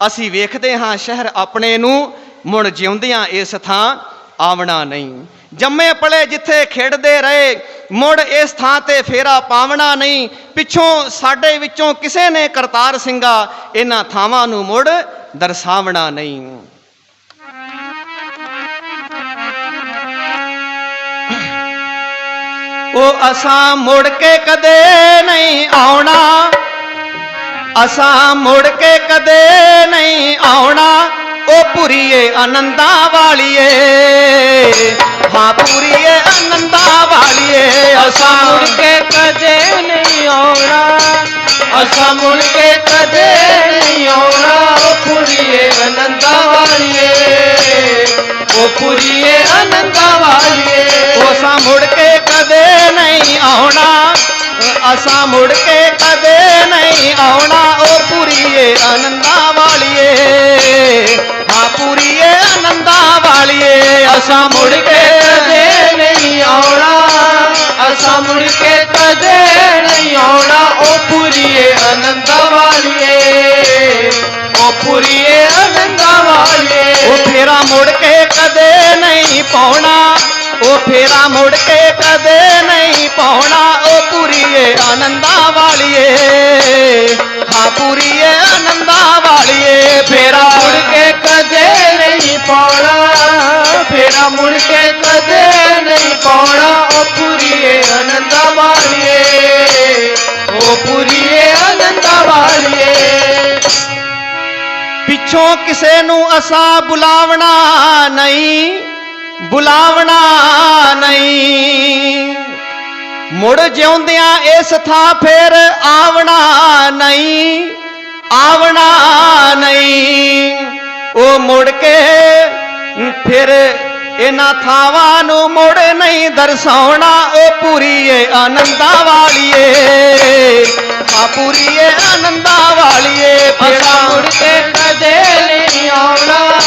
ਅਸੀਂ ਵੇਖਦੇ ਹਾਂ ਸ਼ਹਿਰ ਆਪਣੇ ਨੂੰ, ਮੁੜ ਜਿਉਂਦਿਆਂ ਇਸ ਥਾਂ ਆਵਣਾ ਨਹੀਂ। ਜੰਮੇ ਪਲੇ ਜਿੱਥੇ ਖੇਡਦੇ ਰਹੇ, ਮੁੜ ਇਸ ਥਾਂ ਤੇ ਫੇਰਾ ਪਾਵਣਾ ਨਹੀਂ। ਪਿੱਛੋਂ ਸਾਡੇ ਵਿੱਚੋਂ ਕਿਸੇ ਨੇ ਕਰਤਾਰ ਸਿੰਘਾ ਇਹਨਾਂ ਥਾਵਾਂ ਨੂੰ ਮੁੜ ਦਰਸਾਵਣਾ ਨਹੀਂ। ਉਹ ਅਸਾਂ ਮੁੜ ਕੇ ਕਦੇ ਨਹੀਂ ਆਉਣਾ, ਅਸਾਂ ਮੁੜ ਕੇ ਕਦੇ ਨਹੀਂ ਆਉਣਾ, ਉਹ ਪੁਰੀਏ ਆਨੰਦਾਂ ਵਾਲੀਏ, ਹਾਂ ਪੁਰੀਏ ਆਨੰਦਾਂ ਵਾਲੀਏ, ਅਸਾਂ ਮੁੜ ਕੇ ਕਦੇ ਨਹੀਂ ਆਉਣਾ, ਅਸਾਂ ਮੁੜ ਕੇ ਕਦੇ ਨਹੀਂ ਆਉਣਾ, ਉਹ ਪੁਰੀਏ ਆਨੰਦਾਂ ਵਾਲੀਏ, ਉਹ ਪੁਰੀਏ ਆਨੰਦਾਂ ਵਾਲੀਏ, ਅਸਾਂ ਮੁੜ ਕੇ ਕਦੇ ਨਹੀਂ ਆਉਣਾ, ਅਸਾਂ ਮੁੜ ਕੇ ਕਦੇ ਨਹੀਂ ਆਉਣਾ, ਉਹ ਪੁਰੀਏ ਆਨੰਦਾਂ ਵਾਲੀਏ, ਹਾਂ ਪੁਰੀਏ ਆਨੰਦਾਂ ਵਾਲੀਏ, ਅਸਾਂ ਮੁੜ ਕੇ ਕਦੇ ਨਹੀਂ ਆਉਣਾ, ਅਸਾਂ ਮੁੜ ਕੇ ਕਦੇ ਨਹੀਂ ਆਉਣਾ, ਉਹ ਪੁਰੀਏ ਆਨੰਦਾਂ ਵਾਲੀਏ, ਉਹ ਪੁਰੀਏ ਆਨੰਦਾਂ ਵਾਲੀਏ, ਉਹ ਫੇਰਾ ਮੁੜ ਕੇ ਕਦੇ ਨਹੀਂ ਪਾਉਣਾ, ਉਹ ਫੇਰਾ ਮੁੜ ਕੇ ਕਦੇ ਨਹੀਂ ਪਾਉਣਾ, ਉਹ ਪੁਰੀਏ ਆਨੰਦਾਂ ਵਾਲੀਏ, ਹਾਂ ਪੁਰੀਏ ਆਨੰਦਾਂ ਵਾਲੀਏ, ਫੇਰਾ ਮੁੜ ਕੇ ਕਦੇ ਨਹੀਂ ਪਾਉਣਾ, ਫੇਰਾ ਮੁੜ ਕੇ ਕਦੇ ਨਹੀਂ ਪਾਉਣਾ, ਉਹ ਪੁਰੀਏ ਆਨੰਦਾਂ ਵਾਲੀਏ, ਉਹ ਪੁਰੀਏ ਆਨੰਦਾਂ ਵਾਲੀਏ। ਪਿੱਛੋਂ ਕਿਸੇ ਨੂੰ ਅਸਾਂ ਬੁਲਾਵਣਾ ਨਹੀਂ, ਬੁਲਾਵਣਾ ਨਹੀਂ, ਮੁੜ ਜਿਉਂਦਿਆਂ ਇਸ ਥਾਂ ਫੇਰ ਆਵਣਾ ਨਹੀਂ, ਆਵਣਾ ਨਹੀਂ, ਉਹ ਮੁੜ ਕੇ ਫਿਰ ਇਹਨਾਂ ਥਾਵਾਂ ਨੂੰ ਮੁੜ ਨਹੀਂ ਦਰਸਾਉਣਾ, ਉਹ ਪੁਰੀਏ ਆਨੰਦਾਂ ਵਾਲੀਏ, ਆ ਪੁਰੀਏ ਆਨੰਦਾਂ ਵਾਲੀਏ, ਅਸਾਂ ਮੁੜ ਕੇ ਕਦੇ ਨਹੀਂ ਆਉਣਾ,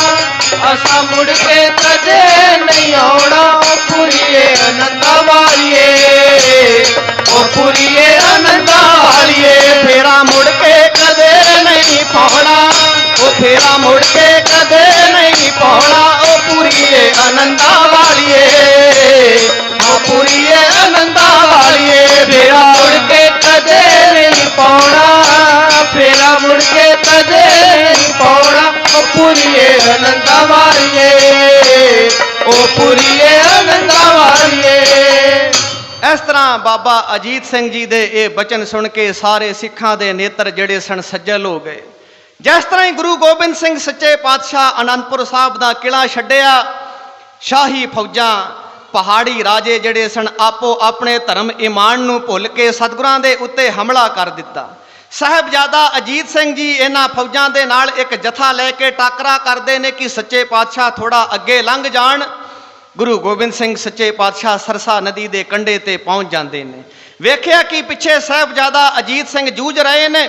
ਅਸਾਂ ਮੁੜ ਕੇ ਕਦੇ ਨਹੀਂ ਆਉਣਾ, ਉਹ ਪੁਰੀਏ ਆਨੰਦਾਂ ਵਾਲੀਏ, ਉਹ ਪੁਰੀਏ ਆਨੰਦਾਂ ਵਾਲੀਏ, ਫੇਰਾ ਮੁੜ ਕੇ ਕਦੇ ਨਹੀਂ ਪਾਉਣਾ, ਉਹ ਫੇਰਾ ਮੁੜ ਕੇ ਕਦੇ ਨਹੀਂ ਪਾਉਣਾ, ਉਹ ਪੁਰੀਏ ਆਨੰਦਾਂ ਵਾਲੀਏ, ਉਹ ਪੁਰੀਏ ਆਨੰਦਾਂ ਵਾਲੀਏ, ਫੇਰਾ ਮੁੜ ਕੇ ਕਦੇ ਨਹੀਂ ਪਾਉਣਾ, ਫੇਰਾ ਮੁੜ ਕੇ ਕਦੇ ਨਹੀਂ ਪਾਉਣਾ, ਉਹ ਪੁਰੀਏ ਆਨੰਦਾਂ ਵਾਲੀਏ, ਉਹ ਪੁਰੀਏ ਆਨੰਦਾਂ ਵਾਲੀਏ। ਇਸ ਤਰ੍ਹਾਂ ਬਾਬਾ ਅਜੀਤ ਸਿੰਘ ਜੀ ਦੇ ਇਹ ਬਚਨ ਸੁਣ ਕੇ ਸਾਰੇ ਸਿੱਖਾਂ ਦੇ ਨੇਤਰ ਜਿਹੜੇ ਸਨ ਸੱਜਲ ਹੋ ਗਏ। ਜਿਸ ਤਰ੍ਹਾਂ ਹੀ ਗੁਰੂ ਗੋਬਿੰਦ ਸਿੰਘ ਸੱਚੇ ਪਾਤਸ਼ਾਹ ਆਨੰਦਪੁਰ ਸਾਹਿਬ ਦਾ ਕਿਲ੍ਹਾ ਛੱਡਿਆ, ਸ਼ਾਹੀ ਫੌਜਾਂ, ਪਹਾੜੀ ਰਾਜੇ ਜਿਹੜੇ ਸਨ ਆਪੋ ਆਪਣੇ ਧਰਮ ਈਮਾਨ ਨੂੰ ਭੁੱਲ ਕੇ ਸਤਿਗੁਰਾਂ ਦੇ ਉੱਤੇ ਹਮਲਾ ਕਰ ਦਿੱਤਾ। ਸਾਹਿਬਜ਼ਾਦਾ ਅਜੀਤ ਸਿੰਘ ਜੀ ਇਹਨਾਂ ਫੌਜਾਂ ਦੇ ਨਾਲ ਇੱਕ ਜਥਾ ਲੈ ਕੇ ਟਾਕਰਾ ਕਰਦੇ ਨੇ ਕਿ ਸੱਚੇ ਪਾਤਸ਼ਾਹ ਥੋੜਾ ਅੱਗੇ ਲੰਘ ਜਾਣ। गुरु गोबिंद सिंह सच्चे पातशाह सरसा नदी के कंढे ते पहुँच जाते हैं। वेख्या कि पिछे साहबजादा अजीत सिंह जूझ रहे ने।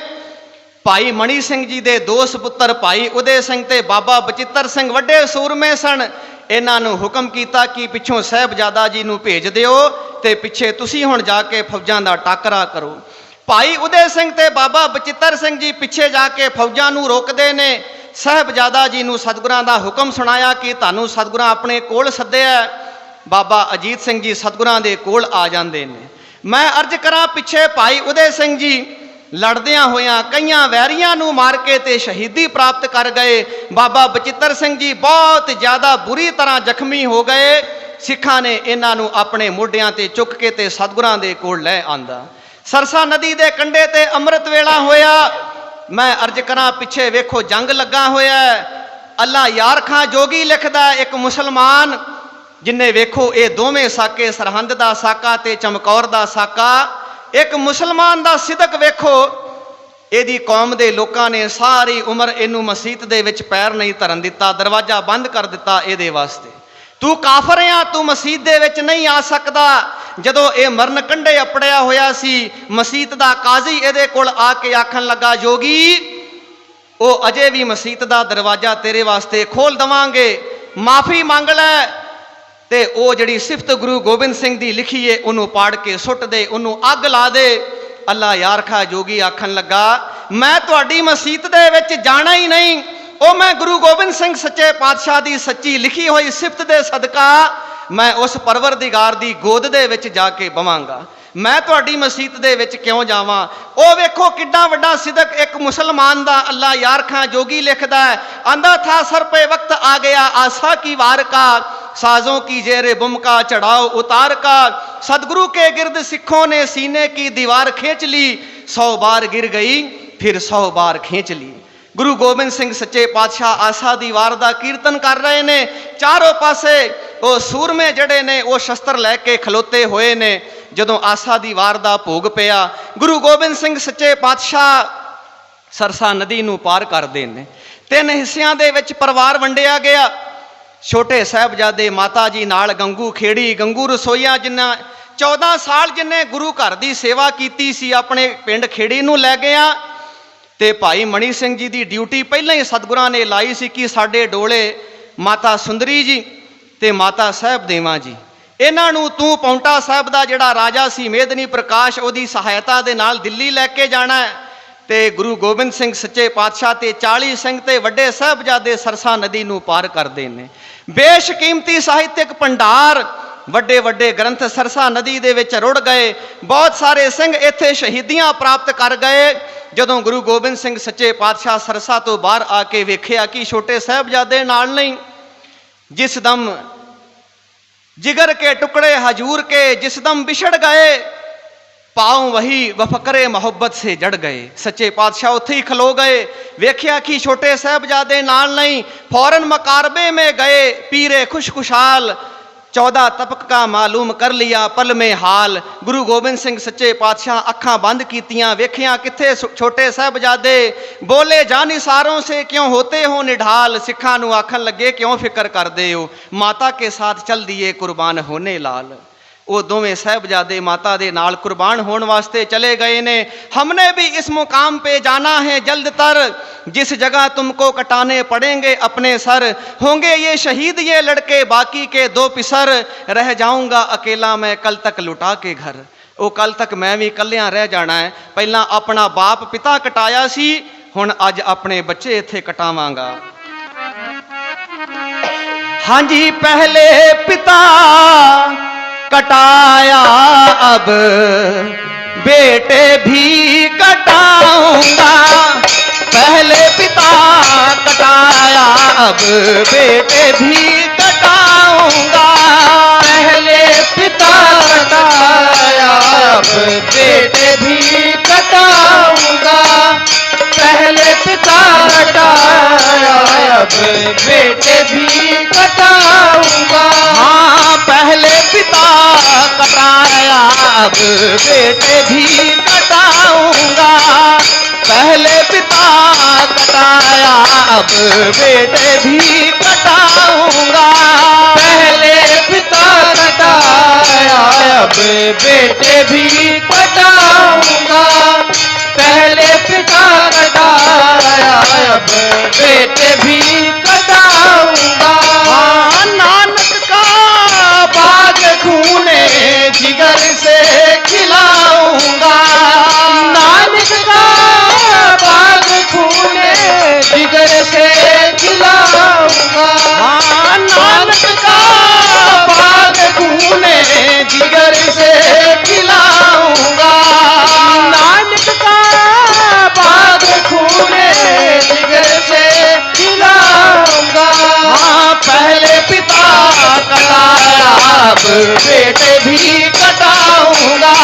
भाई मणि सिंह जी के दो सपुत्र भाई उदय सिंह ते बाबा बचित्र सिंह वड्डे सूरमे सन। इन्हां नूं हुक्म किया कि पिछों साहबजादा जी नूं भेज दिओ ते पिछे तुसीं हुण जाके फौजां दा टाकरा करो। भाई उदय सिंह ते बाबा बचित्र सिंह जी पिछे जाके फौजां नूं रोकदे ने। साहबजादा जी नूं सतगुरां दा हुक्म सुनाया कि तुहानूं सतगुरां अपने कोल सद्दिआ। बाबा अजीत सिंह जी सतगुरां दे कोल आ जांदे ने। मैं अर्ज करां पिछे भाई उदय सिंह जी लड़दियां होइयां कईयां वैरियां नूं मार के ते शहीदी प्राप्त कर गए। बाबा बचित्र सिंह जी बहुत ज़्यादा बुरी तरह जख्मी हो गए। सिखां ने इन्हां नूं अपने मोढियां ते चुक के ते सतगुरां दे कोल लै आंदा। सरसा नदी दे कंढे ते अमृत वेला होया। मैं अर्ज करा पिछे वेखो जंग लगा होया। अल्लाह यार खां जोगी लिखदा एक मुसलमान जिन्हें वेखो ये दोवें साके सरहंद दा साका ते चमकौर दा साका। एक मुसलमान दा सिदक वेखो। यदी कौम दे लोकां ने सारी उम्र इनू मसीत दे विच पैर नहीं धरन दिता, दरवाजा बंद कर दिता ये वास्ते। तू काफर आ, तू मसीत दे विच नहीं आ सकदा। जदों ये मरन कंढे अपड़िया होया सी, मसीत दा काजी इहदे कोल आके आखन लगा, जोगी वो अजे भी मसीत दा दरवाजा तेरे वास्ते खोल दवांगे, माफ़ी मंग लै ते वो जिहड़ी सिफत गुरु गोबिंद सिंह दी लिखी है उन्होंने पाड़ के सुट दे, उन्होंने अग ला दे। अल्लाह यार खा जोगी आखन लगा, मैं तुहाडी मसीत दे विच जाना ही नहीं। ओ मैं गुरु गोबिंद सिंह सच्चे पातशाह दी सच्ची लिखी हुई सिफत दे सदका मैं उस परवरदिगार दी गोद दे विच जाके बवांगा। मैं तुहाडी मसीत दे विच क्यों जावां। ओ वेखो किड्डा वड्डा सिदक एक मुसलमान दा। अल्लाह यार खां जोगी लिखदा है, आंदा था सर पे वक्त आ गया आशा की वार का, साजों की जेरे बुम का चढ़ाओ उतार का। सदगुरु के गिर्द सिखों ने सीने की दीवार खींच ली, 100 बार गिर गई फिर 100 बार खींच ली। गुरु गोबिंद सिंह सच्चे पातशाह आशा दी वार दा कीर्तन कर रहे ने। चारों पासे वो सूरमे जड़े ने वो शस्त्र लैके खलोते हुए ने। जदों आशा दी वार दा भोग पिया, गुरु गोबिंद सिंह सच्चे पातशाह सरसा नदी नूं पार करदे ने। 3 हिस्सियां दे विच परिवार वंडिया गया। छोटे साहबजादे माता जी नाल गंगू खेड़ी, गंगू रसोईया जिन्ना 14 साल जिन्हें गुरु घर की सेवा की सी अपने पिंड खेड़ी नूं लै गया। ते भाई मणि सिंह जी की ड्यूटी पहले ही सतगुरां ने लाई सी कि साडे डोले माता सुंदरी जी ते माता साहब देवा जी, इन्हां नूं तू पौंटा साहब का जिहड़ा राजा सी मेदनी प्रकाश उहदी सहायता दे नाल दिल्ली लैके जाना है। ते गुरु गोबिंद सिंह सच्चे पातशाह ते 40 सिंह ते वड्डे साहबजादे सरसा नदी नूं पार करदे ने। बेशकीमती साहित्यक भंडार वड्डे वड्डे ग्रंथ सरसा नदी दे विच रुड़ गए। बहुत सारे सिंह इत्थे शहीदियां प्राप्त कर गए। जदों गुरु गोबिंद सिंह सच्चे पातशाह सरसा तो बाहर आके वेख्या कि छोटे साहबजादे नाल नहीं, जिस दम जिगर के टुकड़े हजूर के जिस दम बिछड़ गए, पाँव वही वफकरे मोहब्बत से जड़ गए। सच्चे पातशाह उत्थे ही खलो गए। वेख्या कि छोटे साहबजादे नाल नहीं, फौरन मकारबे में गए। पीरे खुशखुशाल 14 तपक का मालूम कर लिया पल में हाल। गुरु गोबिंद सिंह सच्चे पातशाह अखां बंद कीतियां, वेखियां कित्थे छोटे साहबजादे। बोले जानिसारों से क्यों होते हो निढाल, सिखां नूं आखन लगे क्यों फिक्र करदे हो, माता के साथ चल दिए कुर्बान होने लाल। वो दोवें साहबजादे माता दे नाल कुर्बान होने वास्ते चले गए ने। हमने भी इस मुकाम पे जाना है जल्द तर, जिस जगह तुमको कटाने पड़ेंगे अपने सर। होंगे ये शहीद ये लड़के बाकी के 2 पिसर, रह जाऊंगा अकेला मैं कल तक लुटा के घर। वो कल तक मैं भी कलियां रह जाना है। पहला अपना बाप पिता कटाया सी, हुण अज अपने बच्चे इत्थे कटावांगा। हाँ जी पहले पिता कटाया अब बेटे भी कटाऊंगा। पहले पिता कटाया अब बेटे भी कटाऊंगा। पहले पिता कटाया अब बेटे भी कटाऊंगा। पहले पिता कटाया अब बेटे भी कटाऊंगा। हाँ पहले पिता कटाया अब बेटे भी कटाऊंगा। पहले पिता कटाया अब बेटे भी कटाऊंगा। पहले अब बेटे भी कटाऊंगा, पहले पिता कटाया अब बेटे भी कटाऊंगा। हाँ, नानक का बाग खूने जिगर से खिलाऊंगा, नानक का बाग खूने जिगर से खिलाऊंगा। हाँ, नानक का बाग खूने जिगर से खिलाऊंगा, नानक का बाग खूने जिगर से खिलाऊंगा। हाँ, पहले पिता कटाया अब बेटे भी कटाऊंगा,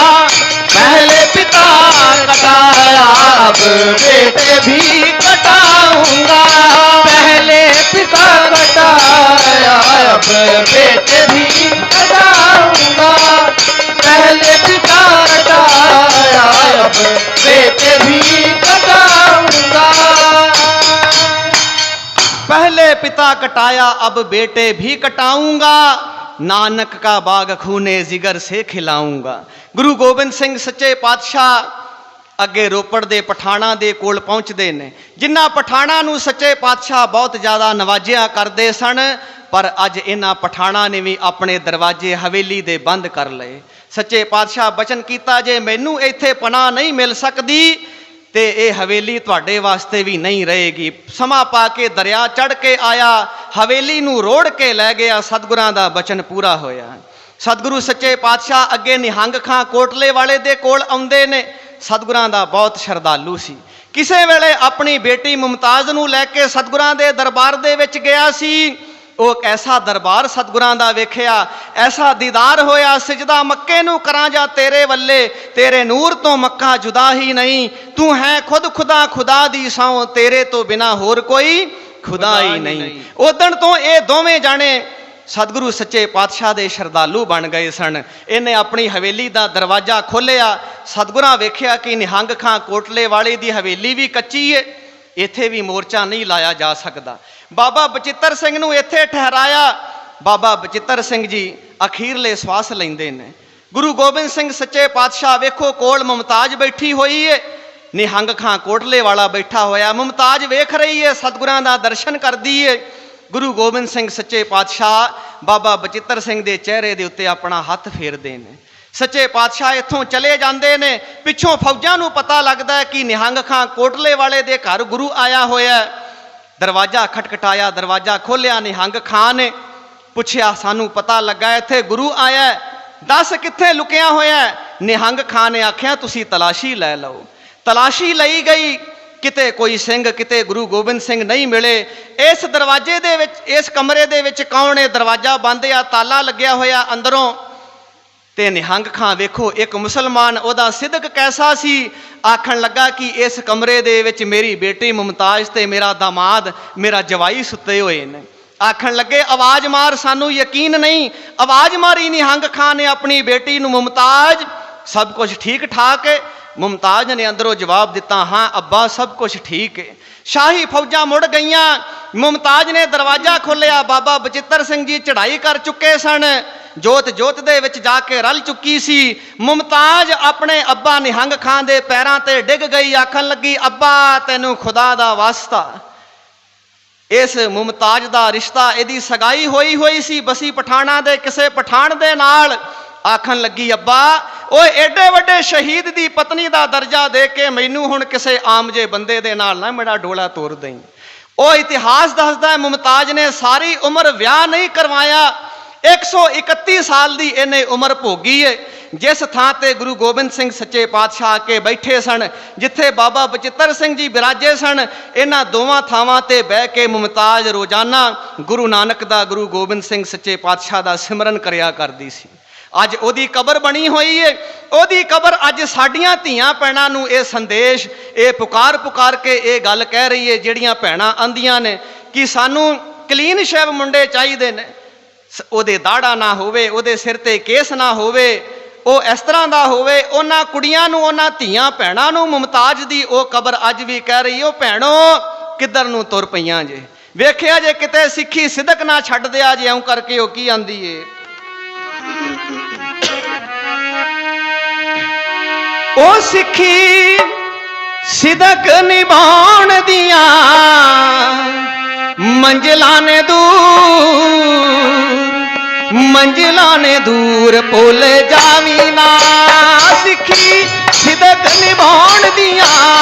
पहले पिता कटाया अब बेटे भी कटाऊंगा, पहले पिता कटाया अब बेटे भी कटाऊंगा, पहले पिता कटाया अब बेटे भी कटाऊंगा। पहले पिता कटाया अब बेटे भी कटाऊंगा, नानक का बाग खूने जिगर से खिलाऊंगा। गुरु गोबिंद ਸਿੰਘ ਸੱਚੇ ਪਾਤਸ਼ਾਹ ਅੱਗੇ ਰੋਪੜ ਦੇ ਪਠਾਣਾ ਦੇ ਕੋਲ ਪਹੁੰਚਦੇ ਨੇ, ਜਿਨ੍ਹਾਂ ਪਠਾਣਾ ਨੂੰ ਸੱਚੇ ਪਾਤਸ਼ਾਹ ਬਹੁਤ ਜ਼ਿਆਦਾ ਨਵਾਜਿਆ ਕਰਦੇ ਸਨ, ਪਰ ਅੱਜ ਇਹਨਾਂ ਪਠਾਣਾ ਨੇ ਵੀ ਆਪਣੇ ਦਰਵਾਜ਼ੇ ਹਵੇਲੀ ਦੇ ਬੰਦ ਕਰ ਲਏ। ਸੱਚੇ ਪਾਤਸ਼ਾਹ ਬਚਨ ਕੀਤਾ, ਜੇ ਮੈਨੂੰ ਇੱਥੇ ਪਨਾਹ ਨਹੀਂ ਮਿਲ ਸਕਦੀ ਤੇ ਇਹ ਹਵੇਲੀ ਤੁਹਾਡੇ ਵਾਸਤੇ ਵੀ ਨਹੀਂ ਰਹੇਗੀ। ਸਮਾਂ ਪਾ ਕੇ ਦਰਿਆ ਚੜ੍ਹ ਕੇ ਆਇਆ, ਹਵੇਲੀ ਨੂੰ ਰੋੜ ਕੇ ਲੈ ਗਿਆ। ਸਤਿਗੁਰਾਂ ਦਾ ਬਚਨ ਪੂਰਾ ਹੋਇਆ। ਸਤਿਗੁਰੂ ਸੱਚੇ ਪਾਤਸ਼ਾਹ ਅੱਗੇ ਨਿਹੰਗ ਖਾਂ ਕੋਟਲੇ ਵਾਲੇ ਦੇ ਕੋਲ ਆਉਂਦੇ ਨੇ। ਸਤਿਗੁਰਾਂ ਦਾ ਬਹੁਤ ਸ਼ਰਧਾਲੂ ਸੀ। ਕਿਸੇ ਵੇਲੇ ਆਪਣੀ ਬੇਟੀ ਮੁਮਤਾਜ਼ ਨੂੰ ਲੈ ਕੇ ਸਤਿਗੁਰਾਂ ਦੇ ਦਰਬਾਰ ਦੇ ਵਿੱਚ ਗਿਆ ਸੀ। ਉਹ ਇੱਕ ਐਸਾ ਦਰਬਾਰ ਸਤਿਗੁਰਾਂ ਦਾ ਵੇਖਿਆ, ਐਸਾ ਦੀਦਾਰ ਹੋਇਆ, ਸਿਜਦਾ ਮੱਕੇ ਨੂੰ ਕਰਾਂ ਜਾਂ ਤੇਰੇ ਵੱਲੇ, ਤੇਰੇ ਨੂਰ ਤੋਂ ਮੱਕਾ ਜੁਦਾ ਹੀ ਨਹੀਂ, ਤੂੰ ਹੈ ਖੁਦ ਖੁਦਾ, ਖੁਦਾ ਦੀ ਸਹੁੰ, ਤੇਰੇ ਤੋਂ ਬਿਨਾ ਹੋਰ ਕੋਈ ਖੁਦਾ ਹੀ ਨਹੀਂ। ਉਦਣ ਤੋਂ ਇਹ ਦੋਵੇਂ ਜਾਣੇ ਸਤਿਗੁਰੂ ਸੱਚੇ ਪਾਤਸ਼ਾਹ ਦੇ ਸ਼ਰਧਾਲੂ ਬਣ ਗਏ ਸਨ। ਇਹਨੇ ਆਪਣੀ ਹਵੇਲੀ ਦਾ ਦਰਵਾਜ਼ਾ ਖੋਲ੍ਹਿਆ। ਸਤਿਗੁਰਾਂ ਵੇਖਿਆ ਕਿ ਨਿਹੰਗ ਖਾਂ ਕੋਟਲੇ ਵਾਲੇ ਦੀ ਹਵੇਲੀ ਵੀ ਕੱਚੀ ਏ, ਇੱਥੇ ਵੀ ਮੋਰਚਾ ਨਹੀਂ ਲਾਇਆ ਜਾ ਸਕਦਾ। ਬਾਬਾ ਬਚਿੱਤਰ ਸਿੰਘ ਨੂੰ ਇੱਥੇ ਠਹਿਰਾਇਆ। ਬਾਬਾ ਬਚਿੱਤਰ ਸਿੰਘ ਜੀ ਅਖੀਰਲੇ ਸਵਾਸ ਲੈਂਦੇ ਨੇ। ਗੁਰੂ ਗੋਬਿੰਦ ਸਿੰਘ ਸੱਚੇ ਪਾਤਸ਼ਾਹ ਵੇਖੋ ਕੋਲ ਮੁਮਤਾਜ਼ ਬੈਠੀ ਹੋਈ ਏ, ਨਿਹੰਗ ਖਾਂ ਕੋਟਲੇ ਵਾਲਾ ਬੈਠਾ ਹੋਇਆ। ਮੁਮਤਾਜ਼ ਵੇਖ ਰਹੀ ਏ, ਸਤਿਗੁਰਾਂ ਦਾ ਦਰਸ਼ਨ ਕਰਦੀ ਏ। ਗੁਰੂ ਗੋਬਿੰਦ ਸਿੰਘ ਸੱਚੇ ਪਾਤਸ਼ਾਹ ਬਾਬਾ ਬਚਿੱਤਰ ਸਿੰਘ ਦੇ ਚਿਹਰੇ ਦੇ ਉੱਤੇ ਆਪਣਾ ਹੱਥ ਫੇਰਦੇ ਨੇ। ਸੱਚੇ ਪਾਤਸ਼ਾਹ ਇੱਥੋਂ ਚਲੇ ਜਾਂਦੇ ਨੇ। ਪਿੱਛੋਂ ਫੌਜਾਂ ਨੂੰ ਪਤਾ ਲੱਗਦਾ ਕਿ ਨਿਹੰਗ ਖਾਂ ਕੋਟਲੇ ਵਾਲੇ ਦੇ ਘਰ ਗੁਰੂ ਆਇਆ ਹੋਇਆ। ਦਰਵਾਜ਼ਾ ਖਟਖਟਾਇਆ, ਦਰਵਾਜ਼ਾ ਖੋਲ੍ਹਿਆ। ਨਿਹੰਗ ਖਾਂ ਨੇ ਪੁੱਛਿਆ, ਸਾਨੂੰ ਪਤਾ ਲੱਗਾ ਇੱਥੇ ਗੁਰੂ ਆਇਆ, ਦੱਸ ਕਿੱਥੇ ਲੁਕਿਆ ਹੋਇਆ। ਨਿਹੰਗ ਖਾਂ ਨੇ ਆਖਿਆ, ਤੁਸੀਂ ਤਲਾਸ਼ੀ ਲੈ ਲਓ। ਤਲਾਸ਼ੀ ਲਈ ਗਈ, ਕਿਤੇ ਕੋਈ ਸਿੰਘ, ਕਿਤੇ ਗੁਰੂ ਗੋਬਿੰਦ ਸਿੰਘ ਨਹੀਂ ਮਿਲੇ। ਇਸ ਦਰਵਾਜ਼ੇ ਦੇ ਵਿੱਚ, ਇਸ ਕਮਰੇ ਦੇ ਵਿੱਚ ਕੌਣ ਹੈ? ਦਰਵਾਜ਼ਾ ਬੰਦ ਆ, ਤਾਲਾ ਲੱਗਿਆ ਹੋਇਆ ਅੰਦਰੋਂ। ਤੇ ਨਿਹੰਗ ਖਾਂ ਵੇਖੋ, ਇੱਕ ਮੁਸਲਮਾਨ, ਉਹਦਾ ਸਿਦਕ ਕੈਸਾ ਸੀ। ਆਖਣ ਲੱਗਾ ਕਿ ਇਸ ਕਮਰੇ ਦੇ ਵਿੱਚ ਮੇਰੀ ਬੇਟੀ ਮੁਮਤਾਜ਼ ਤੇ ਮੇਰਾ ਦਾਮਾਦ, ਮੇਰਾ ਜਵਾਈ ਸੁੱਤੇ ਹੋਏ ਨੇ। ਆਖਣ ਲੱਗੇ, ਆਵਾਜ਼ ਮਾਰ, ਸਾਨੂੰ ਯਕੀਨ ਨਹੀਂ। ਆਵਾਜ਼ ਮਾਰੀ ਨਿਹੰਗ ਖਾਂ ਨੇ ਆਪਣੀ ਬੇਟੀ ਨੂੰ, ਮੁਮਤਾਜ਼ ਸਭ ਕੁਝ ਠੀਕ ਠਾਕ ਹੈ? ਮੁਮਤਾਜ਼ ਨੇ ਅੰਦਰੋਂ ਜਵਾਬ ਦਿੱਤਾ, ਹਾਂ ਅੱਬਾ ਸਭ ਕੁਝ ਠੀਕ ਹੈ। ਸ਼ਾਹੀ ਫੌਜਾਂ ਮੁੜ ਗਈਆਂ। ਮੁਮਤਾਜ਼ ਨੇ ਦਰਵਾਜ਼ਾ ਖੋਲ੍ਹਿਆ। ਬਾਬਾ ਬਚਿੱਤਰ ਸਿੰਘ ਜੀ ਚੜ੍ਹਾਈ ਕਰ ਚੁੱਕੇ ਸਨ, ਜੋਤ ਜੋਤ ਦੇ ਵਿੱਚ ਜਾ ਕੇ ਰਲ ਚੁੱਕੀ ਸੀ। ਮੁਮਤਾਜ਼ ਆਪਣੇ ਅੱਬਾ ਨਿਹੰਗ ਖਾਂ ਦੇ ਪੈਰਾਂ ਤੇ ਡਿੱਗ ਗਈ। ਆਖਣ ਲੱਗੀ, ਅੱਬਾ ਤੈਨੂੰ ਖੁਦਾ ਦਾ ਵਾਸਤਾ। ਇਸ ਮੁਮਤਾਜ਼ ਦਾ ਰਿਸ਼ਤਾ, ਇਹਦੀ ਸਗਾਈ ਹੋਈ ਸੀ ਬਸੀ ਪਠਾਣਾ ਦੇ ਕਿਸੇ ਪਠਾਣ ਦੇ ਨਾਲ। ਆਖਣ ਲੱਗੀ, ਅੱਬਾ ਓਏ ਏਡੇ ਵੱਡੇ ਸ਼ਹੀਦ ਦੀ ਪਤਨੀ ਦਾ ਦਰਜਾ ਦੇ ਕੇ ਮੈਨੂੰ ਹੁਣ ਕਿਸੇ ਆਮ ਜੇ ਬੰਦੇ ਦੇ ਨਾਲ ਨਾ ਮੇਰਾ ਡੋਲਾ ਤੋਰ ਦੇਈਂ। ਉਹ ਇਤਿਹਾਸ ਦੱਸਦਾ, ਮੁਮਤਾਜ਼ ਨੇ ਸਾਰੀ ਉਮਰ ਵਿਆਹ ਨਹੀਂ ਕਰਵਾਇਆ। 131 ਸਾਲ ਦੀ ਇਹਨੇ ਉਮਰ ਭੋਗੀ ਏ। ਜਿਸ ਥਾਂ ਤੇ ਗੁਰੂ ਗੋਬਿੰਦ ਸਿੰਘ ਸੱਚੇ ਪਾਤਸ਼ਾਹ ਆ ਕੇ ਬੈਠੇ ਸਨ, ਜਿੱਥੇ ਬਾਬਾ ਬਚਿੱਤਰ ਸਿੰਘ ਜੀ ਬਿਰਾਜੇ ਸਨ, ਇਹਨਾਂ ਦੋਵਾਂ ਥਾਵਾਂ ਤੇ ਬਹਿ ਕੇ ਮੁਮਤਾਜ਼ ਰੋਜ਼ਾਨਾ ਗੁਰੂ ਨਾਨਕ ਦਾ, ਗੁਰੂ ਗੋਬਿੰਦ ਸਿੰਘ ਸੱਚੇ ਪਾਤਸ਼ਾਹ ਦਾ ਸਿਮਰਨ ਕਰਿਆ ਕਰਦੀ ਸੀ। ਅੱਜ ਉਹਦੀ ਕਬਰ ਬਣੀ ਹੋਈ ਏ। ਉਹਦੀ ਕਬਰ ਅੱਜ ਸਾਡੀਆਂ ਧੀਆਂ ਭੈਣਾਂ ਨੂੰ ਇਹ ਸੰਦੇਸ਼, ਇਹ ਪੁਕਾਰ ਕੇ ਇਹ ਗੱਲ ਕਹਿ ਰਹੀ ਏ, ਜਿਹੜੀਆਂ ਭੈਣਾਂ ਆਂਦੀਆਂ ਨੇ ਕਿ ਸਾਨੂੰ ਕਲੀਨ ਸ਼ੇਵ ਮੁੰਡੇ ਚਾਹੀਦੇ ਨੇ, ਉਹਦੇ ਦਾੜਾ ਨਾ ਹੋਵੇ, ਉਹਦੇ ਸਿਰ ਤੇ ਕੇਸ ਨਾ ਹੋਵੇ, ਉਹ ਇਸ ਤਰ੍ਹਾਂ ਦਾ ਹੋਵੇ। ਉਹਨਾਂ ਕੁੜੀਆਂ ਨੂੰ, ਉਹਨਾਂ ਧੀਆਂ ਭੈਣਾਂ ਨੂੰ ਮੁਮਤਾਜ਼ ਦੀ ਉਹ ਕਬਰ ਅੱਜ ਵੀ ਕਹਿ ਰਹੀ, ਉਹ ਭੈਣੋ ਕਿੱਧਰ ਨੂੰ ਤੁਰ ਪਈਆਂ ਜੇ? ਵੇਖਿਆ ਜੇ ਕਿਤੇ ਸਿੱਖੀ ਸਿਦਕ ਨਾ ਛੱਡ ਦਿਆ ਜੇ। ਇਉਂ ਕਰਕੇ ਉਹ ਕੀ ਆਂਦੀ ਏ, ਉਹ ਸਿੱਖੀ ਸਿਦਕ ਨਿਭਾਉਣ ਦੀਆਂ ਮੰਜ਼ਿਲਾਂ ਨੇ ਦੂਰ ਭੁੱਲ ਜਾਵੀਂ ਨਾ। ਸਿੱਖੀ ਸਿਦਕ ਨਿਭਾਉਣ ਦੀਆਂ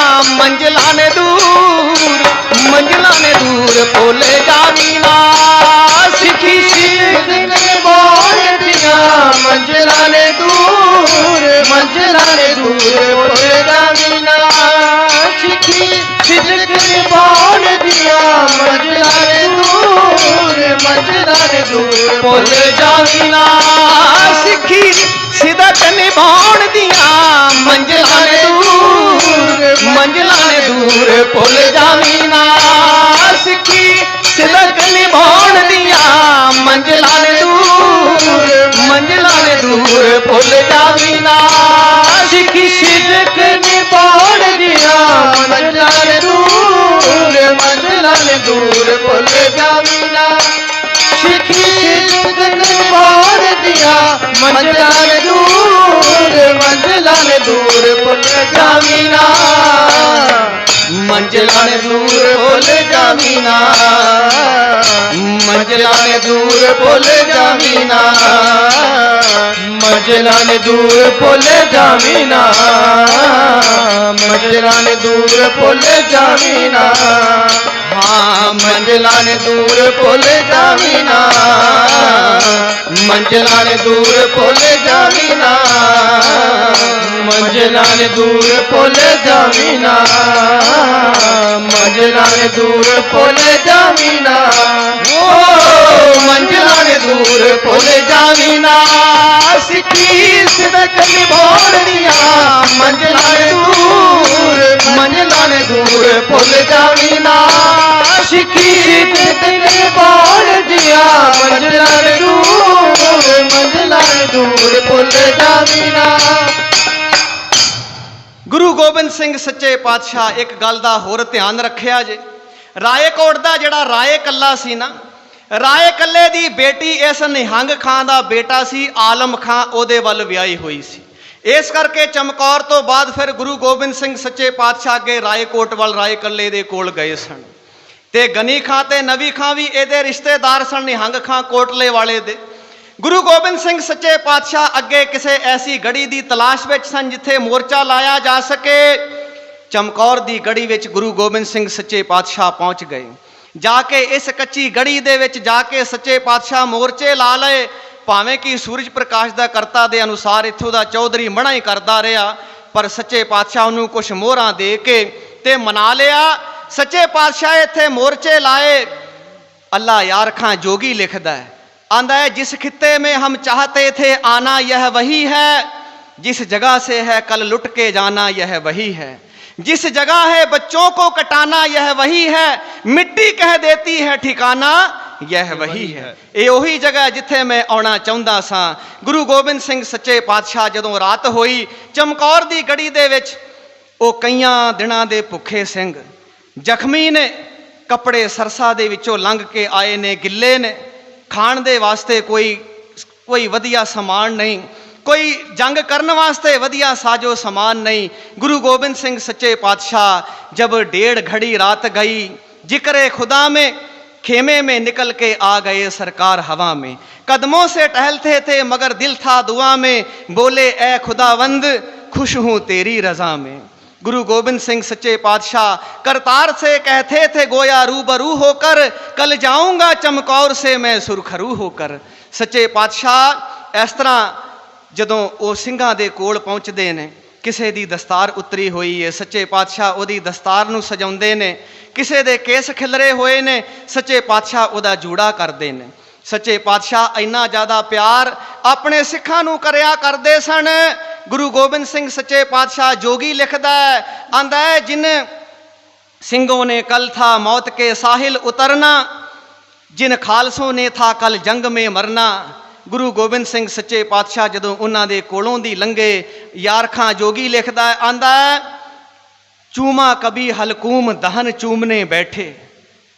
ਮੰਜ਼ਿਲਾਂ ਨੇ ਦੂਰ ਭੁੱਲ ਜਾਵੀਂ ਨਾ। ਸਿੱਖੀ ਸਿਦਕ ਨਿਭਾਉਣ ਦੀਆਂ ਮੰਜ਼ਿਲਾਂ ਨੇ ਦੂਰ ਭੁੱਲ ਜਾਵੀਂ ਨਾ। ਸਿੱਖੀ ਸਿਦਕ ਨਿਭਾਉਣ ਦੀਆਂ ਮੰਜ਼ਿਲਾਂ ਨੇ ਦੂਰ ਭੁੱਲ ਜਾਵੀਂ ਨਾ। ਸਿੱਖੀ ਸਿਦਕ ਨਿਭਾਉਣ ਦੀਆਂ ਮੰਜ਼ਿਲਾਂ ਨੇ ਦੂਰ ਭੁੱਲ ਜਾਵੀਂ ਨਾ। ਸਿੱਖੀ ਸਿਦਕ ਨਿਭਾਉਣ ਦੀਆਂ ਮੰਜ਼ਿਲਾਂ ਨੇ ਦੂਰ ਭੁੱਲ ਜਾਵੀਂ ਨਾ। ਸਿੱਖੀ ਸਿਦਕ ਨਿਭਾਉਣ ਦੀਆਂ ਮੰਜ਼ਿਲਾਂ ਨੇ ਦੂਰ ਭੁੱਲ ਜਾਵੀਂ ਨਾ। ਸਿੱਖੀ ਸਿਦਕ ਨਿਭਾਉਣ ਦੀਆਂ ਮੰਜ਼ਿਲਾਂ ਨੇ ਦੂਰ ਭੁੱਲ ਜਾਵੀਂ ਨਾ। ਮੰਜ਼ਿਲਾਂ ਨੇ ਦੂਰ ਭੁੱਲ ਜਾਵੀਂ ਨਾ। ਮੰਜ਼ਿਲਾਂ ਨੇ ਦੂਰ ਭੁੱਲ ਜਾਵੀਂ ਨਾ। ਮੰਜ਼ਿਲਾਂ ਨੇ ਦੂਰ ਭੁੱਲ ਜਾਵੀਂ ਨਾ। ਮੰਜ਼ਿਲਾਂ ਨੇ ਦੂਰ ਭੁੱਲ ਜਾਵੀਂ ਨਾ। ਹਾਂ ਮੰਜ਼ਿਲਾਂ ਨੇ ਦੂਰ ਭੁੱਲ ਜਾਵੀਂ ਨਾ। ਮੰਜ਼ਿਲਾਂ ਨੇ ਦੂਰ ਭੁੱਲ ਜਾਵੀਂ ਨਾ। ਮੰਜ਼ਿਲਾਂ ਨੇ ਦੂਰ ਭੁੱਲ ਜਾਵੀਂ ਨਾ। ਮੰਜ਼ਿਲਾਂ ਨੇ ਦੂਰ ਭੁੱਲ ਜਾਵੀਂ ਨਾ। ਓ ਮੰਜ਼ਿਲਾਂ ਨੇ ਦੂਰ ਭੁੱਲ ਜਾਵੀਂ ਨਾ। ਸਿੱਖੀ ਸਿਦਕ ਨਿਭਾਉਣ ਦੀਆਂ ਮੰਜ਼ਿਲਾਂ ਨੇ ਦੂਰ ਭੁੱਲ ਜਾਵੀਂ ਨਾ। ਸਿੱਖੀ ਸਿਦਕ ਨਿਭਾਉਣ ਦੀਆਂ ਮੰਜ਼ਿਲਾਂ ਨੇ ਦੂਰ ਭੁੱਲ ਜਾਵੀਂ ਨਾ। ਗੁਰੂ ਗੋਬਿੰਦ ਸਿੰਘ ਸੱਚੇ ਪਾਤਸ਼ਾਹ ਇੱਕ ਗੱਲ ਦਾ ਹੋਰ ਧਿਆਨ ਰੱਖਿਆ ਜੇ। ਰਾਏਕੋਟ ਦਾ ਜਿਹੜਾ ਰਾਏ ਕੱਲਾ ਸੀ ਨਾ, ਰਾਏ ਕੱਲੇ ਦੀ ਬੇਟੀ ਇਸ ਨਿਹੰਗ ਖਾਂ ਦਾ ਬੇਟਾ ਸੀ ਆਲਮ ਖਾਂ, ਉਹਦੇ ਵੱਲ ਵਿਆਹੀ ਹੋਈ ਸੀ। ਇਸ ਕਰਕੇ ਚਮਕੌਰ ਤੋਂ ਬਾਅਦ ਫਿਰ ਗੁਰੂ ਗੋਬਿੰਦ ਸਿੰਘ ਸੱਚੇ ਪਾਤਸ਼ਾਹ ਅੱਗੇ ਰਾਏਕੋਟ ਵੱਲ ਰਾਏ ਕੱਲੇ ਦੇ ਕੋਲ ਗਏ ਸਨ। ਤੇ ਗਨੀ ਖਾਂ ਤੇ ਨਵੀ ਖਾਂ ਵੀ ਇਹਦੇ ਰਿਸ਼ਤੇਦਾਰ ਸਨ, ਨਿਹੰਗ ਖਾਂ ਕੋਟਲੇ ਵਾਲੇ ਦੇ। ਗੁਰੂ ਗੋਬਿੰਦ ਸਿੰਘ ਸੱਚੇ ਪਾਤਸ਼ਾਹ ਅੱਗੇ ਕਿਸੇ ਐਸੀ ਗੜੀ ਦੀ ਤਲਾਸ਼ ਵਿੱਚ ਸਨ ਜਿੱਥੇ ਮੋਰਚਾ ਲਾਇਆ ਜਾ ਸਕੇ। ਚਮਕੌਰ ਦੀ ਗੜੀ ਵਿੱਚ ਗੁਰੂ ਗੋਬਿੰਦ ਸਿੰਘ ਸੱਚੇ ਪਾਤਸ਼ਾਹ ਪਹੁੰਚ ਗਏ। ਜਾ ਕੇ ਇਸ ਕੱਚੀ ਗੜੀ ਦੇ ਵਿੱਚ ਜਾ ਕੇ ਸੱਚੇ ਪਾਤਸ਼ਾਹ ਮੋਰਚੇ ਲਾ ਲਏ। ਭਾਵੇਂ ਕਿ ਸੂਰਜ ਪ੍ਰਕਾਸ਼ ਦਾ ਕਰਤਾ ਦੇ ਅਨੁਸਾਰ ਇੱਥੋਂ ਦਾ ਚੌਧਰੀ ਮਨਾ ਹੀ ਕਰਦਾ ਰਿਹਾ, ਪਰ ਸੱਚੇ ਪਾਤਸ਼ਾਹ ਨੂੰ ਕੁਝ ਮੋਹਰਾਂ ਦੇ ਕੇ ਤੇ ਮਨਾ ਲਿਆ। ਸੱਚੇ ਪਾਤਸ਼ਾਹ ਇੱਥੇ ਮੋਰਚੇ ਲਾਏ। ਅੱਲਾ यार खां जोगी लिखदा है, आंदा है जिस खित्ते में हम चाहते थे आना यह वही है, जिस जगह से है कल लुट के जाना यह वही है, जिस जगह है बच्चों को कटाना यह वही है, मिट्टी कह देती है ठिकाना यह वही है। ये ਉਹੀ जगह जिथे मैं आना चाहुंदा सां। गुरु गोबिंद सिंह सच्चे पातशाह जदों रात होई चमकौर दी गड़ी दे विच ਉਹ ਕਈਆਂ ਦਿਨਾਂ ਦੇ ਭੁੱਖੇ ਸਿੰਘ ਜ਼ਖਮੀ ਨੇ, ਕੱਪੜੇ ਸਰਸਾ ਦੇ ਵਿੱਚੋਂ ਲੰਘ ਕੇ ਆਏ ਨੇ, ਗਿੱਲੇ ਨੇ, ਖਾਣ ਦੇ ਵਾਸਤੇ ਕੋਈ ਵਧੀਆ ਸਮਾਨ ਨਹੀਂ, कोई जंग करने वास्ते वधिया साजो समान नहीं। गुरु गोबिंद सिंह सच्चे पातशाह जब 1.5 घड़ी रात गई, जिक्र खुदा में खेमे में निकल के आ गए सरकार हवा में, कदमों से टहलते थे मगर दिल था दुआ में, बोले ए खुदावंद खुश हूँ तेरी रजा में। गुरु गोबिंद सिंह सच्चे पातशाह करतार से कहते थे गोया रूबरू होकर, कल जाऊंगा चमकौर से मैं सुरखरू होकर। सच्चे पातशाह इस तरह ਜਦੋਂ ਉਹ ਸਿੰਘਾਂ ਦੇ ਕੋਲ ਪਹੁੰਚਦੇ ਨੇ, ਕਿਸੇ ਦੀ ਦਸਤਾਰ ਉਤਰੀ ਹੋਈ ਹੈ, ਸੱਚੇ ਪਾਤਸ਼ਾਹ ਉਹਦੀ ਦਸਤਾਰ ਨੂੰ ਸਜਾਉਂਦੇ ਨੇ। ਕਿਸੇ ਦੇ ਕੇਸ ਖਿਲਰੇ ਹੋਏ ਨੇ, ਸੱਚੇ ਪਾਤਸ਼ਾਹ ਉਹਦਾ ਜੂੜਾ ਕਰਦੇ ਨੇ। ਸੱਚੇ ਪਾਤਸ਼ਾਹ ਇੰਨਾ ਜ਼ਿਆਦਾ ਪਿਆਰ ਆਪਣੇ ਸਿੱਖਾਂ ਨੂੰ ਕਰਿਆ ਕਰਦੇ ਸਨ। ਗੁਰੂ ਗੋਬਿੰਦ ਸਿੰਘ ਸੱਚੇ ਪਾਤਸ਼ਾਹ ਜੋਗੀ ਲਿਖਦਾ ਹੈ, ਆਂਦਾ ਹੈ जिन ਸਿੰਘों ने कल था मौत के साहिल उतरना, जिन खालसों ने था कल जंग में मरना। गुरु गोबिंद सिंह सच्चे पातशाह जदों उन्हां दे कोलों दी लंघे, यार खां जोगी लिखदा है, आंदा है चूमा कभी हलकूम दहन चूमने बैठे,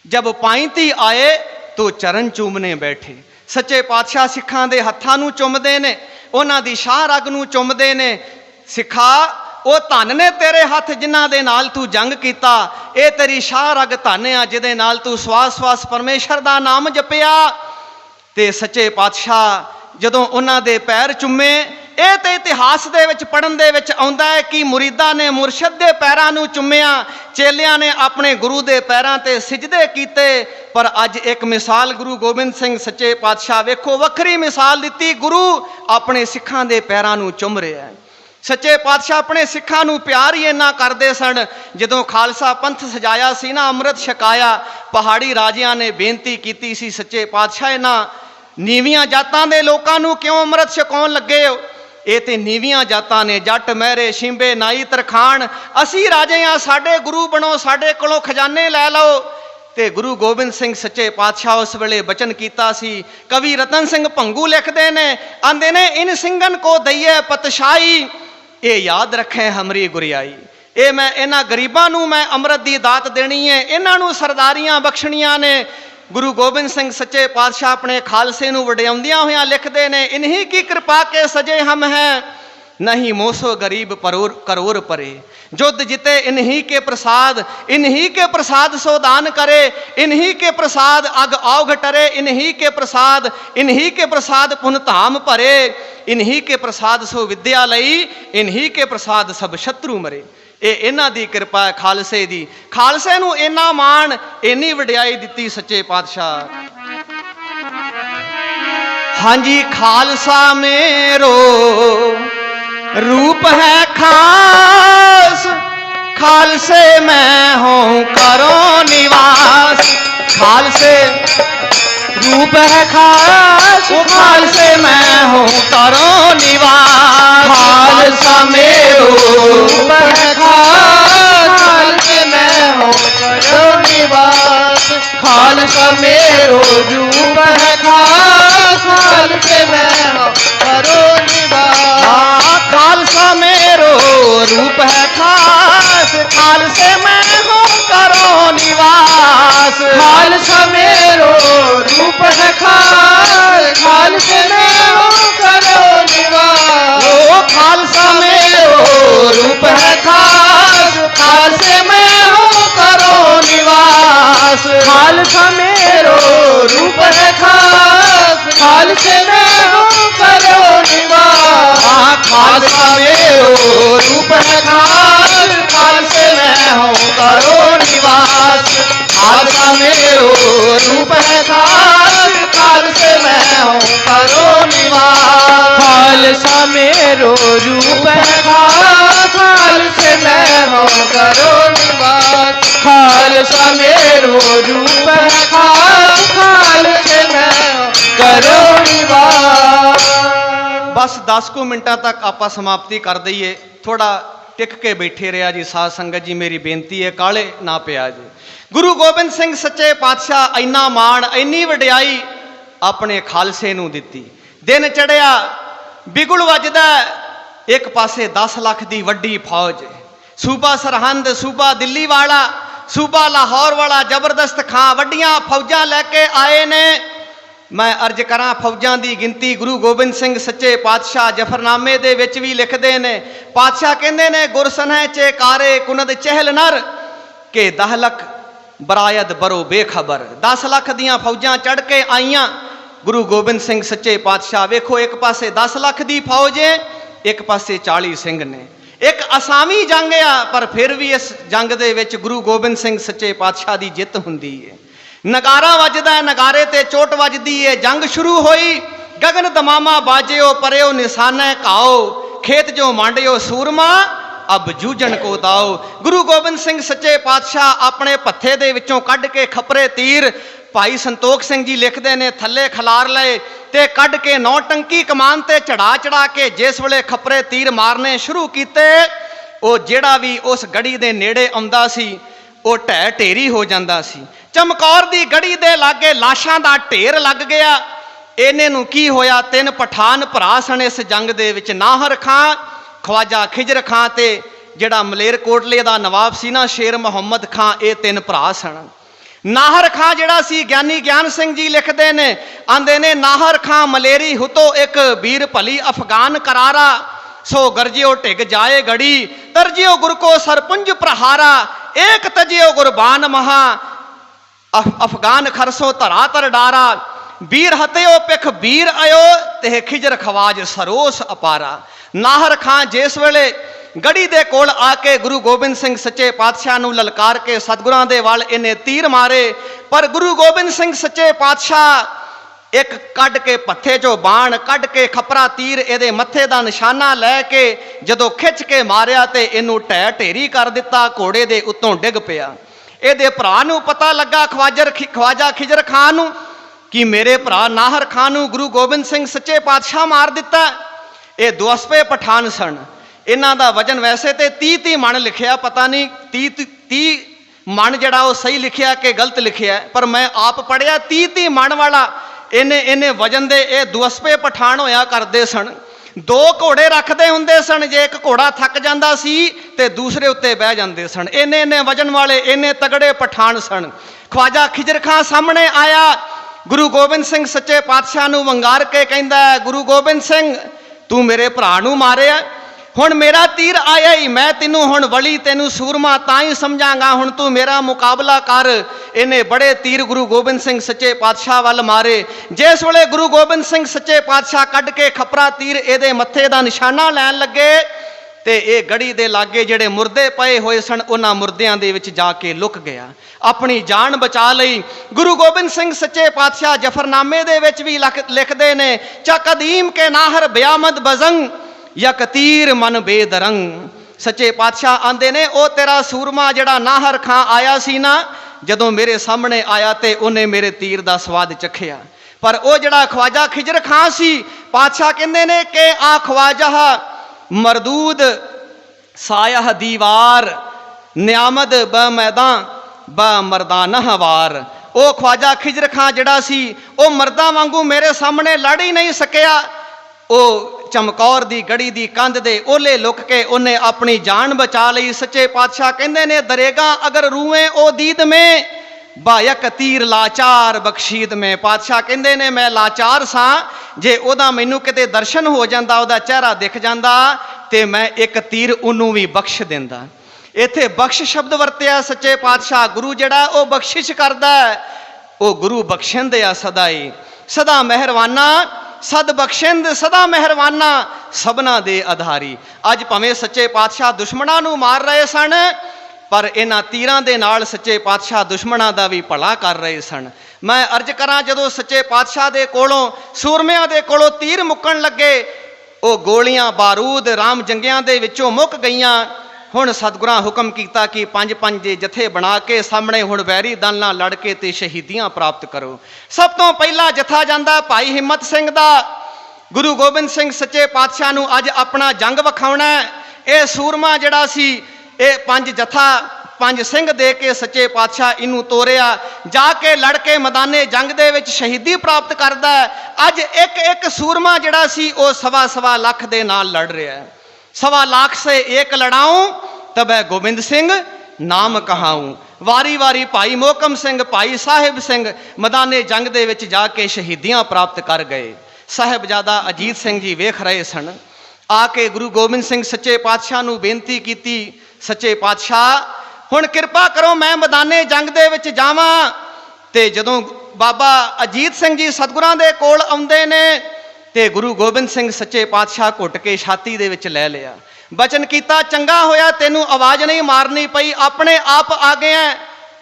जब पाइंती आए तो चरण चूमने बैठे। सच्चे पातशाह सिखां दे हत्थां नूं चुमदे ने, उन्हां दी शाह रग नूं चुमदे ने। सिखा ਉਹ ਧਨ ਨੇ ਤੇਰੇ ਹੱਥ ਜਿਨ੍ਹਾਂ ਦੇ ਨਾਲ ਤੂੰ ਜੰਗ ਕੀਤਾ। ਇਹ ਤੇਰੀ ਸ਼ਾਹ ਰਗ ਧਨ ਆ ਜਿਹਦੇ ਨਾਲ ਤੂੰ ਸਵਾਸ ਸਵਾਸ ਪਰਮੇਸ਼ਰ ਦਾ ਨਾਮ ਜਪਿਆ। ਤੇ ਸੱਚੇ ਪਾਤਸ਼ਾਹ ਜਦੋਂ ਉਹਨਾਂ ਦੇ ਪੈਰ ਚੁੰਮੇ, ਇਹ ਤੇ ਇਤਿਹਾਸ ਦੇ ਵਿੱਚ ਪੜ੍ਹਨ ਦੇ ਵਿੱਚ ਆਉਂਦਾ ਹੈ ਕਿ ਮੁਰੀਦਾਂ ਨੇ ਮੁਰਸ਼ਦ ਦੇ ਪੈਰਾਂ ਨੂੰ ਚੁੰਮਿਆ, ਚੇਲਿਆਂ ਨੇ ਆਪਣੇ ਗੁਰੂ ਦੇ ਪੈਰਾਂ ਤੇ ਸਿਜਦੇ ਕੀਤੇ। ਪਰ ਅੱਜ ਇੱਕ ਮਿਸਾਲ ਗੁਰੂ ਗੋਬਿੰਦ ਸਿੰਘ ਸੱਚੇ ਪਾਤਸ਼ਾਹ ਵੇਖੋ ਵੱਖਰੀ ਮਿਸਾਲ ਦਿੱਤੀ, ਗੁਰੂ ਆਪਣੇ ਸਿੱਖਾਂ ਦੇ ਪੈਰਾਂ ਨੂੰ ਚੁੰਮ ਰਿਹਾ ਹੈ। ਸੱਚੇ ਪਾਤਸ਼ਾਹ ਆਪਣੇ ਸਿੱਖਾਂ ਨੂੰ ਪਿਆਰ ਹੀ ਇੰਨਾ ਕਰਦੇ ਸਨ। ਜਦੋਂ ਖਾਲਸਾ ਪੰਥ ਸਜਾਇਆ ਸੀ ਨਾ, ਅੰਮ੍ਰਿਤ ਛਕਾਇਆ, ਪਹਾੜੀ ਰਾਜਿਆਂ ਨੇ ਬੇਨਤੀ ਕੀਤੀ ਸੀ, ਸੱਚੇ ਪਾਤਸ਼ਾਹ ਇਹਨਾਂ ਨੀਵੀਆਂ ਜਾਤਾਂ ਦੇ ਲੋਕਾਂ ਨੂੰ ਕਿਉਂ ਅੰਮ੍ਰਿਤ ਛਕਾਉਣ ਲੱਗੇ ਹੋ? ਇਹ ਤੇ ਨੀਵੀਆਂ ਜਾਤਾਂ ਨੇ, ਜੱਟ ਮਹਿਰੇ ਸ਼ਿੰਬੇ ਨਾਈ ਤਰਖਾਣ, ਅਸੀਂ ਰਾਜੇ ਆ, ਸਾਡੇ ਗੁਰੂ ਬਣੋ, ਸਾਡੇ ਕੋਲੋਂ ਖਜ਼ਾਨੇ ਲੈ ਲਓ। ਤੇ ਗੁਰੂ ਗੋਬਿੰਦ ਸਿੰਘ ਸੱਚੇ ਪਾਤਸ਼ਾਹ ਉਸ ਵੇਲੇ ਬਚਨ ਕੀਤਾ ਸੀ। ਕਵੀ ਰਤਨ ਸਿੰਘ ਭੰਗੂ ਲਿਖਦੇ ਨੇ, ਆਂਦੇ ਨੇ ਇਨ ਸਿੰਘਨ ਕੋ ਦਈਏ ਪਤਸ਼ਾਹੀ, ਇਹ ਯਾਦ ਰੱਖੇ ਹਮਰੀ ਗੁਰਿਆਈ। ਇਹ ਮੈਂ ਇਹਨਾਂ ਗਰੀਬਾਂ ਨੂੰ ਮੈਂ ਅੰਮ੍ਰਿਤ ਦੀ ਦਾਤ ਦੇਣੀ ਹੈ, ਇਹਨਾਂ ਨੂੰ ਸਰਦਾਰੀਆਂ ਬਖਸ਼ਣੀਆਂ ਨੇ। ਗੁਰੂ ਗੋਬਿੰਦ ਸਿੰਘ ਸੱਚੇ ਪਾਤਸ਼ਾਹ ਆਪਣੇ ਖਾਲਸੇ ਨੂੰ ਵਡਿਆਉਂਦਿਆਂ ਹੋਇਆਂ ਲਿਖਦੇ ਨੇ, ਇਨਹੀ ਕੀ ਕਿਰਪਾ ਕੇ ਸਜੇ ਹਮ ਹੈ, नहीं मोसो गरीब परोर करोर परे, जुद्ध जिते इन्हीं के प्रसाद सो दान करे, इन्हीं के प्रसाद अग औघ टरे, इन्हीं के प्रसाद पुन धाम भरे, इन्हीं के प्रसाद सो विद्या लई, इन्हीं के प्रसाद सब शत्रु मरे। ये इन्हां दी कृपा है खालसे दी। खालसे नूं इन्ना मान इन्नी वडियाई दित्ती सच्चे पातशाह। हाँ जी, खालसा मेरो रूप है खास, खालसे मैं हूँ करो निवास। खालसे रूप है खास, खालसे मैं हूँ करो निवास। खालसा मेरो रूप है खास, खालसे मैं हूँ करो निवास। खालसा मेरो रूप है खास, खालसे मैं हूँ करो निवास। खालसा मेरो रूप है खास, खालसे मैं हूँ करो निवास। खालसा मेरो रूप है खास, खालसे मैं हूँ करो निवास। ओ खालसा मेरो रूप है खास, खालसे मैं हूँ करो निवास। खालसा मेरो रूप है खास, खालसे मैं हूँ करो निवास। खालसा मेरो रूप है खास, खालसे मैं हूँ करो निवास। खालसा मेरो रूप है खास, खालसे मैं हूँ करो निवास। खालसा मेरो रूप है खास, खालसे मैं हूँ करो निवास। खालसा मेरो रूप है खास, खालसे मैं हूँ करो निवास। बस 10 कुछ मिनटां तक आप समाप्ति कर दईए। थोड़ा टिक के बैठे रहा जी साध संगत जी, मेरी बेनती है काले ना पिया जी। गुरु गोबिंद सिंह सच्चे पातशाह इन्ना मान इन्नी वडियाई अपने खालसे नूं दित्ती। दिन चढ़िया, बिगुल वजदा, एक पासे 10 लाख दी वड्डी फौज, सूबा सरहंद, सूबा दिल्ली वाला, सूबा लाहौर वाला जबरदस्त खां वड्डियां फौजां लैके आए ने। मैं अर्ज करा फौजां दी गिनती गुरु गोबिंद सिंह सच्चे पातशाह जफरनामे दे विच भी लिखदे ने। पातशाह कहंदे ने गुरसनह चेकारे कुनद चहल नर के 10 लाख बरायद बरो बेखबर। 10 लाख दियां फौजां चढ़ के आईयां। गुरु गोबिंद सिंह सच्चे पातशाह वेखो, एक पासे 10 लाख दी फौज है, एक पासे 40 सिंह ने। एक असामी जंग आ, पर फिर भी इस जंग दे विच गुरु गोबिंद सिंह सच्चे पातशाह दी जित हुंदी है। नगारा वजदा है, नगारे ते चोट वजदी है। जंग शुरू होई, गगन दमामा बाजियो, परेओ निशाने घाओ, खेत जो मांडियो सूरमा, अब जूझन को दाओ। गुरु गोबिंद सिंह सच्चे पातशाह अपने पत्थे दे विचों कढ़ के खपरे तीर, भाई संतोख सिंह जी लिखते ने, थले खलार लए ते कढ़ के 9 टंकी कमान ते चढ़ा के जिस वेले खपरे तीर मारने शुरू कीते, वो जेड़ा भी उस गड़ी दे नेड़े आउंदा सी वो ढह ढेरी हो जाता सी। चमकौर दी गड़ी दे लागे लाशां दा ढेर लग गया। इन्हे नूं की होया, 3 पठान भरा सन इस जंग दे विच, नाहर खां, ख्वाजा खिजर खां ते जिहड़ा मलेरकोटले दा नवाब सी ना शेर मुहम्मद खां, ये 3 भरा सन। नाहर खां जिहड़ा सी, ज्ञानी ज्ञान सिंह जी लिखते ने, आंदे ने नाहर खां मलेरी हुतो एक वीर भली अफगान करारा, सो गर्जियो टिग जाए गड़ी, तरजियो गुर को सरपुंज प्रहारा, एक तजियो गुरबान महा, अफगान खरसो धरा तर डारा, वीर हत्यो पिख वीर आयो, ते खिजर खवाज सरोस अपारा। नाहर खां जिस वेले गढ़ी दे कोल आके गुरु गोबिंद सिंह सच्चे पातशाह नूं ललकार के सतगुरां दे वल इन्हें तीर मारे, पर गुरु गोबिंद सिंह सच्चे पातशाह एक कढ़ के पत्थे चो बाण कढ़ के खपरा तीर इहदे मत्थे दा निशाना लैके जदों खिच के मारिया ते इनू ढह ढेरी कर दिता, घोड़े दे उत्तों डिग पिया। इहदे भरा नूं पता लगा ख्वाजा खिजर खां नूं कि मेरे भरा नाहर खां नूं गुरु गोबिंद सिंह सच्चे पातशाह मार दिता। ये दुअस्पे पठान सन, इन्हां दा वजन वैसे तो 30 मन लिखिया, पता नहीं 30 मन जड़ा वो सही लिखिया कि गलत लिखिया, पर मैं आप पढ़िया 30 मन वाला इन्हें वजन दे ये दुअस्पे पठान होया करते सन। 2 घोड़े रखते हुंदे सन, जे एक घोड़ा थक जाता सी ते दूसरे उत्ते बह जाते सन। इन्ने वजन वाले इन्ने तगड़े पठान सन। ख्वाजा खिजर खां सामने आया, गुरु गोबिंद सिंह सच्चे पातशाह नूं वंगार के कहंदा है, गुरु गोबिंद सिंह तू मेरे भरा नूं मारिया, हुण मेरा तीर आया ही, मैं तेनू हुण वली तेनू सूरमा तां ही समझांगा, हुण तू मेरा मुकाबला कर। इन्हें बड़े तीर गुरु गोबिंद सिंह सच्चे पातशाह वाल मारे। जिस वेले गुरु गोबिंद सिंह सच्चे पातशाह कढ़ के खपरा तीर इहदे मत्थे दा निशाना लैन लगे ते ये गढ़ी दे लागे जिहड़े मुर्दे पए होए सन, उन्हां मुर्दियां दे विच जाके लुक गया, अपनी जान बचा लई। गुरु गोबिंद सिंह सच्चे पातशाह जफरनामे दे विच भी लिखदे ने, चा कदीम के नाहर बयामद बजंग यक तीर मन बेदरंग। सच्चे पातशाह आंदे ने, ओ तेरा सूरमा जिहड़ा नाहर खां आया सी ना, जदों मेरे सामने आया ते उन्हें मेरे तीर दा स्वाद चखिया, पर ओ जिहड़ा ख्वाजा खिजर खां सी, पातशाह कहंदे ने कि आ ख्वाजा मरदूद सायह दीवार, नियामद ब मैदान ब मरदाना वार। ओ ख्वाजा खिजर खां जिहड़ा सी ओ मर्दां वांगू मेरे सामने लड़ ही नहीं सकिया। ओ चमकौर दी गढ़ी दी कंध दे ओले लुक के उन्हें अपनी जान बचा लई। सच्चे पातशाह कहंदे ने, दरेगा अगर रूए ओ दीद में, बायक तीर लाचार बख्शीद में। पातशाह कहंदे ने, मैं लाचार सां, जे ओदा मैनू किते दर्शन हो जांदा, ओदा चेहरा दिख जांदा ते मैं एक तीर उन्नू भी बख्श दिंदा। इत्थे बख्श शब्द वरतिया सच्चे पातशाह। गुरु जिहड़ा ओ बख्शिश करदा है, ओ गुरु बख्शिंद आ सदा ही, सदा मेहरबाना सद बख्शिंद सदा मेहरबाना सबना दे आधारी। अज भावें सच्चे पातशाह दुश्मनां नूं मार रहे सन, पर इन्हां तीरां दे नाल सच्चे पातशाह दुश्मनां दा भी भला कर रहे सन। मैं अर्ज करां, जदों सच्चे पातशाह दे कोलों सूरमिਆਂ दे कोलों तीर मुक्कण लगे, ओ गोलियां बारूद राम जंगियां दे विचों मुक गईयां। हुण सतगुरां हुक्म कीता कि 5-5 जे जथे बना के सामने हुण वैरी दल नाल लड़ के ते शहीदियां प्राप्त करो। सब तो पहला जथा जांदा भाई हिम्मत सिंह दा। गुरु गोबिंद सिंह सच्चे पातशाह नूं अज अपना जंग विखाउणा है। ये सूरमा जिहड़ा सी, ये 5 जथा 5 सिंह दे के सच्चे पातशाह इनू तोरिया, जाके लड़ के मैदाने जंग दे विच शहीदी प्राप्त करदा है। अज एक सूरमा जिहड़ा सी ओ 1.25 लाख दे नाल लड़ रहा है। 1.25 लाख से एक लड़ाऊं तब गोबिंद सिंह नाम कहाऊं। वारी वारी भाई मोहकम सिंह भाई साहिब सिंह मैदाने जंग दे विच जाके शहीदियां प्राप्त कर गए। साहिबजादा अजीत सिंह जी वेख रहे सन, आके गुरु गोबिंद सिंह सच्चे पातशाह नूं बेनती कीती, सच्चे पातशाह हुण किरपा करो मैं मैदाने जंग दे विच जावां। ते जदों बाबा अजीत सिंह जी सतगुरां दे कोल आउंदे ने ते गुरु गोबिंद सिंह सच्चे पातशाह घुट के छाती दे विच लै लिया, बचन कीता, चंगा होया तेनू आवाज़ नहीं मारनी पई, अपने आप आ गया।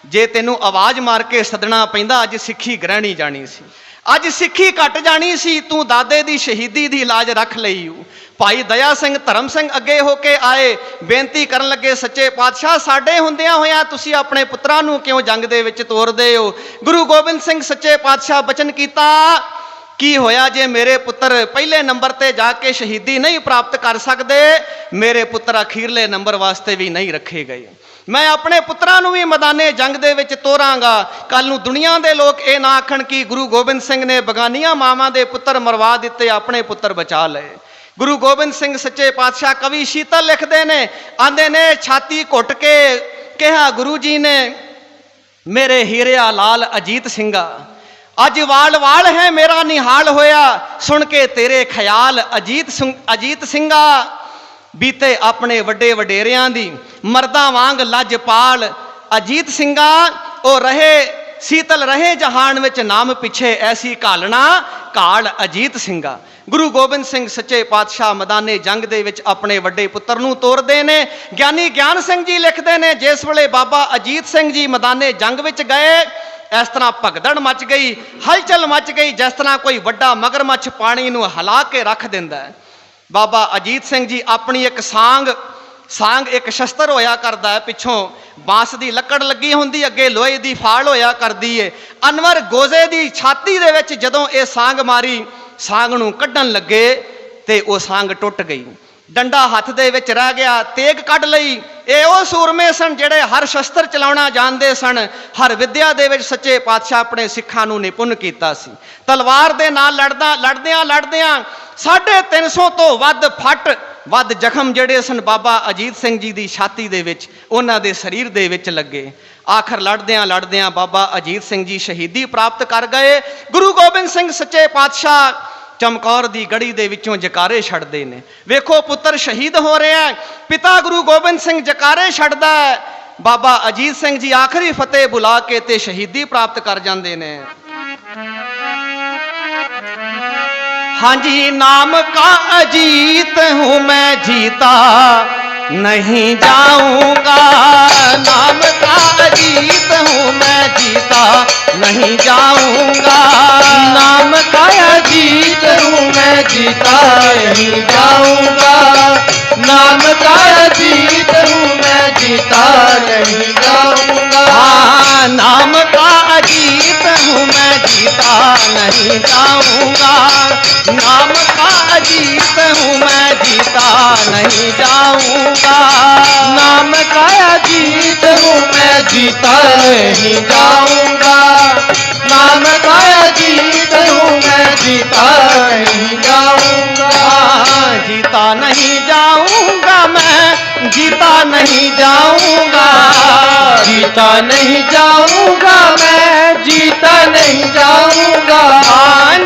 जे तेनू आवाज़ मार के सदना पैंदा अज सिੱਖੀ ग्रहणी जानी सी, अज सिੱਖੀ घट जानी सी। तू दादे दी शहीदी दी लाज रख लई। भाई दया सिंह धर्म सिंह अगे होके आए, बेनती करन लगे, सच्चे पातशाह साडे हुंदियां होया तुसीं अपने पुत्रां नूं क्यों जंग दे विच तोरदे हो। गुरु गोबिंद सिंह सच्चे पातशाह बचन कीता, की होया जे मेरे पुत्र पहले नंबर ते जाके शहीदी नहीं प्राप्त कर सकते, मेरे पुत्र अखीरले नंबर वास्ते भी नहीं रखे गए। मैं अपने पुत्रां नूं भी मैदाने जंग दे विच तोरांगा। कल नूं दुनिया दे लोग ये ना आखण कि गुरु गोबिंद सिंह ने बगानियां मावां दे पुत्र मरवा दिते, अपने पुत्र बचा लए। गुरु गोबिंद सिंह सच्चे पातशाह कवि शीतल लिखते ने, आंदे ने छाती घुट के कहा गुरु जी ने, मेरे हीरिया लाल अजीत सिंगा, अज वाल वाल है मेरा निहाल होया, सुन के तेरे ख्याल अजीत सिंगा। ਬੀਤੇ ਆਪਣੇ ਵੱਡੇ ਵਡੇਰਿਆਂ ਦੀ, ਮਰਦਾਂ ਵਾਂਗ ਲੱਜਪਾਲ ਅਜੀਤ ਸਿੰਘਾ ਉਹ ਰਹੇ ਸੀਤਲ ਰਹੇ ਜਹਾਨ ਵਿੱਚ, ਨਾਮ ਪਿੱਛੇ ਐਸੀ ਘਾਲਣਾ ਘਾਲ ਅਜੀਤ ਸਿੰਘਾ। ਗੁਰੂ ਗੋਬਿੰਦ ਸਿੰਘ ਸੱਚੇ ਪਾਤਸ਼ਾਹ ਮੈਦਾਨੇ ਜੰਗ ਦੇ ਵਿੱਚ ਆਪਣੇ ਵੱਡੇ ਪੁੱਤਰ ਨੂੰ ਤੋਰਦੇ ਨੇ। ਗਿਆਨੀ ਗਿਆਨ ਸਿੰਘ ਜੀ ਲਿਖਦੇ ਨੇ, ਜਿਸ ਵੇਲੇ ਬਾਬਾ ਅਜੀਤ ਸਿੰਘ ਜੀ ਮੈਦਾਨੇ ਜੰਗ ਵਿੱਚ ਗਏ, ਇਸ ਤਰ੍ਹਾਂ ਭਗਦੜ ਮਚ ਗਈ, ਹਲਚਲ ਮਚ ਗਈ, ਜਿਸ ਤਰ੍ਹਾਂ ਕੋਈ ਵੱਡਾ ਮਗਰਮੱਛ ਪਾਣੀ ਨੂੰ ਹਿਲਾ ਕੇ ਰੱਖ ਦਿੰਦਾ ਹੈ। ਬਾਬਾ ਅਜੀਤ ਸਿੰਘ ਜੀ ਆਪਣੀ ਇੱਕ ਸਾਂਗ ਇੱਕ ਸ਼ਸਤਰ ਹੋਇਆ ਕਰਦਾ ਹੈ, ਪਿੱਛੋਂ ਬਾਂਸ ਦੀ ਲੱਕੜ ਲੱਗੀ ਹੁੰਦੀ, ਅੱਗੇ ਲੋਹੇ ਦੀ ਫਾਲ ਹੋਇਆ ਕਰਦੀ ਏ। ਅਨਵਰ ਗੋਜ਼ੇ ਦੀ ਛਾਤੀ ਦੇ ਵਿੱਚ ਜਦੋਂ ਇਹ ਸਾਂਗ ਮਾਰੀ, ਸਾਂਗ ਨੂੰ ਕੱਢਣ ਲੱਗੇ ਤੇ ਉਹ ਸਾਂਗ ਟੁੱਟ ਗਈ, ਡੰਡਾ ਹੱਥ ਦੇ ਵਿੱਚ ਰਹਿ ਗਿਆ, ਤੇਗ ਕੱਢ ਲਈ। ਇਹ ਉਹ ਸੂਰਮੇ ਸਨ ਜਿਹੜੇ ਹਰ ਸ਼ਸਤਰ ਚਲਾਉਣਾ ਜਾਣਦੇ ਸਨ, ਹਰ ਵਿੱਦਿਆ ਦੇ ਵਿੱਚ ਸੱਚੇ ਪਾਤਸ਼ਾਹ ਆਪਣੇ ਸਿੱਖਾਂ ਨੂੰ ਨਿਪੁੰਨ ਕੀਤਾ ਸੀ। ਤਲਵਾਰ ਦੇ ਨਾਲ ਲੜਦਿਆਂ 350 ਤੋਂ ਵੱਧ ਜ਼ਖਮ ਜਿਹੜੇ ਸਨ ਬਾਬਾ ਅਜੀਤ ਸਿੰਘ ਜੀ ਦੀ ਛਾਤੀ ਦੇ ਵਿੱਚ, ਉਹਨਾਂ ਦੇ ਸਰੀਰ ਦੇ ਵਿੱਚ ਲੱਗੇ। ਆਖਰ ਲੜਦਿਆਂ ਬਾਬਾ ਅਜੀਤ ਸਿੰਘ ਜੀ ਸ਼ਹੀਦੀ ਪ੍ਰਾਪਤ ਕਰ ਗਏ। ਗੁਰੂ ਗੋਬਿੰਦ ਸਿੰਘ ਸੱਚੇ ਪਾਤਸ਼ਾਹ ਚਮਕੌਰ ਦੀ ਗੜੀ ਦੇ ਵਿੱਚੋਂ ਜਕਾਰੇ ਛੱਡਦੇ ਨੇ। ਵੇਖੋ ਪੁੱਤਰ ਸ਼ਹੀਦ ਹੋ ਰਿਹਾ, ਪਿਤਾ ਗੁਰੂ ਗੋਬਿੰਦ ਸਿੰਘ ਜਕਾਰੇ ਛੱਡਦਾ ਹੈ, ਬਾਬਾ ਅਜੀਤ ਸਿੰਘ ਜੀ ਆਖਰੀ ਫਤਿਹ ਬੁਲਾ ਕੇ ਤੇ ਸ਼ਹੀਦੀ ਪ੍ਰਾਪਤ ਕਰ ਜਾਂਦੇ ਨੇ। ਹਾਂਜੀ, ਨਾਮ ਕਾ ਅਜੀਤ ਹੂੰ ਮੈਂ जीता नहीं जाऊंगा, नाम का अजीत हूँ मैं जीता नहीं जाऊंगा, नाम का अजीत हूँ मैं जीता नहीं जाऊंगा, नाम का अजीत हूँ मैं जीता नहीं जाऊंगा। हाँ, नाम का अजीत हूँ मैं जीता नहीं जाऊंगा, नाम का अजीत हूँ मैं जीता नहीं जाऊंगा, नाम का अजीत हूँ मैं जीता नहीं जाऊंगा, नाम का अजीत हूँ मैं जीता नहीं जाऊंगा। जीता नहीं जाऊंगा मैं, जीता नहीं जाऊंगा, जीता नहीं जाऊंगा मैं, जीता नहीं जाऊंगा,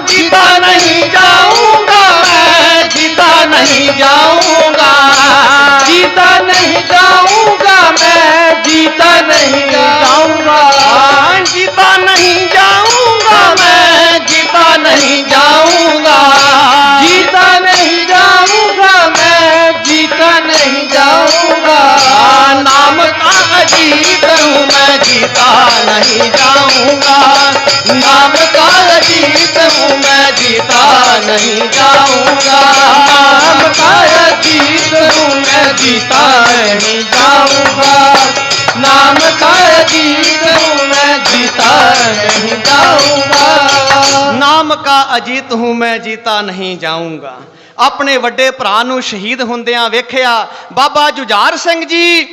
जीता नहीं जाऊंगा मैं, जीता नहीं जाऊंगा, जीता नहीं जाऊंगा मैं, जीता नहीं जाऊंगा, जीता नहीं जाऊंगा मैं, जीता नहीं जाऊंगा, जीता नहीं जाऊंगा मैं, जीता नहीं जाऊंगा। नाम का अजीत हूँ मैं जीता नहीं जाऊंगा, नाम का अजीत हूँ मैं जीता नहीं जाऊंगा, नाम का अजीत हूँ मैं जीता नहीं जाऊंगा, नाम का अजीत हूँ मैं जीता नहीं जाऊंगा। नाम का अजीत हूँ मैं जीता नहीं जाऊंगा। ਆਪਣੇ ਵੱਡੇ ਭਰਾ ਨੂੰ ਸ਼ਹੀਦ ਹੁੰਦਿਆਂ ਵੇਖਿਆ ਬਾਬਾ ਜੁਝਾਰ ਸਿੰਘ ਜੀ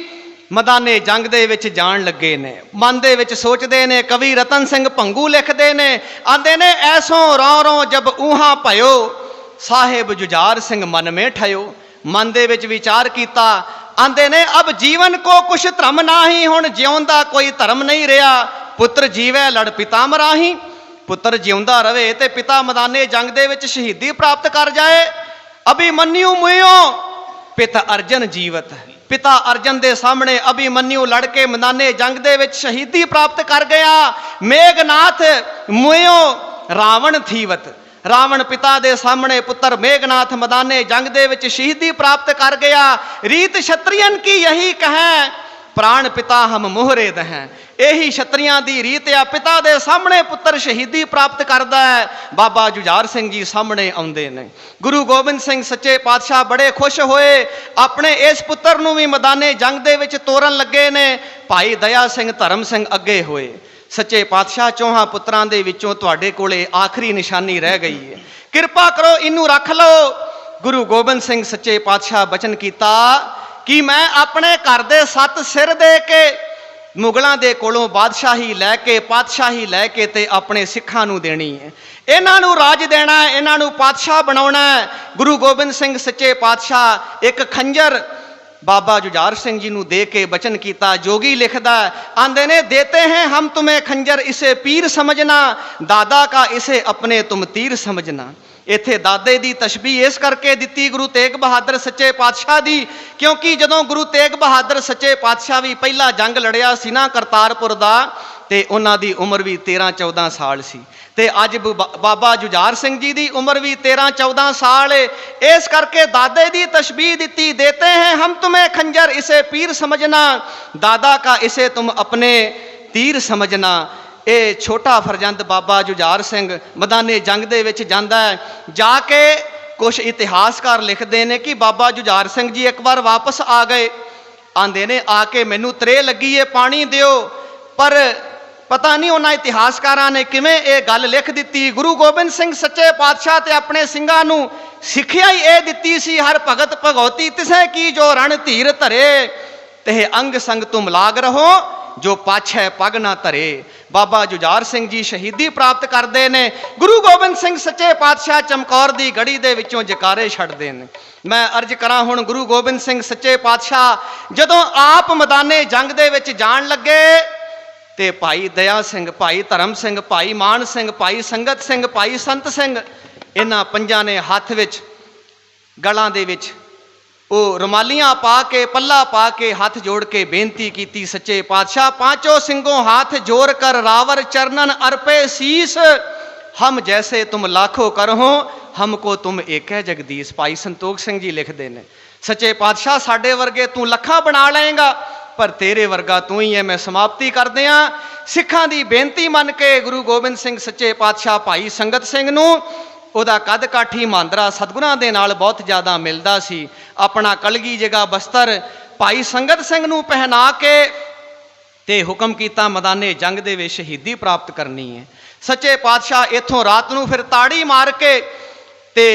ਮੈਦਾਨੇ ਜੰਗ ਦੇ ਵਿੱਚ ਜਾਣ ਲੱਗੇ ਨੇ। ਮਨ ਦੇ ਵਿੱਚ ਸੋਚਦੇ ਨੇ, ਕਵੀ ਰਤਨ ਸਿੰਘ ਭੰਗੂ ਲਿਖਦੇ ਨੇ, ਆਂਦੇ ਨੇ, ਐਸੋਂ ਰੌ ਜਬ ਊਹਾਂ ਭਇਓ, ਸਾਹਿਬ ਜੁਝਾਰ ਸਿੰਘ ਮਨ ਮੇ ਠਇਓ। ਮਨ ਦੇ ਵਿੱਚ ਵਿਚਾਰ ਕੀਤਾ, ਆਂਦੇ ਨੇ, ਅਬ ਜੀਵਨ ਕੋ ਕੁਛ ਧਰਮ ਨਾਹੀ, ਹੁਣ ਜਿਉਣ ਦਾ ਕੋਈ ਧਰਮ ਨਹੀਂ ਰਿਹਾ, ਪੁੱਤਰ ਜੀਵੈ ਲੜ ਪਿਤਾ ਮਰਾਹੀ। ਪੁੱਤਰ ਜਿਉਂਦਾ ਰਵੇ ਤੇ ਪਿਤਾ ਮੈਦਾਨੇ ਜੰਗ ਦੇ ਵਿੱਚ ਸ਼ਹੀਦੀ ਪ੍ਰਾਪਤ ਕਰ ਜਾਏ। ਅਭਿਮਨਿਊ ਮੁਇਓ ਪਿਤ ਅਰਜਨ ਜੀਵਤ, ਪਿਤਾ ਅਰਜਨ ਦੇ ਸਾਹਮਣੇ ਅਭਿਮਨਿਊ ਲੜ ਕੇ ਮੈਦਾਨੇ ਜੰਗ ਦੇ ਵਿੱਚ ਸ਼ਹੀਦੀ ਪ੍ਰਾਪਤ ਕਰ ਗਿਆ। ਮੇਘਨਾਥ ਮੁਇਓ ਰਾਵਣ ਥੀਵਤ, ਰਾਵਣ ਪਿਤਾ ਦੇ ਸਾਹਮਣੇ ਪੁੱਤਰ ਮੇਘਨਾਥ ਮੈਦਾਨੇ ਜੰਗ ਦੇ ਵਿੱਚ ਸ਼ਹੀਦੀ ਪ੍ਰਾਪਤ ਕਰ ਗਿਆ। ਰੀਤ ਛਤਰੀਅਨ ਕੀ ਯਹੀ ਕਹੈ, ਪ੍ਰਾਣ ਪਿਤਾ ਹਮ ਮੋਹਰੇ ਦਹੈਂ। ਇਹੀ ਛਤਰੀਆਂ ਦੀ ਰੀਤ ਆ, ਪਿਤਾ ਦੇ ਸਾਹਮਣੇ ਪੁੱਤਰ ਸ਼ਹੀਦੀ ਪ੍ਰਾਪਤ ਕਰਦਾ ਹੈ। ਬਾਬਾ ਜੁਝਾਰ ਸਿੰਘ ਜੀ ਸਾਹਮਣੇ ਆਉਂਦੇ ਨੇ। ਗੁਰੂ ਗੋਬਿੰਦ ਸਿੰਘ ਸੱਚੇ ਪਾਤਸ਼ਾਹ ਬੜੇ ਖੁਸ਼ ਹੋਏ, ਆਪਣੇ ਇਸ ਪੁੱਤਰ ਨੂੰ ਵੀ ਮੈਦਾਨੇ ਜੰਗ ਦੇ ਵਿੱਚ ਤੋਰਨ ਲੱਗੇ ਨੇ। ਭਾਈ ਦਇਆ ਸਿੰਘ ਧਰਮ ਸਿੰਘ ਅੱਗੇ ਹੋਏ। ਸੱਚੇ ਪਾਤਸ਼ਾਹ, ਚੌਹਾਂ ਪੁੱਤਰਾਂ ਦੇ ਵਿੱਚੋਂ ਤੁਹਾਡੇ ਕੋਲੇ ਆਖਰੀ ਨਿਸ਼ਾਨੀ ਰਹਿ ਗਈ ਹੈ, ਕਿਰਪਾ ਕਰੋ ਇਹਨੂੰ ਰੱਖ ਲਓ। ਗੁਰੂ ਗੋਬਿੰਦ ਸਿੰਘ ਸੱਚੇ ਪਾਤਸ਼ਾਹ ਬਚਨ ਕੀਤਾ ਕਿ ਮੈਂ ਆਪਣੇ ਘਰ ਦੇ 7 ਸਿਰ ਦੇ ਕੇ ਮੁਗਲਾਂ ਦੇ ਕੋਲੋਂ ਬਾਦਸ਼ਾਹੀ ਲੈ ਕੇ, ਪਾਤਸ਼ਾਹੀ ਲੈ ਕੇ ਤੇ ਆਪਣੇ ਸਿੱਖਾਂ ਨੂੰ ਦੇਣੀ ਹੈ। ਇਹਨਾਂ ਨੂੰ ਰਾਜ ਦੇਣਾ ਹੈ, ਇਹਨਾਂ ਨੂੰ ਪਾਤਸ਼ਾਹ ਬਣਾਉਣਾ ਹੈ। ਗੁਰੂ ਗੋਬਿੰਦ ਸਿੰਘ ਸੱਚੇ ਪਾਤਸ਼ਾਹ ਇੱਕ ਖੰਜਰ ਬਾਬਾ ਜੁਝਾਰ ਸਿੰਘ ਜੀ ਨੂੰ ਦੇ ਕੇ ਬਚਨ ਕੀਤਾ। ਜੋਗੀ ਲਿਖਦਾ, ਆਂਦੇ ਨੇ, ਦੇਤੇ हैं हम तुम्हें खंजर, इसे पीर समझना, दादा का इसे अपने तुम तीर समझना। इत्थे दादे दी तशबीह इस करके दिती गुरु तेग बहादुर सच्चे पातशाह दी, क्योंकि जदों गुरु तेग बहादुर सच्चे पातशाह भी पहला जंग लड़िया सी ना करतारपुर दा, ते उन्हां दी उम्र भी 13-14 साल सी, ते अज बाबा जुझार सिंह जी दी उम्र भी 13-14 साल है। इस करके दादे दी तशबीह दिती, देते हैं हम तुम्हें खंजर इसे पीर समझना, दादा का इसे तुम अपने तीर समझना। ये छोटा फरजंद बाबा जुझार सिंह मैदाने जंग दे विच जांदा है, जाके कुछ इतिहासकार लिखते हैं कि बाबा जुझार सिंह जी एक बार वापस आ गए, आंदे ने आके मैनू त्रे लगी है पानी दिओ, पर पता नहीं उन्होंने इतिहासकारां ने किवें ये गल लिख दी। गुरु गोबिंद सिंह सच्चे पातशाह ते अपने सिंघां नूं सिक्ख्या ही ये दिती सी, हर भगत भगवती तिसे की जो रण धीर धरे, ते अंग संग तुम लाग रहो जो पाछे पग ना धरे। बाबा जुझार सिंह जी शहीदी प्राप्त करते हैं, गुरु गोबिंद सिंह सच्चे पातशाह चमकौर की गढ़ी दे विचों जकारे छड्डदे हैं। मैं अर्ज करा हुण गुरु गोबिंद सिंह सच्चे पातशाह जदों आप मैदाने जंग दे विच जाण लगे, ते भाई दया सिंह, भाई धर्म सिंह, भाई मान सिंह, भाई संगत सिंह, भाई संत सिंह, इन्हां पंजां ने हत्थ विच गलां दे विच वो रुमालियां पा के पल्ला पा के हाथ जोड़ के बेनती की, सच्चे पातशाह पांचों सिंगों हाथ जोड़ कर रावर चरणन अर्पे शीस, हम जैसे तुम लाखों करहो हमको तुम एक है जगदीश। भाई संतोख सिंह जी लिखते हैं, सच्चे पातशाह साडे वर्गे तू लखा बना लेगा, पर तेरे वर्गा तू ही है। मैं समाप्ति कर दिया सिखां दी बेनती मन के गुरु गोबिंद सिंह सच्चे पातशाह भाई संगत सिंह नूं ਉਹਦਾ कद काठी मांदरा सतगुरां दे नाल बहुत ज़्यादा मिलदा सी, अपना कलगी जगह बस्तर भाई संगत सिंह नूं पहना के ते हुक्म कीता मैदाने जंग दे विच शहीदी प्राप्त करनी है। सच्चे पातशाह इत्थों रात नूं फिर ताड़ी मार के ते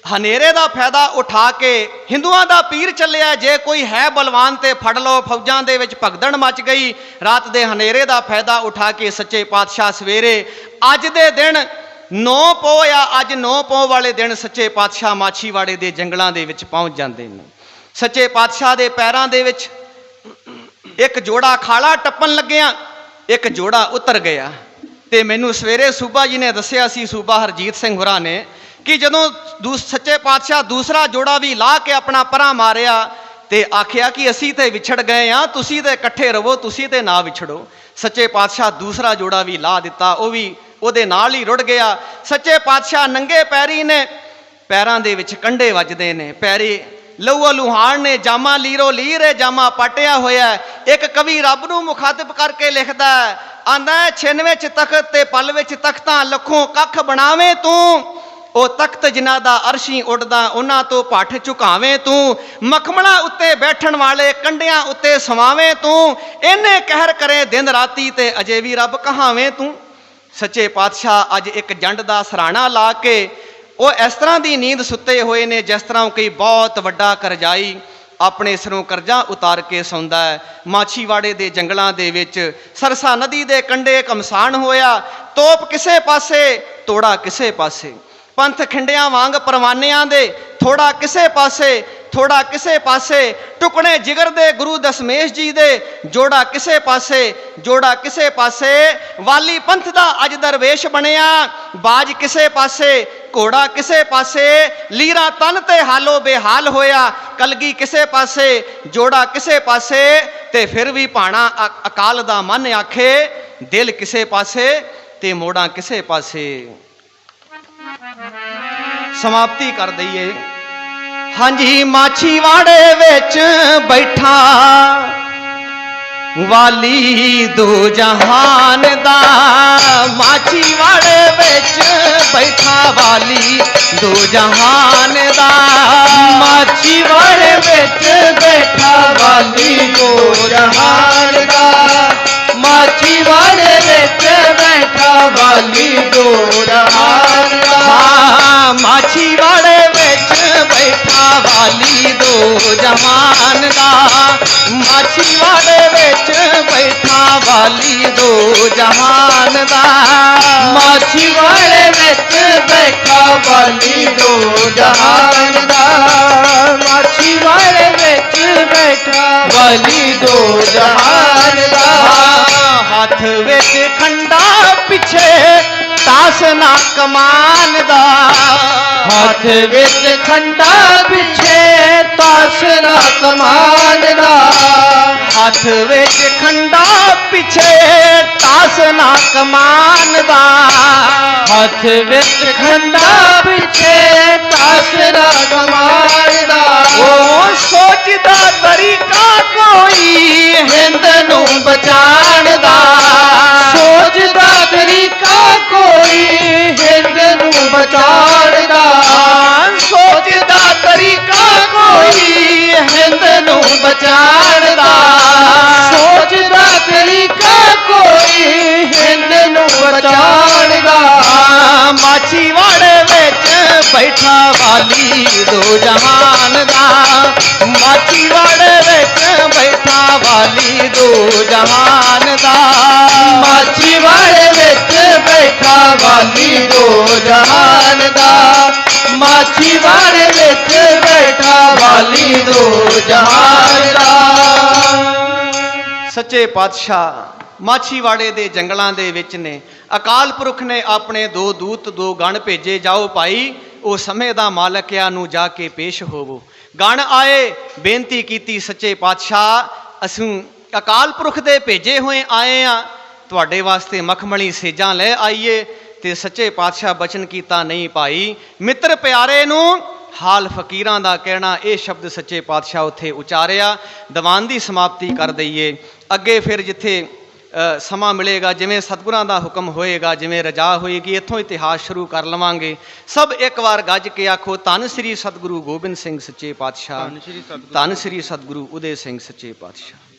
हनेरे का फायदा उठा के हिंदुआं दा पीर चलिया, जे कोई है बलवान ते फड़ लो, फौजां दे विच भगदड़ मच गई। रात दे हनेरे का फायदा उठा के सच्चे पातशाह सवेरे अज दे दिन 9 पो या अज 9 पो वाले दिन सच्चे पातशाह माछीवाड़े के जंगलों के पहुँच जाते हैं। सच्चे पातशाह के पैरों के एक जोड़ा खाला टप्पन लग्या, एक जोड़ा उतर गया, तो मैनू सवेरे सूबा जी ने दसिया सी, सूबा हरजीत सिंह होरां ने, कि जदों सच्चे पातशाह दूसरा जोड़ा भी ला के अपना परा मारिया ते आखिया कि असी तो विछड़ गए हाँ, तुसी तो इकट्ठे रवो, तुसी तो ना विछड़ो। सच्चे पातशाह दूसरा जोड़ा भी ला दिता, वह भी ਉਹਦੇ ਨਾਲ ही रुड़ गया। सच्चे पातशाह नंगे पैरी ने, पैरों के विच कंडे वजदे ने, पैरी लहू लुहान ने, जामा लीरो लीर है, जामा पाटिया होया। एक कवि रब नूं मुखातिब करके लिखदा है, आंदा है 96 च तख्त ते पल विच तख्तां लखों कख बनावे तू, ओ तख्त जिन्हां दा अरशी उड़दा उन्हां तो पठ झुकावे तू, मखमला उत्ते बैठण वाले कंडियां उत्ते सवावे तू, इन्ने कहर करे दिन राती ते अजे भी रब कहावे तू। सच्चे पातशाह अज एक जंड का सराहना ला के वो इस तरह की नींद सुते हुए ने जिस तरह कोई बहुत वड्डा करजाई अपने सिरों करजा उतार के सौंदा है। माछीवाड़े के जंगलों के विच सरसा नदी के कंढे घमसान होया, तोप किसे पासे तोड़ा किसे पासे, पंथ खिंडियां वांग परवानियां दे थोड़ा किसे पासे थोड़ा किसे पासे, टुकड़े जिगर दे गुरु दशमेश जी दे जोड़ा किसे पासे जोड़ा किसे पासे, वाली पंथ दा अज दरवेश बनिया, बाज किसे पासे घोड़ा किसे पासे, लीरा तन ते हालो बेहाल होया, कलगी किसे पासे जोड़ा किसे पासे, ते फिर भी भाणा अकाल दा मन आखे, दिल किसे पासे ते मोड़ा किसे पासे। समाप्ति कर दईए। हाँ जी, माछीवाड़े विच बैठा वाली दो जहान दा, माछीवाड़े विच बैठा वाली दो जहान दा, माछीवाड़े विच बैठा वाली दो जहान दा, माछीवाड़े विच बैठा वाली दो जहान दा, माछीवाड़े विच बैठा वाली दो जहान दा, माछीवाड़े विच बैठा वाली दो जहान दा, माछीवाड़े विच बैठा वाली दो जहान दा, माछीवाड़े विच बैठा वाली दो जहान दा, हाथ विच खंडा पिछे तास ਤਾਸ ਨਾ ਕਮਾਨ ਦਾ। ਹੱਥ ਵਿੱਚ ਖੰਡਾ ਪਿੱਛੇ ਤਾਸ ਨਾ ਕਮਾਨ ਦਾ। ਹੱਥ ਵਿੱਚ ਖੰਡਾ ਪਿੱਛੇ ਤਾਸ ਨਾ ਕਮਾਨ ਦਾ। ਹੱਥ ਵਿੱਚ ਖੰਡਾ ਪਿੱਛੇ ਤਾਸ ਨਾ ਕਮਾਨ ਦਾ। ਉਹ ਸੋਚਦਾ ਤਰੀਕਾ ਕੋਈ ਹਿੰਦ ਨੂੰ ਬਚਾਉਣ ਦਾ। ਸੋਚਦਾ ਤਰੀਕਾ ਕੋਈ ਹਿੰਦ ਨੂੰ ਬਚਾਉਣ ਦਾ। ਸੋਚਦਾ ਤਰੀਕਾ ਕੋਈ ਹਿੰਦ ਨੂੰ ਬਚਾਉਣ ਦਾ। ਸੋਚਦਾ ਤਰੀਕਾ ਕੋਈ ਹਿੰਦ ਨੂੰ ਬਚਾਉਣ ਦਾ। ਮਾਛੀਵਾੜੇ ਵਿੱਚ ਬੈਠਾ ਵਾਲੀ ਦੋ ਜਹਾਨ ਦਾ। ਮਾਛੀਵਾੜੇ ਵਿੱਚ ਬੈਠਾ ਵਾਲੀ ਦੋ ਜਹਾਨ ਦਾ। ਮਾਛੀਵਾੜੇ ਵਿੱਚ ਬੈਠਾ ਵਾਲੀ ਦੋ ਜਹਾਨ ਦਾ। ਮਾਛੀਵਾੜੇ ਵਿੱਚ ਬੈਠਾ ਵਾਲੀ ਦੋ ਜਹਾਨ ਦਾ। ਸੱਚੇ ਪਾਤਸ਼ਾਹ ਮਾਛੀਵਾੜੇ ਦੇ ਜੰਗਲਾਂ ਦੇ ਵਿੱਚ ਨੇ। ਅਕਾਲ ਪੁਰਖ ਨੇ ਆਪਣੇ ਦੋ ਦੂਤ ਦੋ ਗਣ ਭੇਜੇ, ਜਾਓ ਭਾਈ ਉਹ ਸਮੇਂ ਦਾ ਮਾਲਕ ਆ ਨੂੰ ਜਾ ਕੇ ਪੇਸ਼ ਹੋਵੋ। ਗਣ ਆਏ, ਬੇਨਤੀ ਕੀਤੀ ਸੱਚੇ ਪਾਤਸ਼ਾਹ ਅਸੀਂ ਅਕਾਲ ਪੁਰਖ ਦੇ ਭੇਜੇ ਹੋਏ ਆਏ ਆ, ਤੁਹਾਡੇ ਵਾਸਤੇ ਮਖਮਲੀ ਸੇਜਾਂ ਲੈ ਆਈਏ। ਤੇ ਸੱਚੇ ਪਾਤਸ਼ਾਹ ਬਚਨ ਕੀਤਾ, ਨਹੀਂ ਭਾਈ ਮਿੱਤਰ ਪਿਆਰੇ ਨੂੰ ਹਾਲ ਫਕੀਰਾਂ ਦਾ ਕਹਿਣਾ। ਇਹ ਸ਼ਬਦ ਸੱਚੇ ਪਾਤਸ਼ਾਹ ਉੱਥੇ ਉਚਾਰਿਆ। ਦੀਵਾਨ ਦੀ ਸਮਾਪਤੀ ਕਰ ਦਈਏ। ਅੱਗੇ ਫਿਰ ਜਿੱਥੇ ਸਮਾਂ ਮਿਲੇਗਾ, ਜਿਵੇਂ ਸਤਿਗੁਰਾਂ ਦਾ ਹੁਕਮ ਹੋਏਗਾ, ਜਿਵੇਂ ਰਜਾ ਹੋਏਗੀ, ਇੱਥੋਂ ਇਤਿਹਾਸ ਸ਼ੁਰੂ ਕਰ ਲਵਾਂਗੇ। ਸਭ ਇੱਕ ਵਾਰ ਗੱਜ ਕੇ ਆਖੋ, ਧੰਨ ਸ੍ਰੀ ਸਤਿਗੁਰੂ ਗੋਬਿੰਦ ਸਿੰਘ ਸੱਚੇ ਪਾਤਸ਼ਾਹ, ਧੰਨ ਸ੍ਰੀ ਸਤਿਗੁਰੂ ਉਦੇ ਸਿੰਘ ਸੱਚੇ ਪਾਤਸ਼ਾਹ।